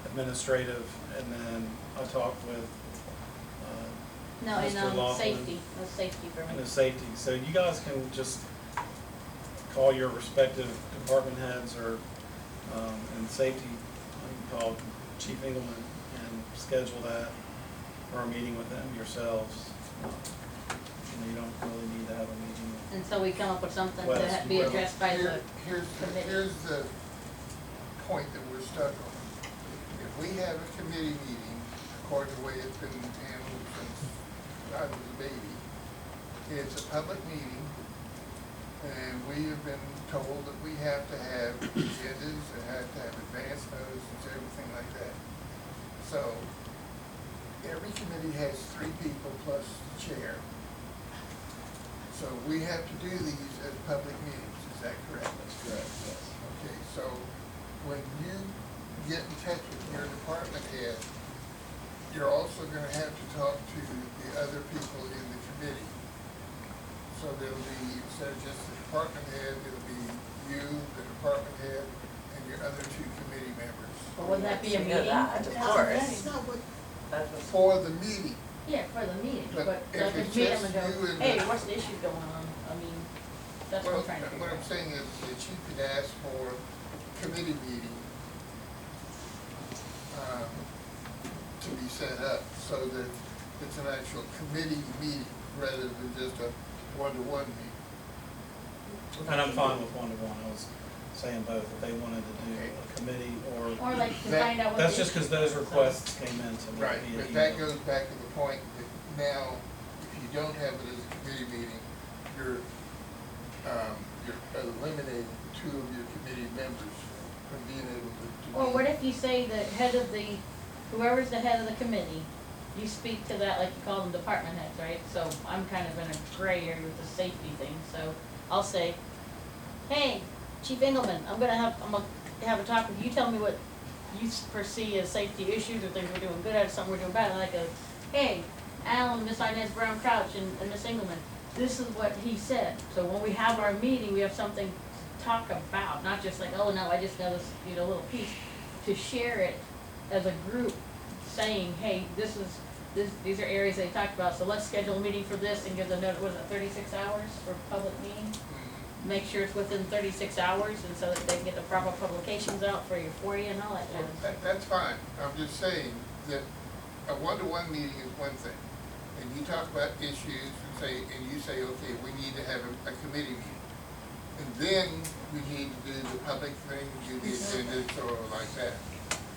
administrative, and then I talked with, No, Mr. and Laughlin. safety, no safety for And me. the safety, so you guys can just call your respective department heads or, and safety, you can call Chief Engelman and schedule that, or a meeting with them yourselves. You don't really need to have a meeting. Until we come up with something Well, to be addressed by the committee. Here's the point that we're stuck on. If we have a committee meeting, according to the way it's been handled since I was a baby, it's a public meeting, and we have been told that we have to have agendas and have to have advance notice and everything like that. So, every committee has 3 people plus the chair. So we have to do these as public meetings, is that correct? That's correct, yes. Okay, so when you get in touch with your department head, you're also gonna have to talk to the other people in the committee. So there'll be, instead of just the department head, it'll be you, the department head, and your other 2 committee members. But wouldn't that be a You know meeting? that, of course. No, but For the meeting. Yeah, for the meeting, But but if like it's if meet just them and go, you and hey, the- what's the issue going on? I mean, that's what Well, I'm trying to figure what out. I'm saying is that you could ask for committee meeting, to be set up so that it's an actual committee meeting rather than just a one-to-one meeting. And I'm fine with one-to-one, I was saying both, if they wanted to do a committee or. Or like to That- find out what. That's the just because issue those is. requests came in to me Right, via but that email. goes back to the point that now, if you don't have it as a committee meeting, you're eliminating 2 of your committee members from being able to. Or what if you say the head of the, whoever's the head of the committee, you speak to that like you call them department heads, right? So I'm kind of in a gray area with the safety thing, so I'll say, hey, Chief Engelman, I'm gonna have a talk with you, tell me what you foresee as safety issues or things we're doing good at, something we're doing bad, and I go, hey, Alan, Miss Inez Brown Crouch and Miss Engelman, this is what he said. So when we have our meeting, we have something to talk about, not just like, oh, no, I just know this, little piece, to share it as a group, saying, hey, these are areas they talked about, so let's schedule a meeting for this and give the note, what is it, 36 hours for public meeting? Make sure it's within 36 hours and so that they can get the proper publications out for you and all that kind of stuff. That's fine, I'm just saying that a one-to-one meeting is one thing. And you talk about issues and you say, okay, we need to have a committee meeting. And then we need to do the public thing, do the agendas or like that.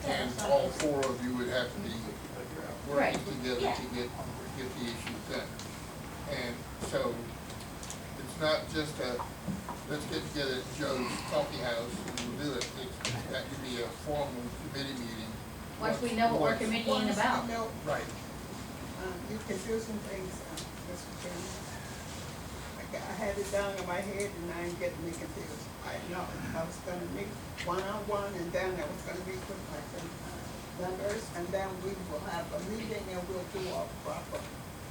And all 4 of you would have to be working together to get the issues done. And so, it's not just let's get together at Joe's coffee house and we'll do it. It's got to be a formal committee meeting once we know what we're committeeing about. Once we know, Right. you can do some things, Mr. Chairman. I had it down in my head and I'm getting me confused. I know, I was gonna meet one-on-one and then I was gonna meet with my members and then we will have a meeting and we'll do all proper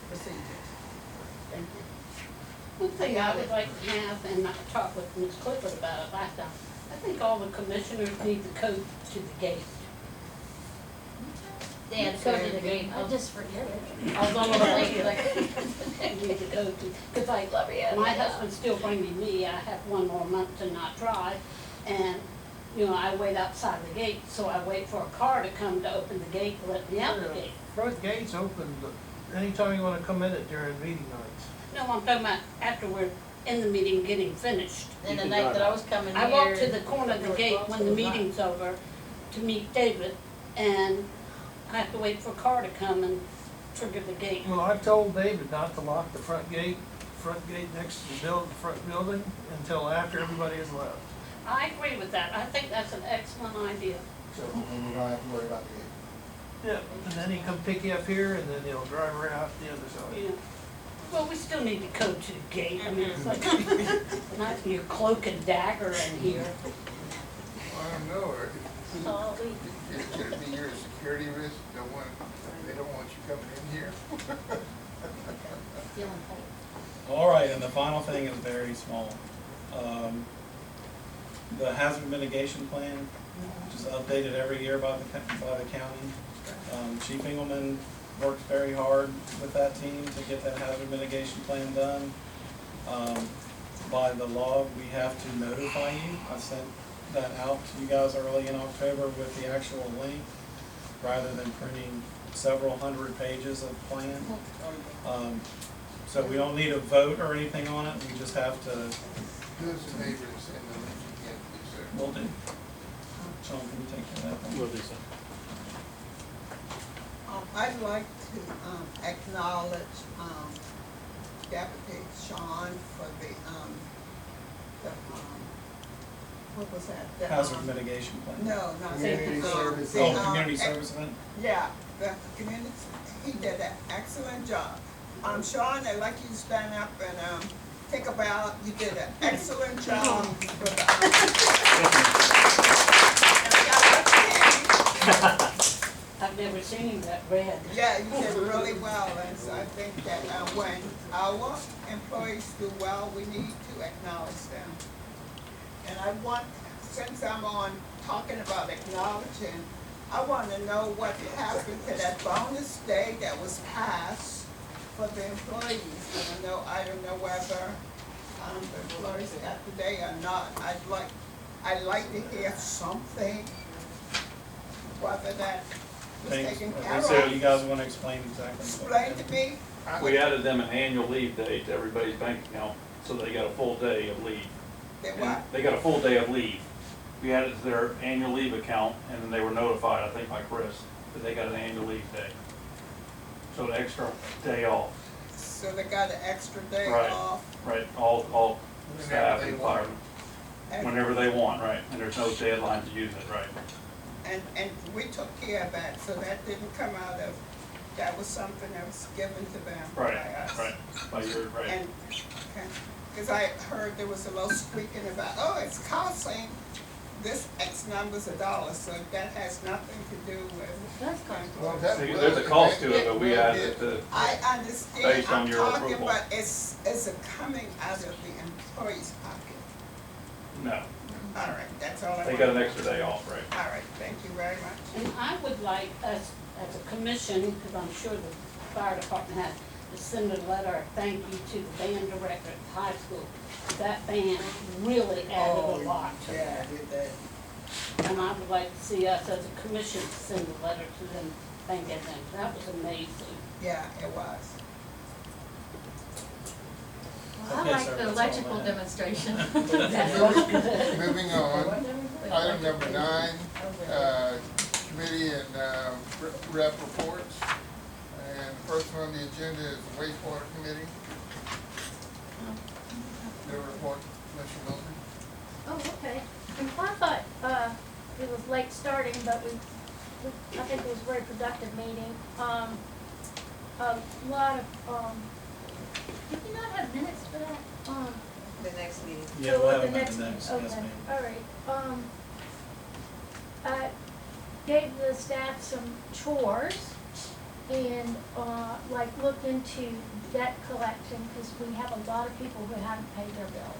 procedures. Thank you. One thing I would like to have, and I talked with Ms. Clifford about it last time, I think all the commissioners need to code to the gate. Yeah, the code to the gate, I just forget it. I was almost like, Need to go to, cause like, my husband's still bringing me, I have one more month to not drive, and, you know, I wait outside the gate, so I wait for a car to come to open the gate, to let me out the gate. Front gate's open, but anytime you wanna come in it during meeting nights. No, I'm talking about after we're in the meeting getting finished. and the night that I was coming here. I walk to the corner of the gate when the meeting's over to meet David, and I have to wait for a car to come and trigger the gate. Well, I've told David not to lock the front gate next to the front building until after everybody has left. I agree with that, I think that's an excellent idea. So we don't have to worry about the gate. Yeah, and then he come pick you up here and then he'll drive right out the other side. Yeah. Well, we still need to code to the gate, I mean, it's like, not your cloak and dagger in here. I don't know, Sorry. could it be your security risk, they don't want you coming in here? Feeling cold. All right, and the final thing is very small. The hazard mitigation plan, which is updated every year by the county. Chief Engelman works very hard with that team to get that hazard mitigation plan done. By the law, we have to notify you. I sent that out to you guys early in October with the actual link, rather than printing several hundred pages of plan. So we don't need a vote or anything on it, we just have to. Who's the neighbors and the link again, please, sir? We'll do. Sean, can you take care of that? Will do so. I'd like to acknowledge Deputy Sean for the what was that? The, Hazard mitigation plan. No, not Community service. Oh, community service event? Yeah, the community, he did an excellent job. Sean, I'd like you to stand up and take a bow. You did an excellent job for the. And I got a pen. I've never seen him that red. Yeah, you did really well, and so I think that when our employees do well, we need to acknowledge them. And I want, since I'm on talking about acknowledging, I want to know what happened to that bonus day that was passed for the employees. And I don't know whether the employees got the day or not. I'd like to hear something, whether that was taken care So you of. guys want to explain exactly? Explain to me. We added them an annual leave day to everybody's bank account, so they got a full day of leave. They And what? they got a full day of leave. We added it to their annual leave account, and then they were notified, I think by Chris, that they got an annual leave day. So an extra day off. So they got an extra day Right. off. Right, all staff they and want. firemen, whenever they want, right, and there's no deadline to use it, right. And we took care of that, so that didn't come out of, that was something that was given to them by us. Right, by your, right. And, okay, cause I heard there was a little squeaking about, oh, it's costing this X numbers of dollars, so that has nothing to do with. That's kind Well, that See, will- there's a cost to it, but we will added get- it to, I understand, Based on I'm your talking approval. about it's coming out of the employee's pocket. no, All right, that's all I want. they got an extra day off, right. All right, thank you very much. And I would like us, as a commission, because I'm sure the fire department has, to send a letter of thank you to the band director at the high school. That band really added a lot to Yeah, that. I did that. And I would like to see us as a commission send a letter to them thanking them. That was amazing. Yeah, it was. Well, Okay, I like sir, the that's all electrical I have. demonstration. That was good. Moving on, item number 9, committee and rep reports. And the first one on the agenda is the wastewater committee. Your report, Commissioner Milton. Oh, okay. Well, I thought, it was late starting, but we I think it was a very productive meeting. A lot of, did you not have minutes for that? The next meeting. Yeah, So we'll at have the them at the next Okay, meeting. all right. I gave the staff some chores and, like looked into debt collection, because we have a lot of people who haven't paid their bills.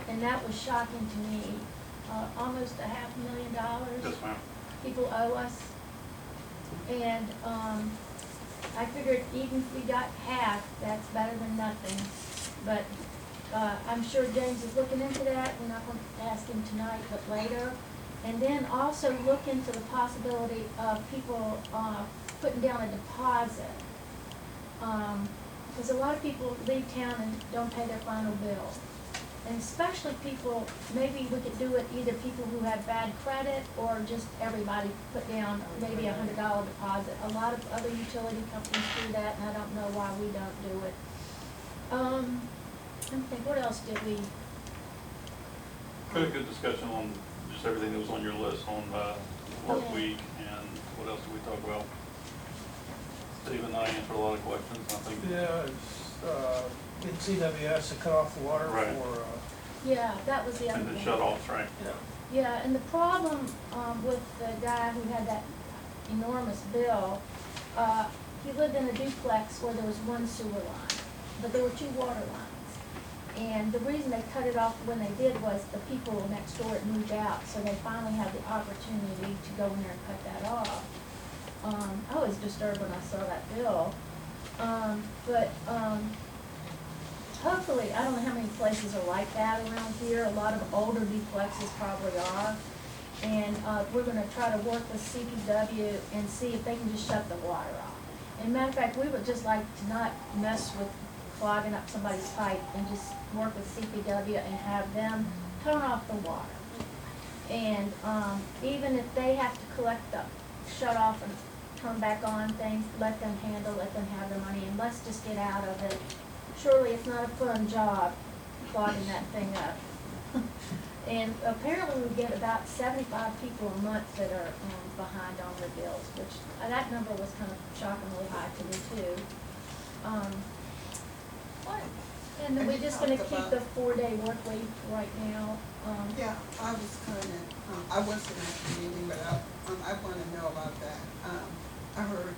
And that was shocking to me. Almost $500,000 Yes, ma'am. people owe us. And, I figured even if we got half, that's better than nothing. But, I'm sure James is looking into that. We're not going to ask him tonight, but later. And then also look into the possibility of people, putting down a deposit. Because a lot of people leave town and don't pay their final bill. And especially people, maybe we could do it, either people who have bad credit or just everybody put down maybe $100 deposit. A lot of other utility companies do that, and I don't know why we don't do it. Let me think, what else did we? Had a good discussion on just everything that was on your list on, work Yeah. week, and what else did we talk about? Steve and I answered a lot of questions, I think. Yeah, it's, in CWS to cut off the water Right. for, Yeah, that was the other And thing. the shut-offs, right? yeah. Yeah, and the problem, with the guy who had that enormous bill, he lived in a duplex where there was one sewer line, but there were two water lines. And the reason they cut it off when they did was the people next door had moved out, so they finally had the opportunity to go in there and cut that off. I was disturbed when I saw that bill. Hopefully, I don't know how many places are like that around here. A lot of older duplexes probably are. And, we're gonna try to work with CPW and see if they can just shut the water off. And matter of fact, we would just like to not mess with clogging up somebody's pipe and just work with CPW and have them turn off the water. And, even if they have to collect the, shut off and turn back on things, let them handle, let them have their money, and let's just get out of it. Surely it's not a fun job clogging that thing up. And apparently we get about 75 people a month that are behind on their bills, which that number was kind of shockingly high to me too. And then we're just gonna keep the 4-day work week right now. Yeah, I was kinda, I wasn't at the meeting, but I wanna know about that. I heard,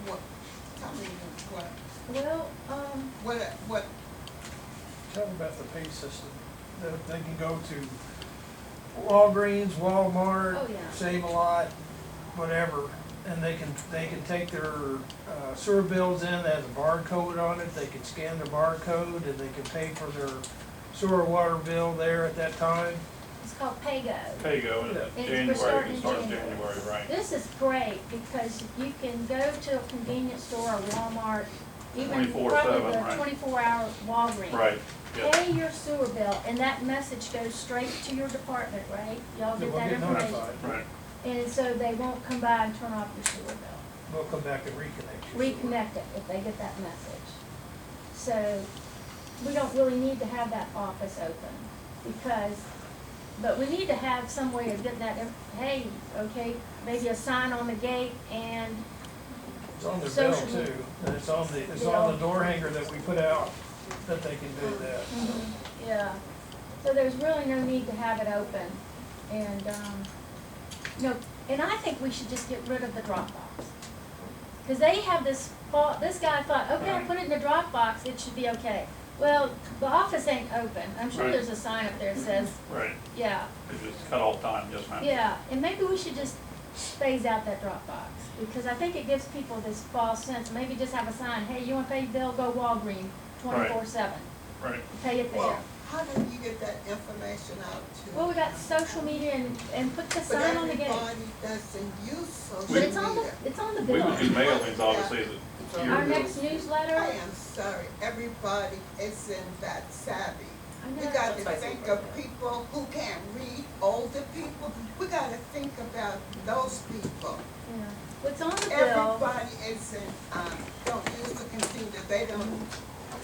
tell me what, Well, Tell them about the pay system, that they can go to Walgreens, Walmart, Oh, yeah. Save-A-Lot, whatever, and they can take their sewer bills in, that has a barcode on it, they can scan their barcode, and they can pay for their sewer water bill there at that time. it's called PAYGO. Pay-go, Yeah. It's January, starting it in starts January. January, right? This is great because you can go to a convenience store or Walmart, even 24/7, probably the right. 24-hour Walgreens. Right, yes. Pay your sewer bill, and that message goes straight to your department, right? Y'all They get will that get information. notified. Right. And so they won't come by and turn off your sewer bill. They'll come back and reconnect you. Reconnect it if they get that message. So we don't really need to have that office open but we need to have some way of getting that, hey, okay, maybe a sign on the gate and It's on their bill social- too, and it's on the door hanger that we put out, that they can do that. yeah. So there's really no need to have it open. And, and I think we should just get rid of the Dropbox. Because they have this guy thought, okay, I'll put it in the Dropbox, it should be okay. Well, the office ain't open. I'm sure Right. there's a sign up there that says, Right, yeah, they just cut off time, yes, ma'am. yeah. And maybe we should just phase out that Dropbox. Because I think it gives people this false sense. Maybe just have a sign, hey, you want to pay your bill, go Walgreens, 24/7. Right. Pay it there. well, how do you get that information out to? Well, we got social media and put the sign on the gate. But everybody doesn't use social But media. it's on the We bill. would do mailings, obviously, that Our your next newsletter. I am sorry, everybody isn't that savvy. I know. We got to That's why I think say of people who can't read, older people. We got to think about those people. Yeah. What's on the bill? Everybody isn't, don't use the computer, they don't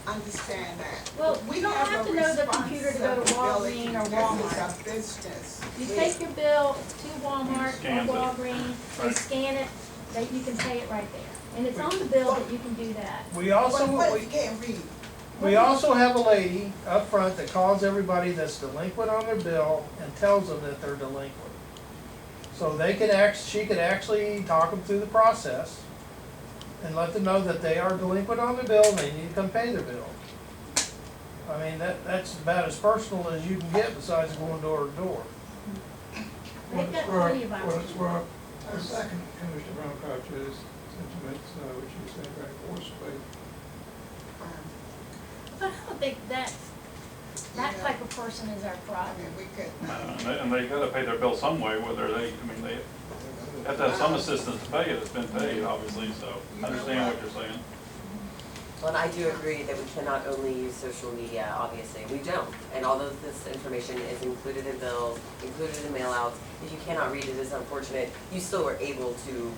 understand that. Well, We you don't have to know the computer to go to responsibility. Walgreens or This Walmart. is a business. You take your bill to Walmart Scans or it. Walgreens, they Right. scan it, that you can pay it right there. And it's on the bill that you can do that. We also, What if you can't read? we also have a lady up front that calls everybody that's delinquent on their bill and tells them that they're delinquent. So they could she could actually talk them through the process and let them know that they are delinquent on their bill and they need to come pay their bill. I mean, that's about as personal as you can get besides going door to door. They've got plenty of What it's options. worth, I second Commissioner Brown Crouch's sentiments, which you said very forcefully. But I don't think that type of person is our I problem. mean, we could, And they gotta pay their bill some way, whether they have to have some assistance to pay it, it's been paid, obviously, so I understand what you're saying. Well, and I do agree that we cannot only use social media, obviously, we don't. And although this information is included in bills, included in mailouts, if you cannot read it, it's unfortunate, you still are able to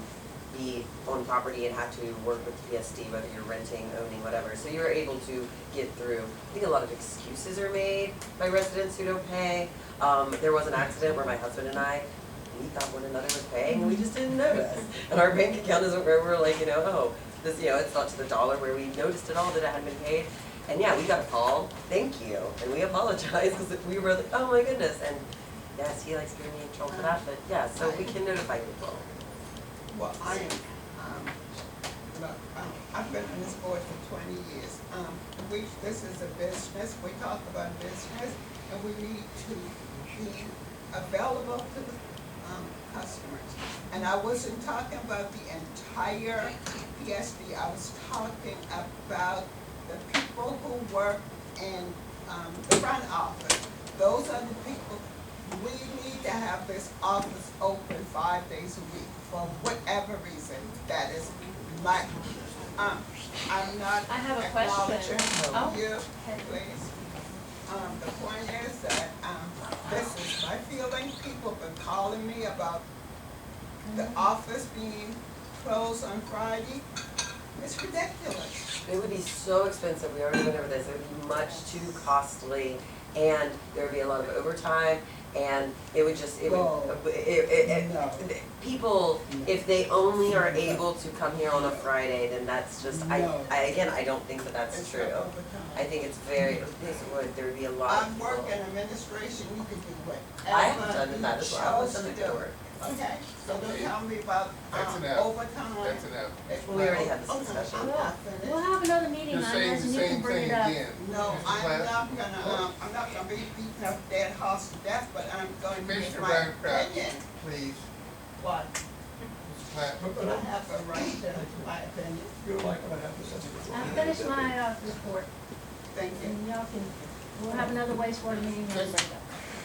be on property and have to work with PSD, whether you're renting, owning, whatever. So you're able to get through. I think a lot of excuses are made by residents who don't pay. There was an accident where my husband and I, we thought one another was paying and we just didn't notice. And our bank account isn't where we're like, oh, this, it's not to the dollar where we noticed it all that it hadn't been paid. And yeah, we got a call, thank you, and we apologize because we were like, oh my goodness. And yes, he likes giving me in trouble for that, but yeah, so we can notify people. well, I am, look, I've been on this board for 20 years. This is a business, we talk about business, and we need to be available to the customers. And I wasn't talking about the entire PSD, I was talking about the people who work in the front office. Those are the people, we need to have this office open 5 days a week for whatever reason. That is my, I'm not I have a question. acknowledging Oh. you, please. The point is that, this is my feeling, people have been calling me about the office being closed on Friday. It's ridiculous. It would be so expensive, we already went over this, it would be much too costly, and there would be a lot of overtime, and it would just, No. people, if they only are able to come here on a Friday, then that's just, No. I don't think that that's It's true. not overtime. I think it's very, there would be a lot of I'm people. working administration, you can do whatever I have done that as well, I've you done chose the to do. work. Okay, so don't tell me about, That's enough. overtime. That's enough. We already had this Okay, discussion. I'm not finished. We'll have another meeting You're on saying this the and you can same bring thing it up. again. No, Mr. I'm Platt. not gonna be beating up dead horse to death, but I'm going to give Commissioner my Brown Crouch, opinion. please. What? Mr. Platt. I have a right to my opinion. You're like what I have to say. I finished my report, Thank you. and y'all can, we'll have another wastewater meeting on Monday.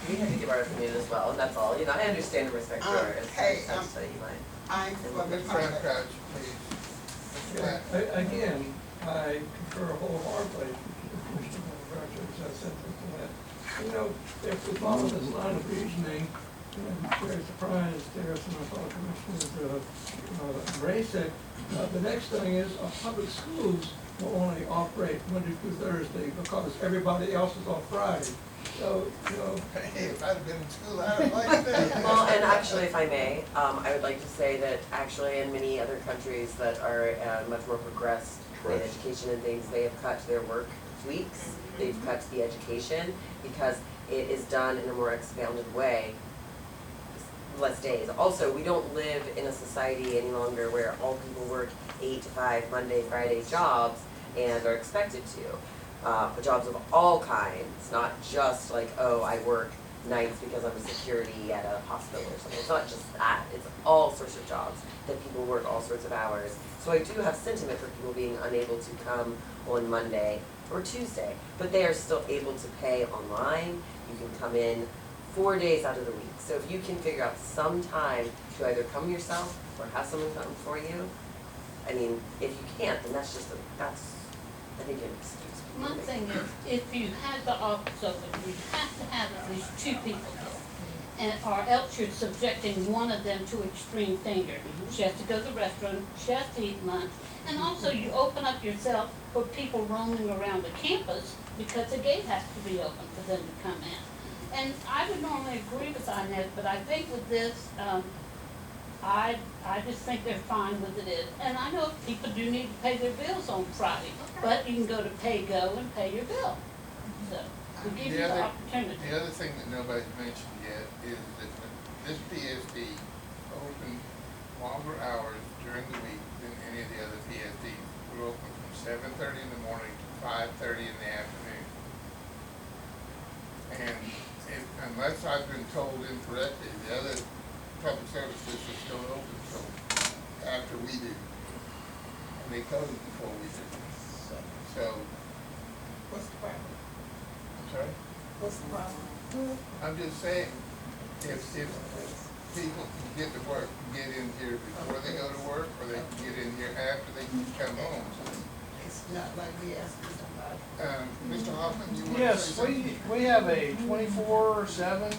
We have to give our opinion as well, and that's all, I understand and respect yours, hey, I just tell you mine. I'm for the Mr. Brown public. Crouch, please. Mr. Yeah, Platt. again, I concur wholeheartedly with Commissioner Rogers' sentiment to that. If we follow this line of reasoning, and very surprised there some of my fellow commissioners embrace it, the next thing is public schools will only operate Monday through Thursday because everybody else is on Friday. So, Hey, if I'd have been in school, I'd have liked that. Well, and actually, if I may, I would like to say that actually in many other countries that are much more progressed in education and things, they have cut their work weeks, they've cut the education, because it is done in a more expounded way, less days. Also, we don't live in a society any longer where all people work 8 to 5 Monday, Friday jobs and are expected to. Jobs of all kinds, not just like, oh, I work nights because I'm a security at a hospital or something. It's not just that, it's all sorts of jobs that people work all sorts of hours. So I do have sentiment for people being unable to come on Monday or Tuesday, but they are still able to pay online. You can come in 4 days out of the week. So if you can figure out some time to either come yourself or have someone come for you, I mean, if you can't, then that's I think, an excuse. One thing is, if you had the office open, you'd have to have at least 2 people there. and, or else you're subjecting one of them to extreme danger. She has to go to the restaurant, she has to eat lunch, and also you open up yourself for people roaming around the campus because the gate has to be open for them to come in. And I would normally agree with Inez, but I think with this, I just think they're fine with it. And I know people do need to pay their bills on Friday, but you can go to PayGo and pay your bill. So, we give you the opportunity. The other thing that nobody's mentioned yet is that this PSD opened longer hours during the week than any of the other PSDs. We're open from 7:30 in the morning to 5:30 in the afternoon. And unless I've been told incorrectly, the other public service districts don't open until after we do. And they close before we do. So, What's the problem? I'm sorry? What's the problem? I'm just saying, if people can get to work, get in here before they go to work, or they can get in here after they come home. It's not like we asking somebody. Mr. Hoffman, you want to say Yes, something? we have a 24/7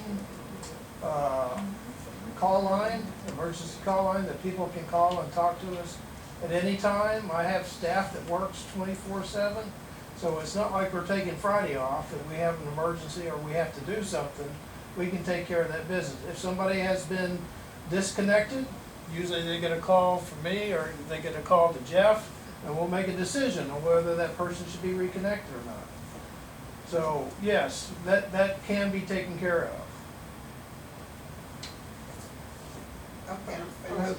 call line, emergency call line that people can call and talk to us at any time. I have staff that works 24/7, so it's not like we're taking Friday off and we have an emergency or we have to do something. We can take care of that business. If somebody has been disconnected, usually they get a call from me or they get a call to Jeff, and we'll make a decision on whether that person should be reconnected or not. So, yes, that can be taken care of. Okay, I'm Well,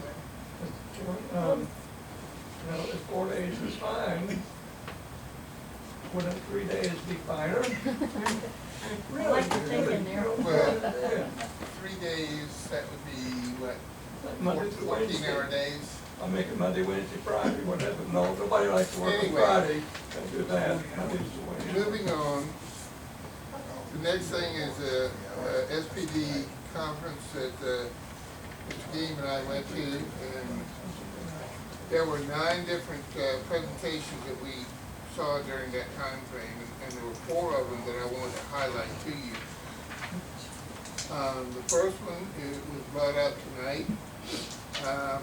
finished. If 4 days is fine, wouldn't 3 days be finer? I like your thinking there. Well, 3 days, that would be what, Monday through 14-hour Wednesday. days? I'll make it Monday, Wednesday, Friday, whatever. No, nobody likes to work on Anyway. Friday. Don't do that. Monday to Wednesday. Moving on, the next thing is a SPD conference that Mr. Deem and I went to, and there were 9 different presentations that we saw during that time frame, and there were 4 of them that I wanted to highlight to you. The first one was brought up tonight,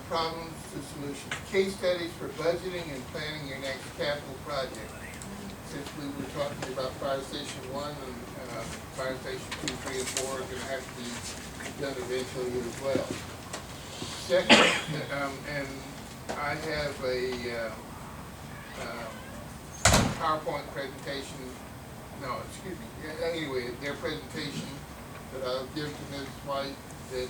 problems to solutions, case studies for budgeting and planning your next capital project. Since we were talking about Fire Station 1 and Fire Station 2, 3, and 4 are gonna have to be done eventually as well. Second, and I have a PowerPoint presentation, no, excuse me, anyway, their presentation that I'll give to Ms. White, that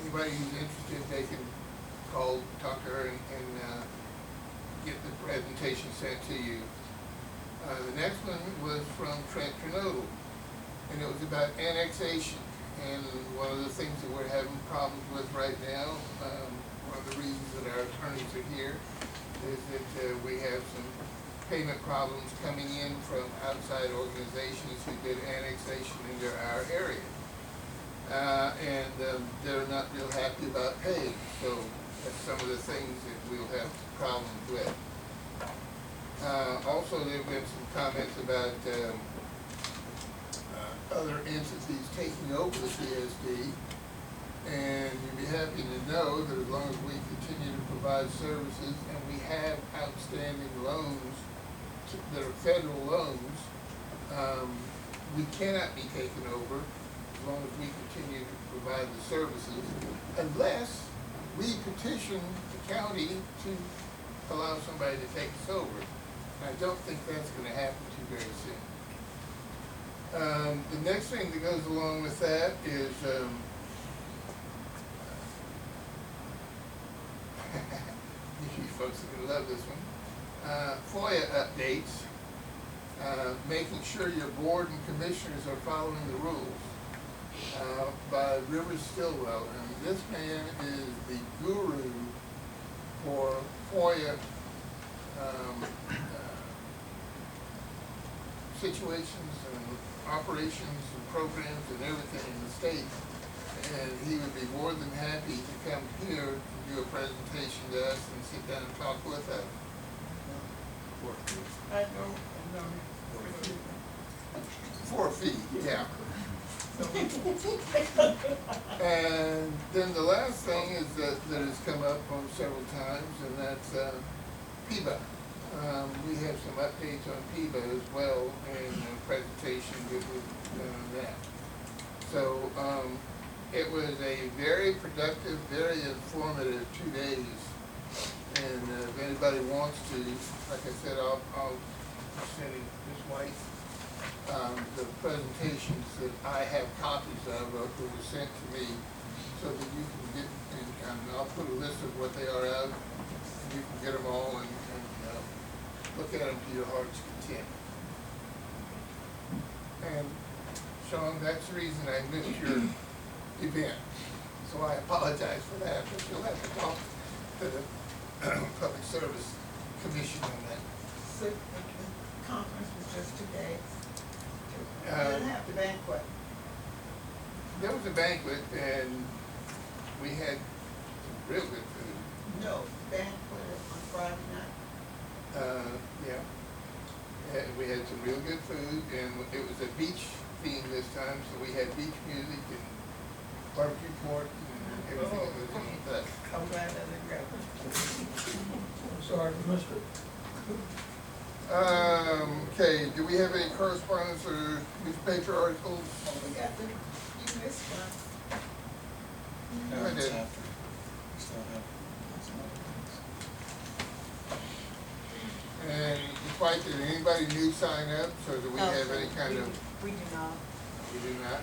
anybody who's interested, they can call, talk to her and get the presentation sent to you. The next one was from Trent Trinodal, and it was about annexation. And one of the things that we're having problems with right now, one of the reasons that our attorneys are here, is that we have some payment problems coming in from outside organizations who did annexation into our area. And they're not real happy about paying, so that's some of the things that we'll have problems with. Also, there have been some comments about other entities taking over the PSD, and you'd be happy to know that as long as we continue to provide services and we have outstanding loans that are federal loans, we cannot be taken over as long as we continue to provide the services, unless we petition the county to allow somebody to take us over. I don't think that's going to happen too very soon. The next thing that goes along with that is you folks are going to love this one. FOIA updates, making sure your board and commissioners are following the rules, by Rivers Stillwell. And this man is the guru for FOIA situations and operations and programs and everything in the state. And he would be more than happy to come here and do a presentation to us and sit down and talk with us. I know. For a fee, yeah. And then the last thing is that has come up on several times, and that's PIBA. We have some updates on PIBA as well, and a presentation with that. So it was a very productive, very informative 2 days. And if anybody wants to, like I said, I'll send Ms. White the presentations that I have copies of that were sent to me, so that you can get, and I'll put a list of what they are of, and you can get them all and look at them to your heart's content. And Sean, that's the reason I missed your event, so I apologize for that, but you'll have to talk to the Public Service Commission on that. So the conference was just 2 days. Didn't have the banquet. There was a banquet, and we had some real good food. No, banquet on Friday night. Yeah. We had some real good food, and it was a beach theme this time, so we had beach music and barbecue pork and everything that was on that. I'm glad I didn't go. I'm sorry, I missed it. Okay, do we have any correspondence or newspaper articles? Oh, we got the, you missed one. No, I didn't. We still have some other things. And Dwight, did anybody new sign up, so do we have any kind of? We do not. We do not?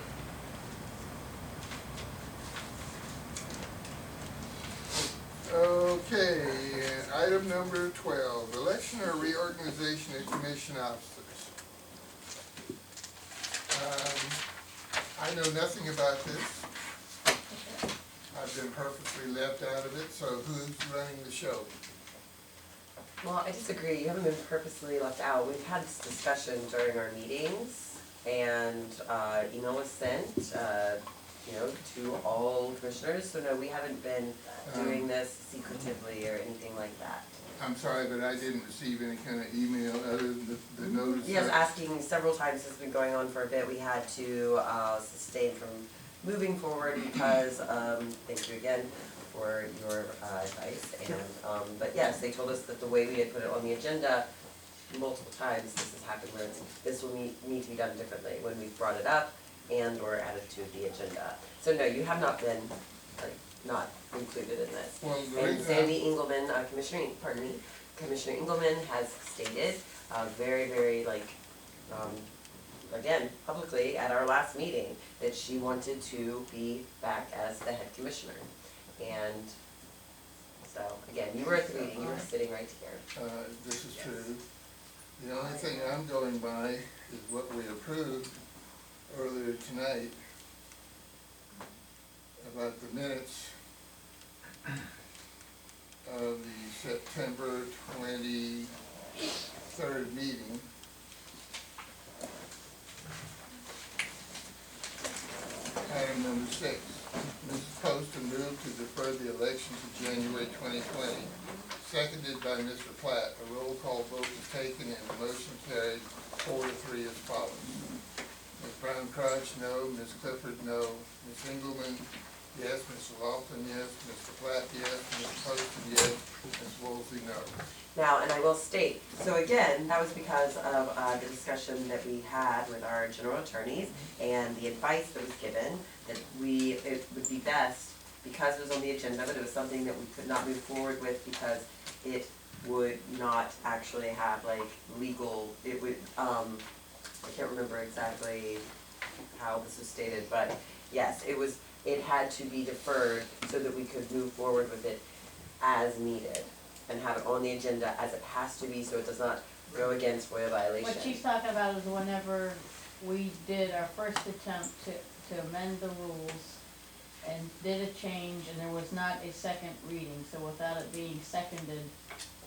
Okay, and item number 12, election or reorganization of commission officers. I know nothing about this. I've been purposely left out of it, so who's running the show? Well, I disagree. You haven't been purposely left out. We've had this discussion during our meetings, and email was sent, to all commissioners. So no, we haven't been doing this secretively or anything like that. I'm sorry, but I didn't receive any kind of email other than the notice. Yes, asking several times. It's been going on for a bit. We had to sustain from moving forward because, thank you again for your advice. And but yes, they told us that the way we had put it on the agenda multiple times, this has happened where this will need to be done differently when we brought it up and or added to the agenda. So no, you have not been not included in this. Well, And Sandy Engelman, Commissioner Engelman has stated very, very again, publicly at our last meeting, that she wanted to be back as the head commissioner. And so, again, you were at the meeting, you were sitting right here. This is true. The only thing I'm going by is what we approved earlier tonight about the minutes of the September 23rd meeting. Item number 6, Mrs. Poston moved to defer the election to January 2020, seconded by Mr. Platt. A roll call vote was taken and the motion carried 4-3 as follows. Ms. Brown Crouch, no. Ms. Clifford, no. Ms. Engelman, yes. Mr. Lofton, yes. Mr. Platt, yes. Ms. Poston, yes. Ms. Woolsey, no. Now, and I will state, so again, that was because of the discussion that we had with our general attorneys and the advice that was given that it would be best, because it was on the agenda, but it was something that we could not move forward with because it would not actually have legal, it would, I can't remember exactly how this was stated, but yes, it had to be deferred so that we could move forward with it as needed and have it on the agenda as it has to be, so it does not go against FOIA violation. What she's talking about is whenever we did our first attempt to amend the rules and did a change and there was not a second reading, so without it being seconded,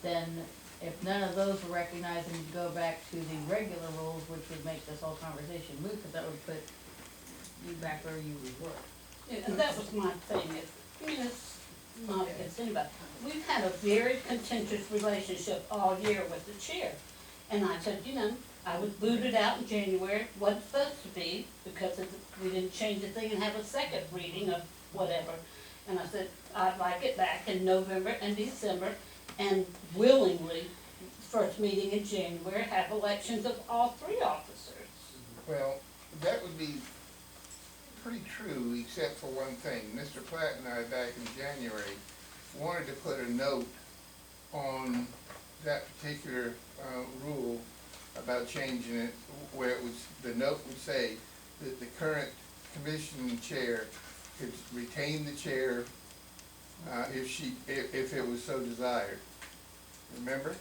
then if none of those were recognized, then you go back to the regular rules, which would make this whole conversation moot, because that would put you back where you were. Yeah, and that was my thing, it's not against anybody. We've had a very contentious relationship all year with the chair. And I said, I was booted out in January, wasn't supposed to be, because we didn't change the thing and have a second reading of whatever. And I said, I'd like it back in November and December, and willingly, first meeting in January, have elections of all 3 officers. Well, that would be pretty true, except for one thing. Mr. Platt and I, back in January, wanted to put a note on that particular rule about changing it, where it was, the note would say that the current commission chair could retain the chair if it was so desired. Remember?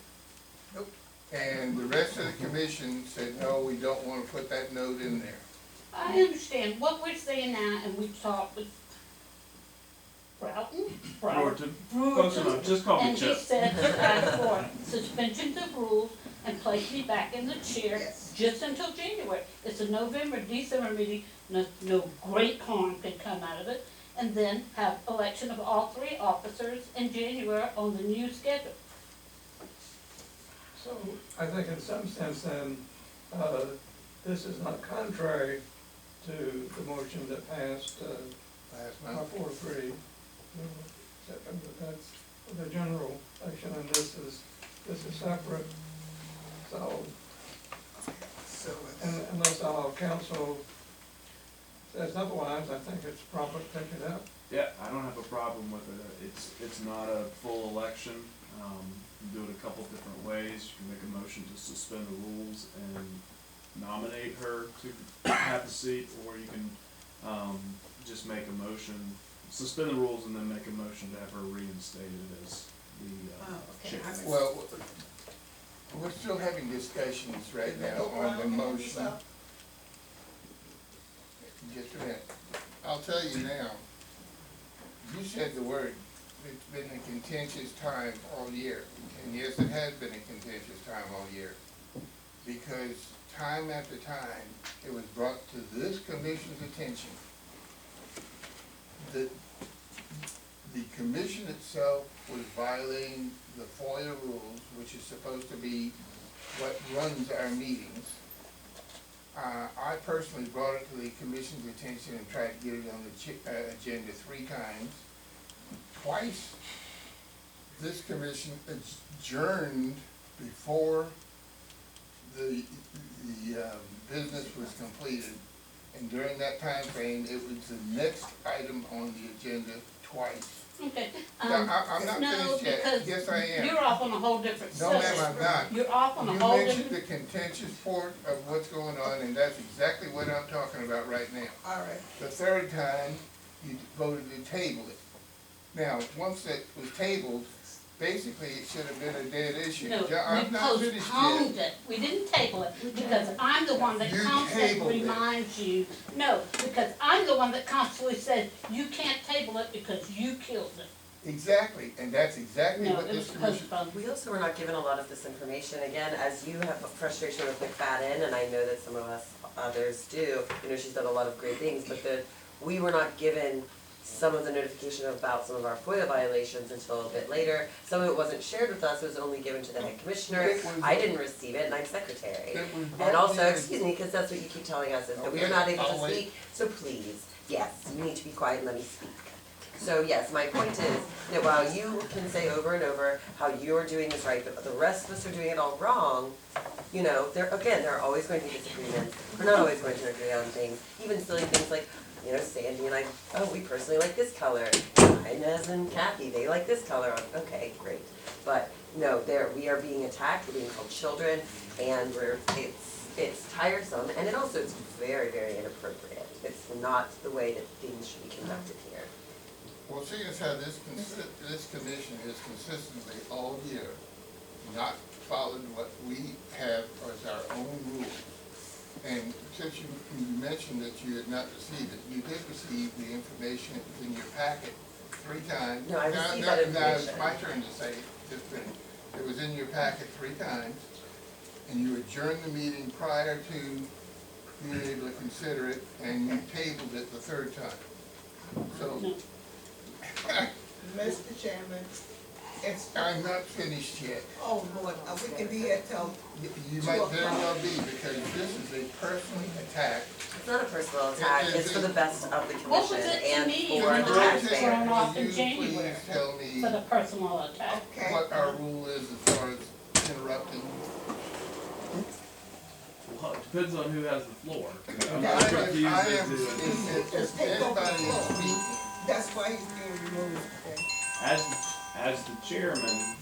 Nope. And the rest of the commission said, no, we don't want to put that note in there. I understand what we're saying now, and we talked with Brewerton. Close enough. Just call me and he Chip. said to ask for suspension of rules and place me back in the chair just until January. It's a November, December meeting, no great harm can come out of it, and then have election of all 3 officers in January on the new schedule. So I think in some sense then, this is not contrary to the motion that passed Last month. 4-3. But that's the general election, and this is separate. So, unless our council says otherwise, I think it's proper to take it out. Yeah, I don't have a problem with it. It's not a full election. You can do it a couple different ways. You can make a motion to suspend the rules and nominate her to have the seat, or you can just make a motion, suspend the rules, and then make a motion to have her reinstated as the chair. Well, we're still having discussions right now on the motion. Just a minute. I'll tell you now, you said the word, it's been a contentious time all year. And yes, it has been a contentious time all year. Because time after time, it was brought to this commission's attention that the commission itself was violating the FOIA rules, which is supposed to be what runs our meetings. I personally brought it to the commission's attention and tried to get it on the agenda 3 times. Twice, this commission adjourned before the business was completed. And during that time frame, it was the next item on the agenda twice. Okay. Now, I'm not no, finished yet. because Yes, I am. You're off on a whole different No, subject. ma'am, I'm not. You're off on a whole You mentioned different. the contentious part of what's going on, and that's exactly what I'm talking about right now. All right. The 3rd time, you voted to table it. Now, once it was tabled, basically it should have been a dead issue. No, I'm we not finished postponed yet. it. We didn't table it because I'm the one that You constantly tabled it. reminds you. No, because I'm the one that constantly says, you can't table it because you killed it. Exactly, and that's exactly No, what it was this commission. postponed. We also were not given a lot of this information. Again, as you have frustration with McFadden, and I know that some of us others do, you know, she's done a lot of great things, but we were not given some of the notification about some of our FOIA violations until a bit later. Some of it wasn't shared with us, it was only given to the head commissioner. It was- I didn't receive it, and I'm secretary. It was And also, brought in- excuse me, because that's what you keep telling us, is that we are Okay, not able I'll to wait. speak, so please, yes, you need to be quiet and let me speak. So yes, my point is that while you can say over and over how you're doing this right, but the rest of us are doing it all wrong, you know, there are always going to be disagreements. We're not always going to agree on things, even silly things like, you know, Sandy and I, oh, we personally like this color. Inez and Kathy, they like this color. Okay, great. But no, we are being attacked, we're being called children, and it's tiresome, and it also is very, very inappropriate. It's not the way that things should be conducted here. Well, seeing as how this commission has consistently all year not followed what we have as our own rules. And since you mentioned that you had not received it, you did receive the information. It was in your packet 3 times. No, I received that Now it's information. my turn to say this thing. It was in your packet 3 times, and you adjourned the meeting prior to being able to consider it, and you tabled it the 3rd time. So, Mr. Chairman, it's, I'm not finished yet. oh Lord, we can be here till You 2 might very o'clock. well be, because this is a personal attack. It's not a personal attack, It is it's for the best of the What was commission it to and me for when the I was taxpayer. thrown off in Will you January please tell me for the personal attack? Okay. what our rule is as far as interrupting? Well, it depends on who has the floor. I'm I not am, confused I as am, to, if anybody is speaking, That's why he's being removed today. as the chairman,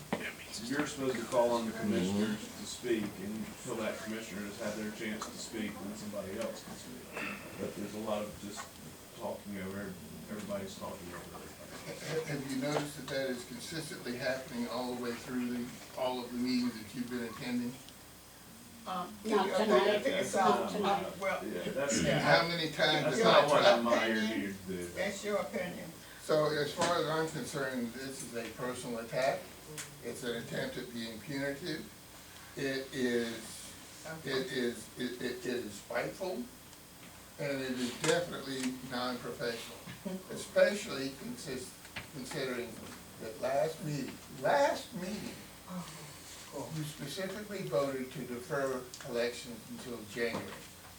you're supposed to call on the commissioners to speak, and until that commissioner has had their chance to speak, then somebody else can speak. But there's a lot of just talking over, everybody's talking over everybody. have you noticed that that is consistently happening all the way through all of the meetings that you've been attending? Not tonight. It's well, Yeah, that's, And how many times? that's have not I what tried- I'm hired here to do. that's your opinion. So as far as I'm concerned, this is a personal attack. It's an attempt at being punitive. It is spiteful, and it is definitely non-professional, especially considering that last meeting, you specifically voted to defer elections until January.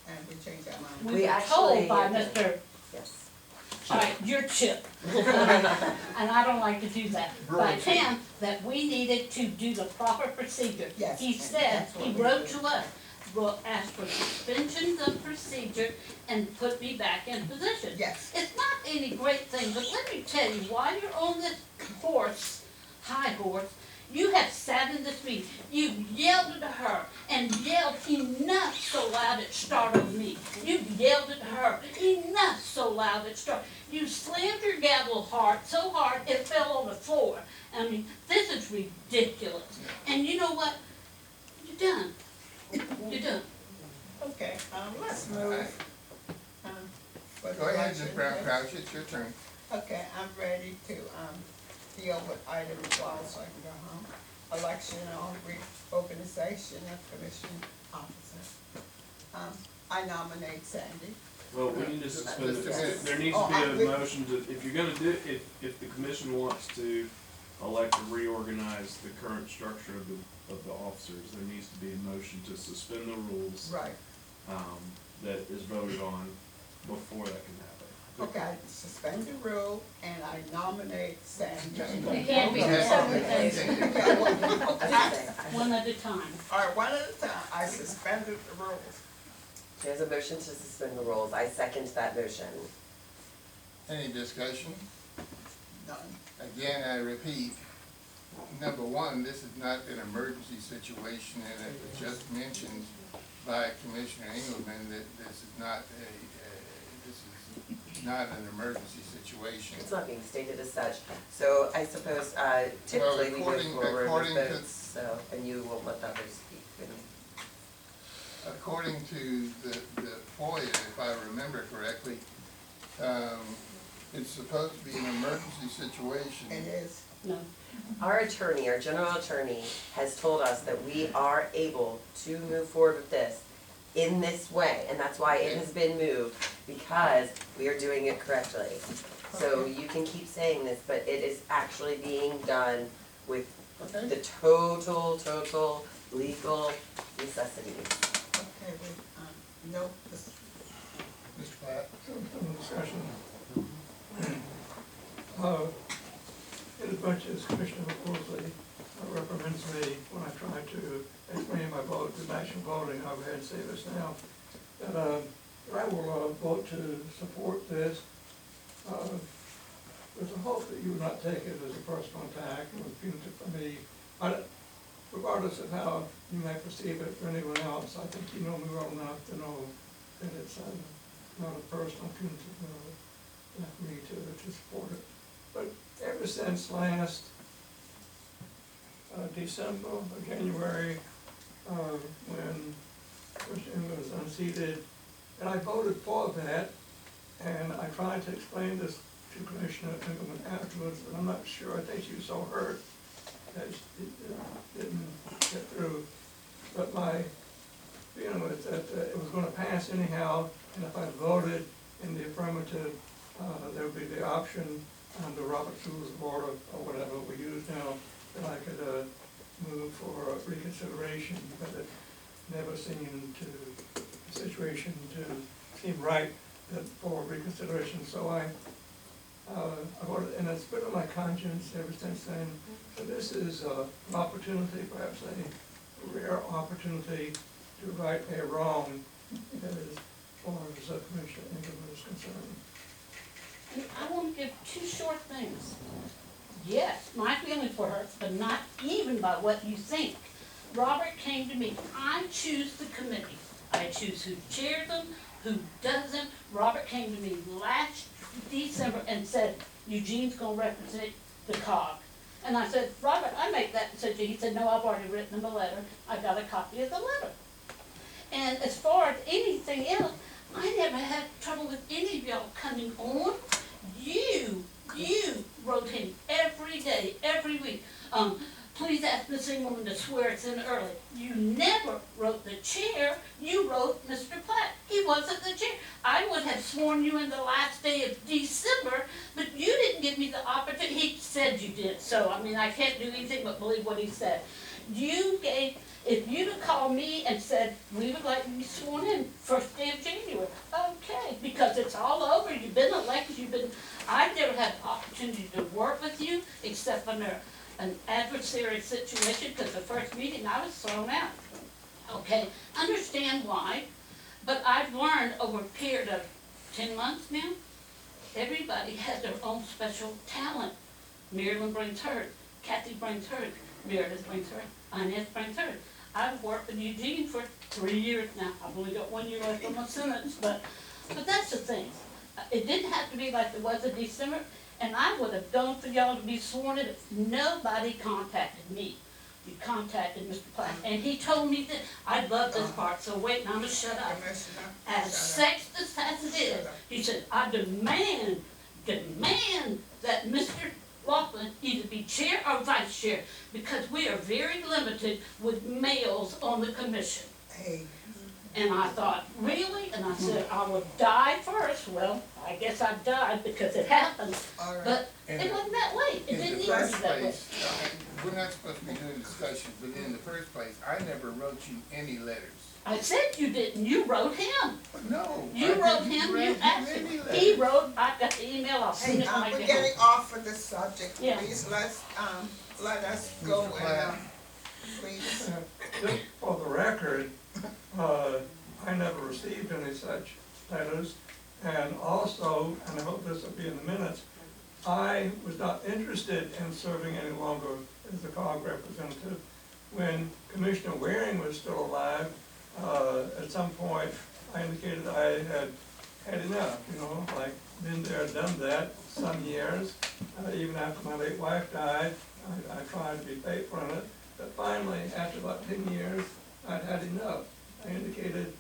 And we changed our mind. We We were actually- told by Mr. Yes. All right, your Chip. And I don't like to do that. By him, that we needed to do the proper procedure. Yes, He and said, that's what he we wrote did. to us, will ask for suspensions of procedure and put me back in position. Yes. It's not any great thing, but let me tell you, while you're on this horse, high horse, you have sat in this meeting, you yelled at her and yelled enough so loud it startled me. You yelled at her enough so loud it startled. You slammed your gavel hard, so hard it fell on the floor. I mean, this is ridiculous. And you know what? You're done. You're done. Okay, let's move. What Go ahead, direction Ms. Brown next? Crouch, it's your turn. Okay, I'm ready to, deal with item 12 so I can go home. Election and reorganization of commission officers. I nominate Sandy. Well, we need to suspend Just a minute. it. There needs Oh, to I- be a motion to, if you're gonna do, if the commission wants to elect to reorganize the current structure of the officers, there needs to be a motion to suspend the rules, Right. that is voted on before that can happen. Okay, I suspend the rule and I nominate Sandy. It can't be two Yes. separate things, Okay, one at a time. all right, one at a time. I suspended the rules. There's a motion to suspend the rules. I second that motion. Any discussion? Done. Again, I repeat, number one, this is not an emergency situation, and it was just mentioned by Commissioner Engelmann that this is not an emergency situation. It's not being stated as such. So I suppose, typically we move according- forward according with to- votes, so, and you will let others speak. According to the FOIA, if I remember correctly, it's supposed to be an emergency situation. It is. No. Our attorney, our general attorney, has told us that we are able to move forward with this in this way, and that's why it has been moved, because we are doing it correctly. So you can keep saying this, but it is actually being done with Okay. the total legal necessities. Okay, we, no, this, Mr. Platt? Some discussion. In as much as Commissioner Worsley reprimands me when I try to explain my vote, the actual voting, I'll go ahead and say this now, that I will vote to support this with the hope that you would not take it as a personal attack and with punitive for me. Regardless of how you may perceive it for anyone else, I think you know me well enough to know that it's not a personal punitive for me to support it. But ever since last December or January, when Christian was unseated, and I voted for that, and I tried to explain this to Commissioner Engelmann afterwards, but I'm not sure, I think she was so hurt that it didn't get through. But my feeling was that it was gonna pass anyhow, and if I voted in the affirmative, there would be the option under Robert's Rules of Order, or whatever we use now, that I could, move for reconsideration, but it never seemed to, the situation to seem right that for reconsideration, so I voted, and it's been on my conscience ever since then. So this is an opportunity, perhaps a rare opportunity to right a wrong as far as Commissioner Ingram is concerned. And I want to give two short things. Yes, my feelings were hurt, but not even by what you think. Robert came to me. I choose the committee. I choose who chairs them, who doesn't. Robert came to me last December and said, Eugene's gonna represent the COG. And I said, Robert, I make that decision. He said, no, I've already written him a letter. I got a copy of the letter. And as far as anything else, I never had trouble with any of y'all coming on. You wrote him every day, every week. Please ask the Singleman to swear us in early. You never wrote the chair, you wrote Mr. Platt. He wasn't the chair. I would have sworn you in the last day of December, but you didn't give me the opportunity. He said you did, so I mean, I can't do anything but believe what he said. You gave, if you'd have called me and said, we would like to be sworn in first day of January, okay, because it's all over, you've been elected, I've never had the opportunity to work with you except under an adversary situation, because the first meeting I was thrown out. Okay, understand why, but I've learned over a period of 10 months now, everybody has their own special talent. Marilyn brings hers, Kathy brings hers, Meredith brings hers, Inez brings hers. I've worked with Eugene for 3 years now. I've only got 1 year left on my sentence, but that's the thing. It didn't have to be like it was in December, and I would have done for y'all to be sworn in if nobody contacted me. You contacted Mr. Platt, and he told me that, I love this part, so wait, now I'm gonna shut up. As sexist as it is, he said, I demand that Mr. Laughlin either be chair or vice chair, because we are very limited with males on the commission. And I thought, really? And I said, I would die first. Well, I guess I died because it happened, but it wasn't that way. It didn't need to be that way. We're not supposed to be doing discussions, but in the first place, I never wrote you any letters. I said you didn't, you wrote him. No. You wrote him, you asked him. He wrote, I got the email, I'll send it when I We're get getting home. off of this subject, Yeah. please, let us go and, please. Just for the record, I never received any such letters, and also, and I hope this will be in the minutes, I was not interested in serving any longer as the COG representative. When Commissioner Waring was still alive, at some point, I indicated I had had enough, like, been there, done that, some years. Even after my late wife died, I tried to be faithful in it, but finally, after about 10 years, I'd had enough. I indicated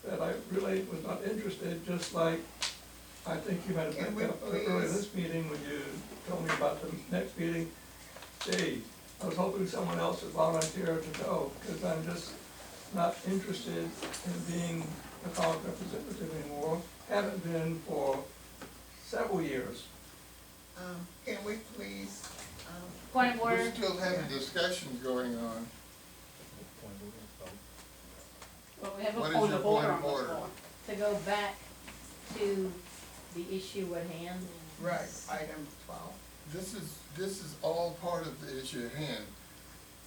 that I really was not interested, just like I think you had Can we earlier this meeting when you told me about the next meeting. Gee, I was hoping someone else would volunteer to go, because I'm just not interested in being a COG representative anymore. Haven't been for several years. Can we please, Point of order. We're still having discussions going on. Well, we have a What is point your of order point on of the order? floor. To go back to the issue at hand. right, item 12. This is all part of the issue at hand.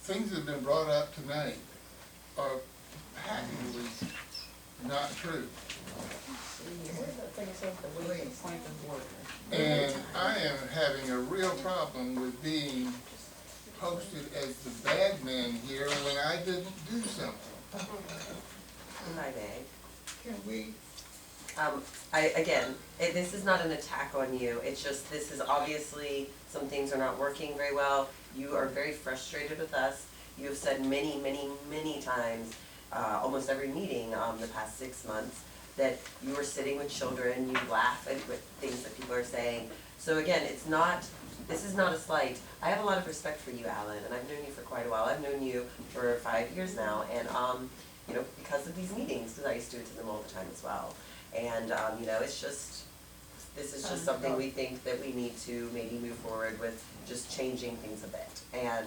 Things that have been brought up tonight are patently not true. And I am having a real problem with being posted as the bad man here when I didn't do something. If I may. Can we, This is not an attack on you, it's just, this is obviously, some things are not working very well. You are very frustrated with us. You have said many, many, many times, almost every meeting, the past 6 months, that you are sitting with children, you laugh at things that people are saying. So again, this is not a slight. I have a lot of respect for you, Alan, and I've known you for quite a while. I've known you for 5 years now, and because of these meetings, because I used to attend them all the time as well. And it's just, This is just something we think that we need to maybe move forward with, just changing things a bit. And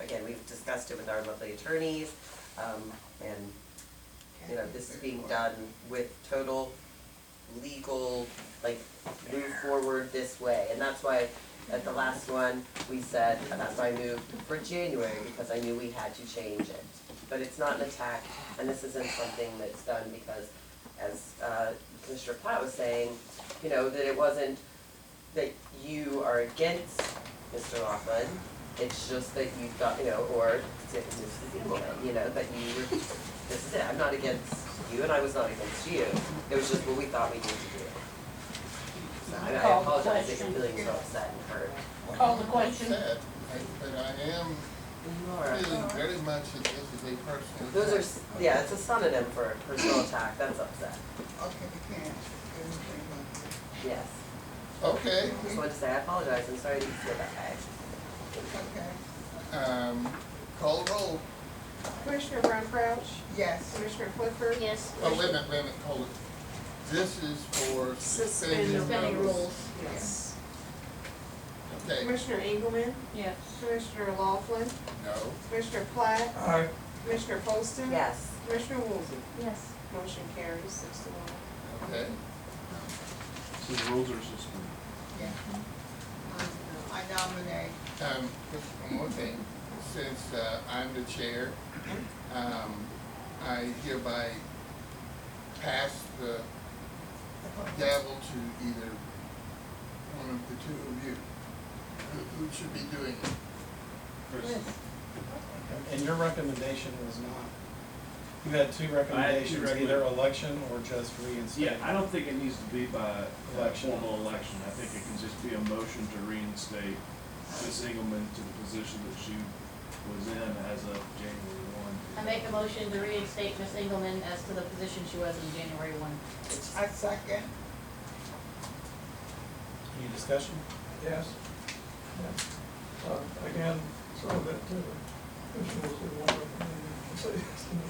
again, we've discussed it with our lovely attorneys, and, you know, this is being done with total legal, like, move forward this way. And that's why at the last one, we said, and that's why I moved for January, because I knew we had to change it. But it's not an attack, and this isn't something that's done because, as Commissioner Platt was saying, you know, that it wasn't that you are against Mr. Laughlin, it's just that you thought, you know, or Mrs. Engelman, you know, that you were, this is it, I'm not against you, and I was not against you, it was just what we thought we needed to do. So I apologize if you're feeling so upset and hurt. Call the question. Upset, but I am feeling very much that this is a personal attack. Those are, yeah, it's a synonym for personal attack, that's upset. Okay, we can't do anything about it. Yes. Okay. Just wanted to say I apologize, I'm sorry that you feel that way. Okay. Call the roll. Commissioner Brown Crouch, Yes. Commissioner Clifford. Yes. Oh, wait a minute, hold it. This is for suspending Suspending rules. rules, yes. Okay, Commissioner Engelmann, Yes. Commissioner Laughlin, no. Commissioner Platt, Aye. Commissioner Poston. Yes. Commissioner Woolsey. Yes. Motion carries 6-1. Okay. So the rules are suspended. Yeah. I nominate. Just one more thing. Since I'm the chair, I hereby pass the gavel to either one of the two of you. Who should be doing it? Chris? And your recommendation was not, you had two recommendations, either election or just reinstate. Yeah, I don't think it needs to be by Election. formal election. I think it can just be a motion to reinstate Ms. Engelman to the position that she was in as of January 1. I make a motion to reinstate Ms. Engelman as to the position she was in January 1. I second. Any discussion? Yes. Yeah. Again, so that commissioners would want to say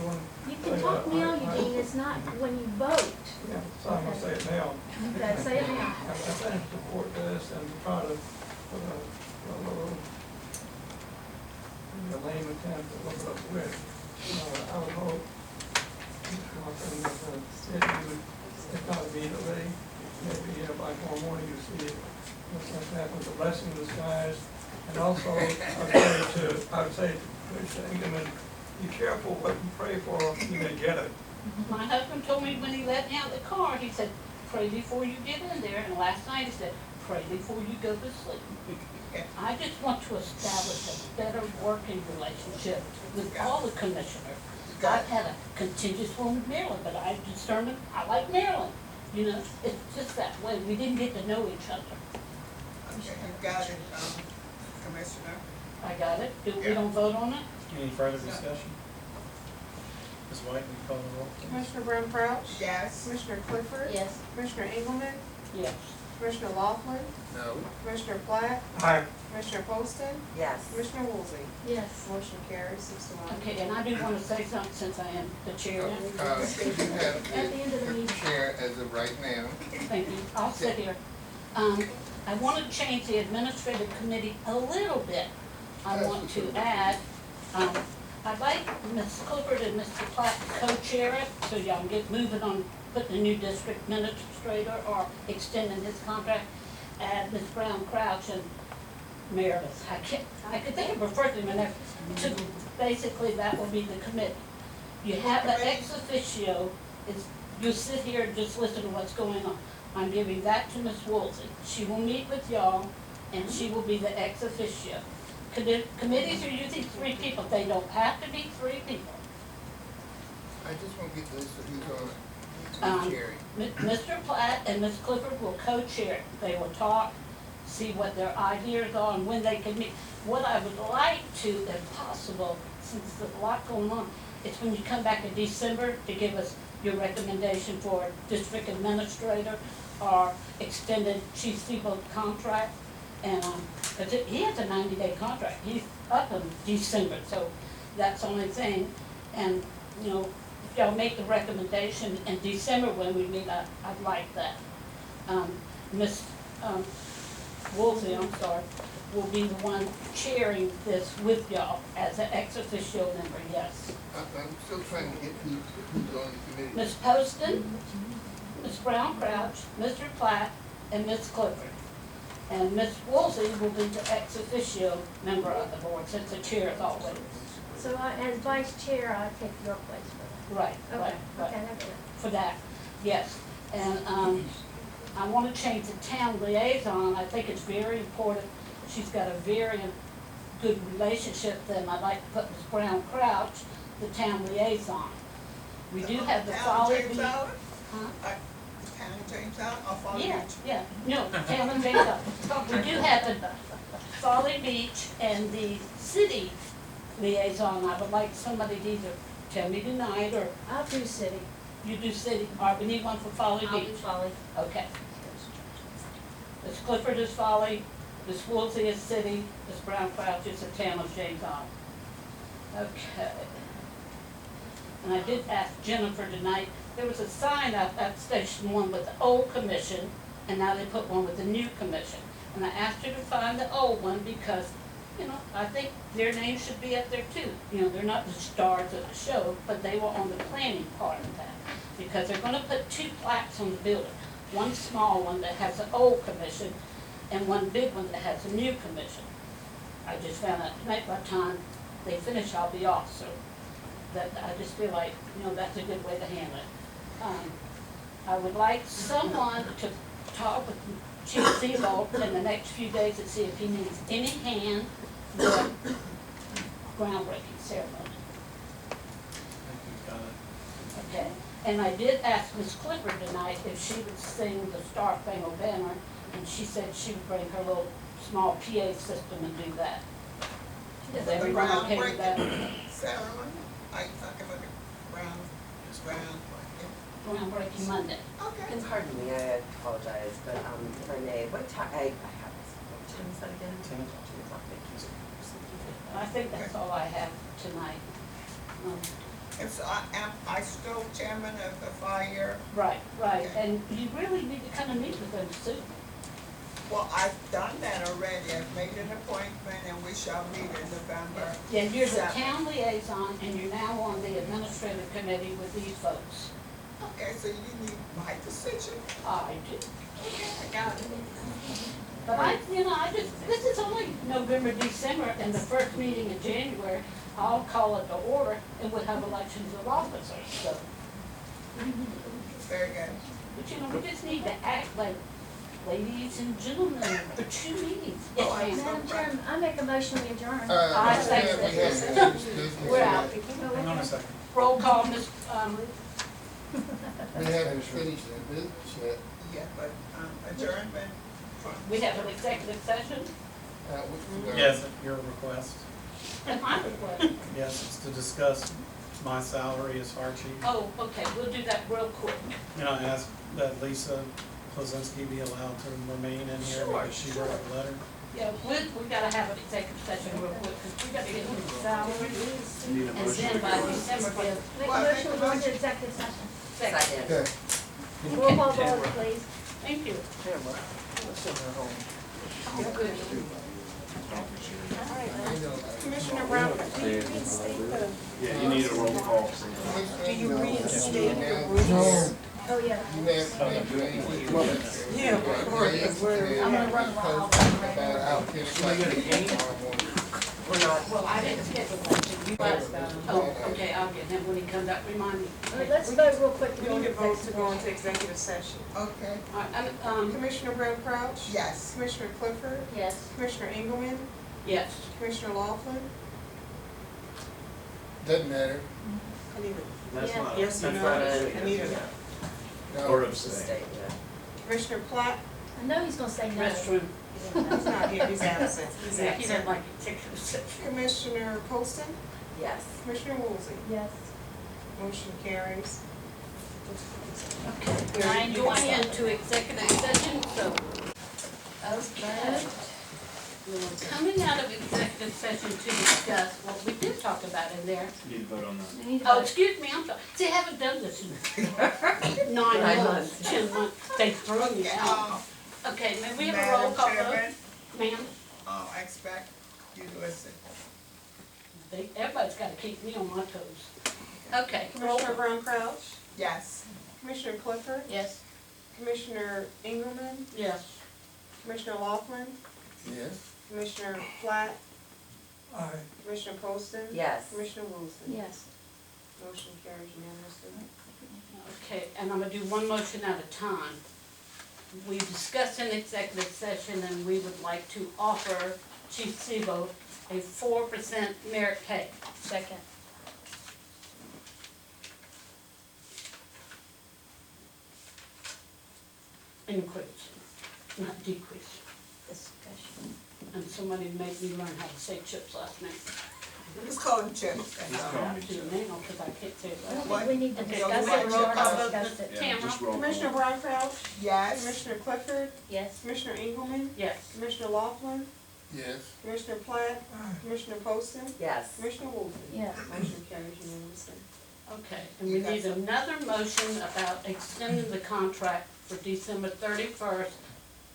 one. You can talk now, Eugene, it's not when you vote. Yeah, so I'm gonna say it now. Okay, say it now. I think to support this and to try to put a little, a lame attempt to look it up with. I would hope, Martin, that the city would, if not immediately, maybe by tomorrow morning you see it. Looks like that was a blessing in disguise. And also, I would say to Commissioner Engelman, be careful what you pray for, you may get it. My husband told me when he let me out of the car, he said, pray before you get in there, and last night he said, pray before you go to sleep. I just want to establish a better working relationship with all the commissioners. I've had a contentious one with Marilyn, but I determined I like Marilyn. You know, it's just that way. We didn't get to know each other. Okay, you got it, Commissioner. I got it. We don't vote on it? Any further discussion? Ms. White, will you call the roll? Commissioner Brown Crouch. Yes. Commissioner Clifford. Yes. Commissioner Engelmann, Yes. Commissioner Laughlin, No. Commissioner Platt, Aye. Commissioner Poston, Yes. Commissioner Woolsey. Yes. Motion carries 6-1. Okay, and I do want to say something since I am the chair now. You have At the end of the meeting. chair as of right now. Thank you. I'll sit here. I want to change the administrative committee a little bit. I want to add, I'd like Ms. Clifford and Mr. Platt to co-chair it, so y'all can get moving on putting a new district administrator or extending his contract. Add Ms. Brown Crouch and Meredith. I could think of her first name in there. Basically, that will be the committee. You have the ex officio, you sit here and just listen to what's going on. I'm giving that to Ms. Woolsey. She will meet with y'all, and she will be the ex officio. Committees are usually 3 people. They don't have to be 3 people. I just want to get this, who's on it. Chair. Mr. Platt and Ms. Clifford will co-chair. They will talk, see what their ideas are and when they can meet. What I would like to, if possible, since there's a lot going on, is when you come back in December to give us your recommendation for district administrator or extended chief civil contract. And, cause he has a 90-day contract. He's up in December, so that's the only thing. And, you know, if y'all make the recommendation in December when we meet, I'd like that. Miss Woolsey, I'm sorry, will be the one chairing this with y'all as an ex officio member, yes. I'm still trying to get who's on the committee. Ms. Poston, Ms. Brown Crouch, Mr. Platt, and Ms. Clifford. And Ms. Woolsey will be the ex officio member of the board, since the chair is always. So as vice chair, I take your place for Right, that. right, right. Okay, that's it. For that, yes. And I want to change the town liaison. I think it's very important. She's got a very good relationship with them. I'd like to put Ms. Brown Crouch, the town liaison. We do have the Folly Beach. Huh? Huh? Town of James Allen or Folly Yeah, Beach? yeah, no, town of James Allen. We do have the Folly Beach and the city liaison. I would like somebody to either tell me tonight or I'll do city. you do city. All right, we need one for Folly I'll Beach. do Folly. Okay. Ms. Clifford is Folly, Ms. Woolsey is city, Ms. Brown Crouch is the town of James Island. Okay. And I did ask Jennifer tonight, there was a sign up at Station 1 with the old commission, and now they put one with the new commission. And I asked her to find the old one because, you know, I think their name should be up there too. You know, they're not the stars of the show, but they were on the planning part of that. Because they're gonna put 2 plaques on the building. One small one that has the old commission, and one big one that has the new commission. I just found out tonight by the time they finish, I'll be off, so that, I just feel like, you know, that's a good way to handle it. I would like someone to talk with Chief Seabolt in the next few days and see if he needs any hand with groundbreaking ceremony. Okay, and I did ask Ms. Clifford tonight if she would sing the Star Spangled Banner, and she said she would bring her little small PA system and do that. Is everyone okay with that? Ceremony? Are you talking about the Groundbreaking Monday. Okay. And pardon me, I apologize, but if I may, what time, I have this, what time is that again? 10 o'clock. 10 o'clock, thank you. I think that's all I have tonight. And so I still chairman of the fire. Right, right, and you really need to come and meet with them soon. Well, I've done that already. I've made an appointment and we shall meet in November. Yeah, you're the 7th. town liaison, and you're now on the administrative committee with these folks. Okay, so you need my decision. I do. Okay, I got it. But this is only November, December, and the first meeting in January, I'll call it to order, and we'll have elections of officers, so. Very good. But you know, we just need to act like ladies and gentlemen for 2 meetings. Oh, I Yes, ma'am. Madam Chairman, I make a motion we adjourn. I second we it. have finished business We're out. yet. Hang on a second. Roll call, Ms. We haven't finished the business yet. Yeah, but adjournment. We have an executive session. Yes, at your request. At my request. Yes, it's to discuss my salary as fire chief. Oh, okay, we'll do that real quick. And I asked that Lisa Plazinski be allowed to remain in here Sure, because she wrote a letter. Yeah, we gotta have an executive session real quick, because we gotta get his salary. Need a And motion. then by December, give. Make a motion we go into executive session. Second. Okay. Roll call vote, please. Thank you. Commissioner Brown, do you reinstate the, Yeah, you need a roll call. do you reinstate the No. rules? Oh, yeah. You have to make sure. Yeah, I'm gonna run around. About out here. Tomorrow morning. We're not, Well, I didn't schedule that, so you guys, oh, okay, I'll get him when he comes up, remind me. All right, let's vote real quick to We go need into to vote to executive go session. into executive session. Okay, All right, Commissioner Brown Crouch? yes. Commissioner Clifford? Yes. Commissioner Engelmann? yes. Commissioner Laughlin? Doesn't matter. Anita? That's Yeah. not. Yes, That's no, not a- Anita? No. Or just abstain. stay, yeah. Commissioner Platt? I know he's gonna say no. Restroom. He's not here, he's absent. He's Yeah, he doesn't absent. like executive session. Commissioner Poston? Yes. Commissioner Woolsey? Yes. Motion carries. Now, I'm going into executive session, so. Okay. We're coming out of executive session to discuss what we did talk about in there. You need to vote on that. We need to Oh, vote. excuse me, I'm sorry. See, I haven't done this in 9 months, 10 months. They threw me out. Okay, may we have a Madam roll call vote? Chairman, Ma'am? I expect you to listen. Everybody's gotta keep me on my toes. Okay, Commissioner Brown Crouch, Yes. Commissioner Clifford, Yes. Commissioner Engelmann, yes. Commissioner Laughlin, Yes. Commissioner Platt, Aye. Commissioner Poston. Yes. Commissioner Wilson. Yes. Motion carries unanimously. Okay, and I'm gonna do one motion at a time. We discussed in executive session and we would like to offer Chief Seabold a 4% merit pay. Second. Increase, not decrease. Discussion. And somebody made me learn how to say chips last night. Let's call him Chips. I have to now because I can't say it I don't right. think we need to Okay, discuss do we it, have we roll already call vote? discussed it. Yeah, Tamara? just roll call. Commissioner Brown Crouch, Yes. Commissioner Clifford, Yes. Commissioner Engelmann, Yes. Commissioner Laughlin, Yes. Commissioner Platt, Commissioner Poston, Yes. Commissioner Wilson. Yes. Motion carries unanimously. Okay, and we need another motion about extending the contract for December 31st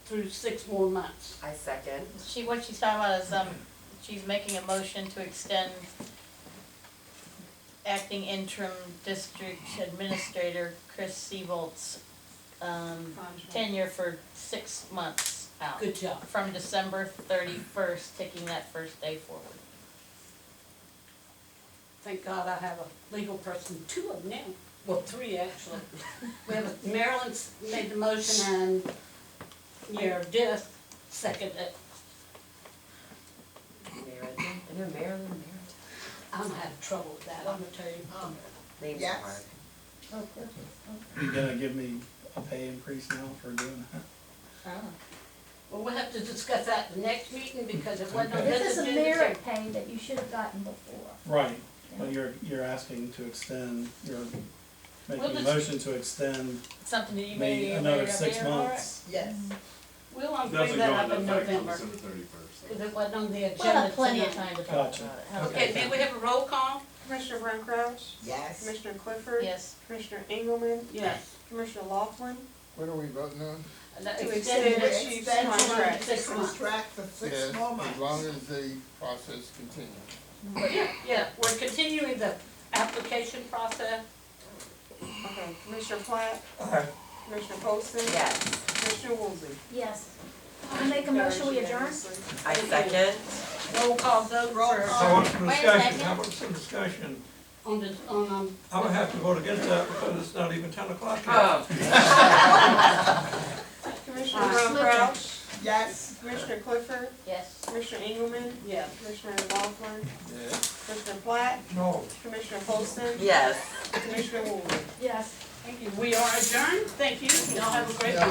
through 6 more months. I second. What she's talking about is, she's making a motion to extend acting interim district administrator Chris Seabolt's, tenure for 6 months out. Good job. From December 31st, taking that first day forward. Thank God I have a legal person, 2 of them now, well, 3 actually. We have, Marilyn's made the motion and Meredith seconded it. Meredith. I know Marilyn, I'm having trouble with that, I'm gonna tell you. Name's Yes. hard. Oh, good. You gonna give me a pay increase now for doing that? Oh. Well, we'll have to discuss that the next meeting because it wasn't on Okay. This this is a agenda. merit pay that you should have gotten before. Right, but you're asking to extend, you're Well, making a this- motion to extend Something that you me made. another 6 months. Yes. We'll bring Doesn't that go up into in effect until November, December 31st. because it wasn't on the We'll agenda have plenty of tonight. time to talk Gotcha. about it. Okay, may we have a roll call? Commissioner Brown Crouch, Yes. Commissioner Clifford, Yes. Commissioner Engelmann, Yes. Commissioner Laughlin, What are we voting on? to extend Extend the it. chief's Extend contract. 6 months. Contract for 6 Yes, more as months. long as the process continues. Yeah, we're continuing the application process. Okay, Commissioner Platt, Aye. Commissioner Poston. Yes. Commissioner Woolsey. Yes. I make a motion, we adjourn? I second. Roll call vote Roll for, So I want some Wait a discussion, second. how about some discussion? on the, I would have to vote against that because it's not even 10 o'clock yet. Oh. Commissioner Brown Crouch, Yes. Commissioner Clifford, Yes. Commissioner Engelmann, yeah. Commissioner Laughlin, Yes. Commissioner Platt, No. Commissioner Poston, Yes. Commissioner Woolsey. Yes. Thank you. We are adjourned. Thank you. Y'all have a great Yeah, week.